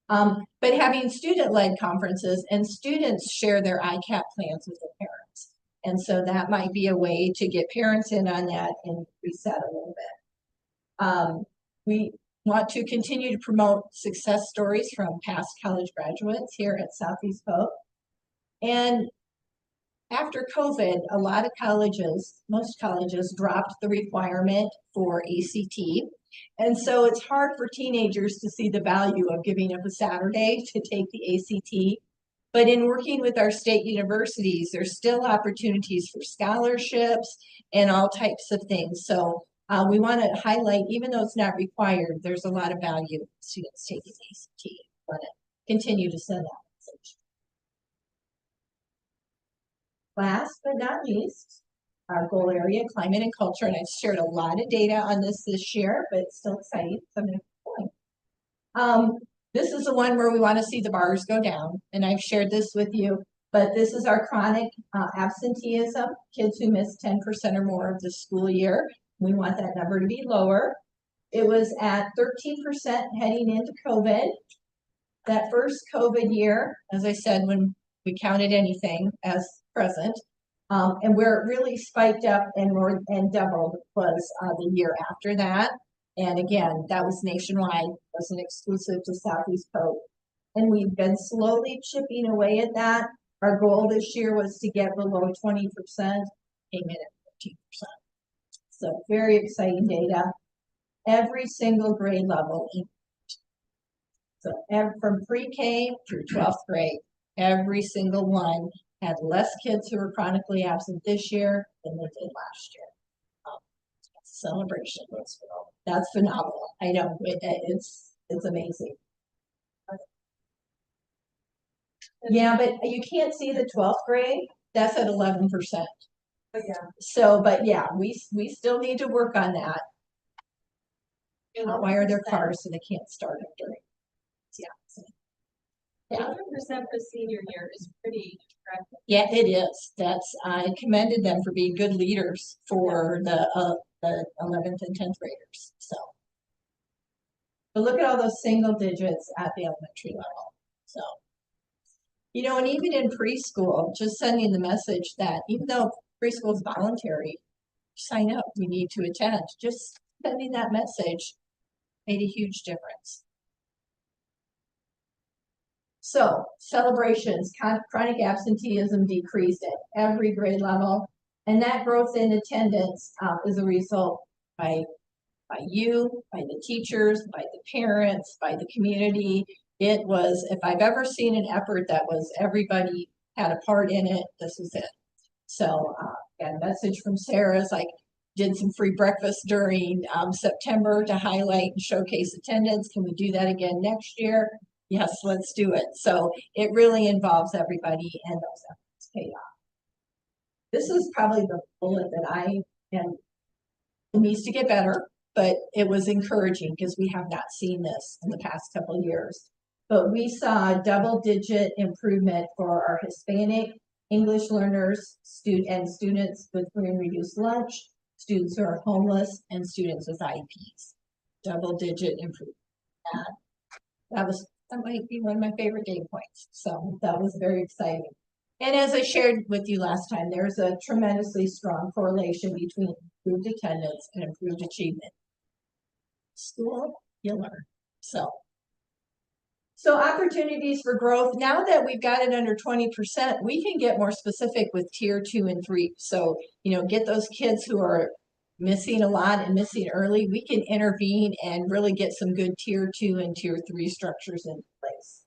But having student-led conferences and students share their ICAP plans with their parents. And so that might be a way to get parents in on that and reset a little bit. We want to continue to promote success stories from past college graduates here at Southeast Polk. And after COVID, a lot of colleges, most colleges dropped the requirement for ACT. And so it's hard for teenagers to see the value of giving up a Saturday to take the ACT. But in working with our state universities, there's still opportunities for scholarships and all types of things. So we want to highlight, even though it's not required, there's a lot of value in students taking ACT. We want to continue to send that message. Last but not least, our goal area, climate and culture, and I've shared a lot of data on this year, but it's still exciting. So I'm going to keep going. This is the one where we want to see the bars go down, and I've shared this with you, but this is our chronic absenteeism, kids who miss 10% or more of the school year. We want that number to be lower. It was at 13% heading into COVID. That first COVID year, as I said, when we counted anything as present, and where it really spiked up and doubled was the year after that. And again, that was nationwide, wasn't exclusive to Southeast Polk. And we've been slowly chipping away at that. Our goal this year was to get below 20%, came in at 15%. So very exciting data. Every single grade level. So from pre-K through 12th grade, every single one had less kids who were chronically absent this year than they did last year. Celebration. That's phenomenal. I know it's amazing. Yeah, but you can't see the 12th grade. That's at 11%. But yeah. So, but yeah, we still need to work on that. Wire their cars so they can't start it during. Yeah. 11% for senior year is pretty impressive. Yeah, it is. I commended them for being good leaders for the 11th and 10th graders. So, but look at all those single digits at the elementary level. So, and even in preschool, just sending the message that even though preschool is voluntary. Sign up, you need to attend. Just sending that message made a huge difference. So celebrations, chronic absenteeism decreased at every grade level. And that growth in attendance is a result by you, by the teachers, by the parents, by the community. It was, if I've ever seen an effort that was everybody had a part in it, this was it. So, got a message from Sarah's, like, did some free breakfast during September to highlight and showcase attendance. Can we do that again next year? Yes, let's do it. So it really involves everybody and those efforts pay off. This is probably the bullet that it needs to get better, but it was encouraging because we have not seen this in the past couple of years. But we saw double-digit improvement for our Hispanic English learners, students with free and reduced lunch, students who are homeless, and students with IEPs. Double-digit improvement. That might be one of my favorite data points. So that was very exciting. And as I shared with you last time, there's a tremendously strong correlation between improved attendance and improved achievement. School, you learn. So opportunities for growth. Now that we've got it under 20%, we can get more specific with tier 2 and 3. So, get those kids who are missing a lot and missing early, we can intervene and really get some good tier 2 and tier 3 structures in place.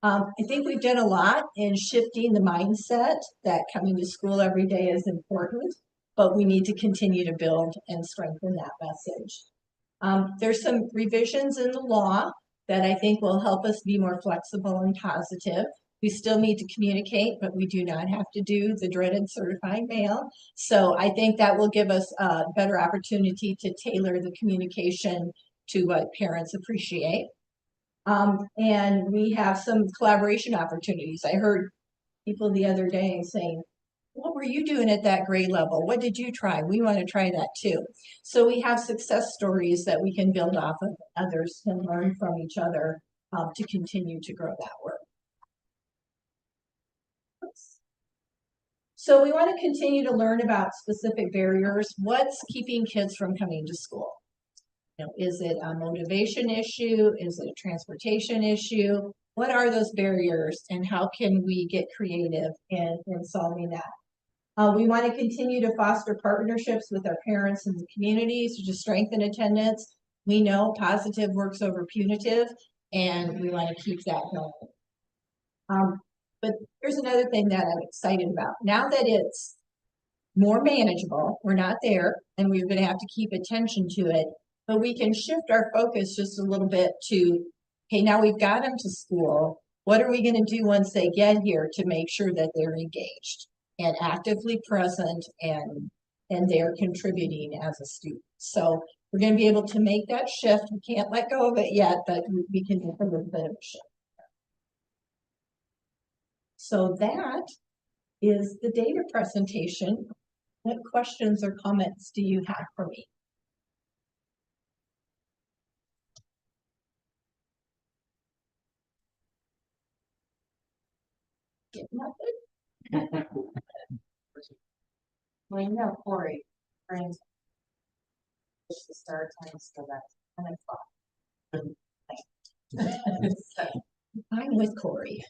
I think we've done a lot in shifting the mindset that coming to school every day is important, but we need to continue to build and strengthen that message. There's some revisions in the law that I think will help us be more flexible and positive. We still need to communicate, but we do not have to do the dreaded certified mail. So I think that will give us a better opportunity to tailor the communication to what parents appreciate. And we have some collaboration opportunities. I heard people the other day saying, what were you doing at that grade level? What did you try? We want to try that too. So we have success stories that we can build off of. Others can learn from each other to continue to grow that work. So we want to continue to learn about specific barriers. What's keeping kids from coming to school? Is it a motivation issue? Is it a transportation issue? What are those barriers and how can we get creative in solving that? We want to continue to foster partnerships with our parents and the communities to strengthen attendance. We know positive works over punitive, and we want to keep that going. But here's another thing that I'm excited about. Now that it's more manageable, we're not there, and we're going to have to keep attention to it, but we can shift our focus just a little bit to, okay, now we've got them to school. What are we going to do once they get here to make sure that they're engaged and actively present and they're contributing as a student? So we're going to be able to make that shift. We can't let go of it yet, but we can make a little bit of a shift. So that is the data presentation. What questions or comments do you have for me? Get nothing? Well, you know, Corey brings the start time, so that's 10 o'clock. So, I'm with Corey.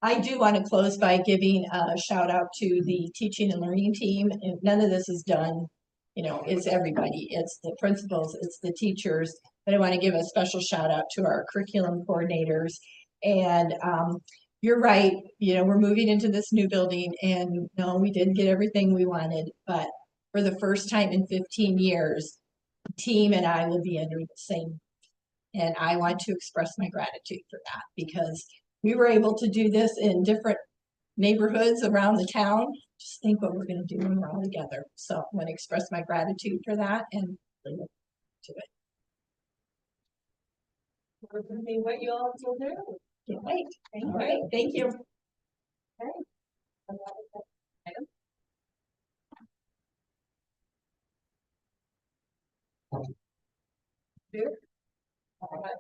I do want to close by giving a shout out to the teaching and learning team. And none of this is done, it's everybody. It's the principals, it's the teachers. But I want to give a special shout out to our curriculum coordinators. And you're right, we're moving into this new building and no, we didn't get everything we wanted. But for the first time in 15 years, the team and I will be under the same. And I want to express my gratitude for that because we were able to do this in different neighborhoods around the town. Just think what we're going to do when we're all together. So I want to express my gratitude for that and look to it. We're going to be what you all will do. Can't wait. All right. Thank you. Here. All right.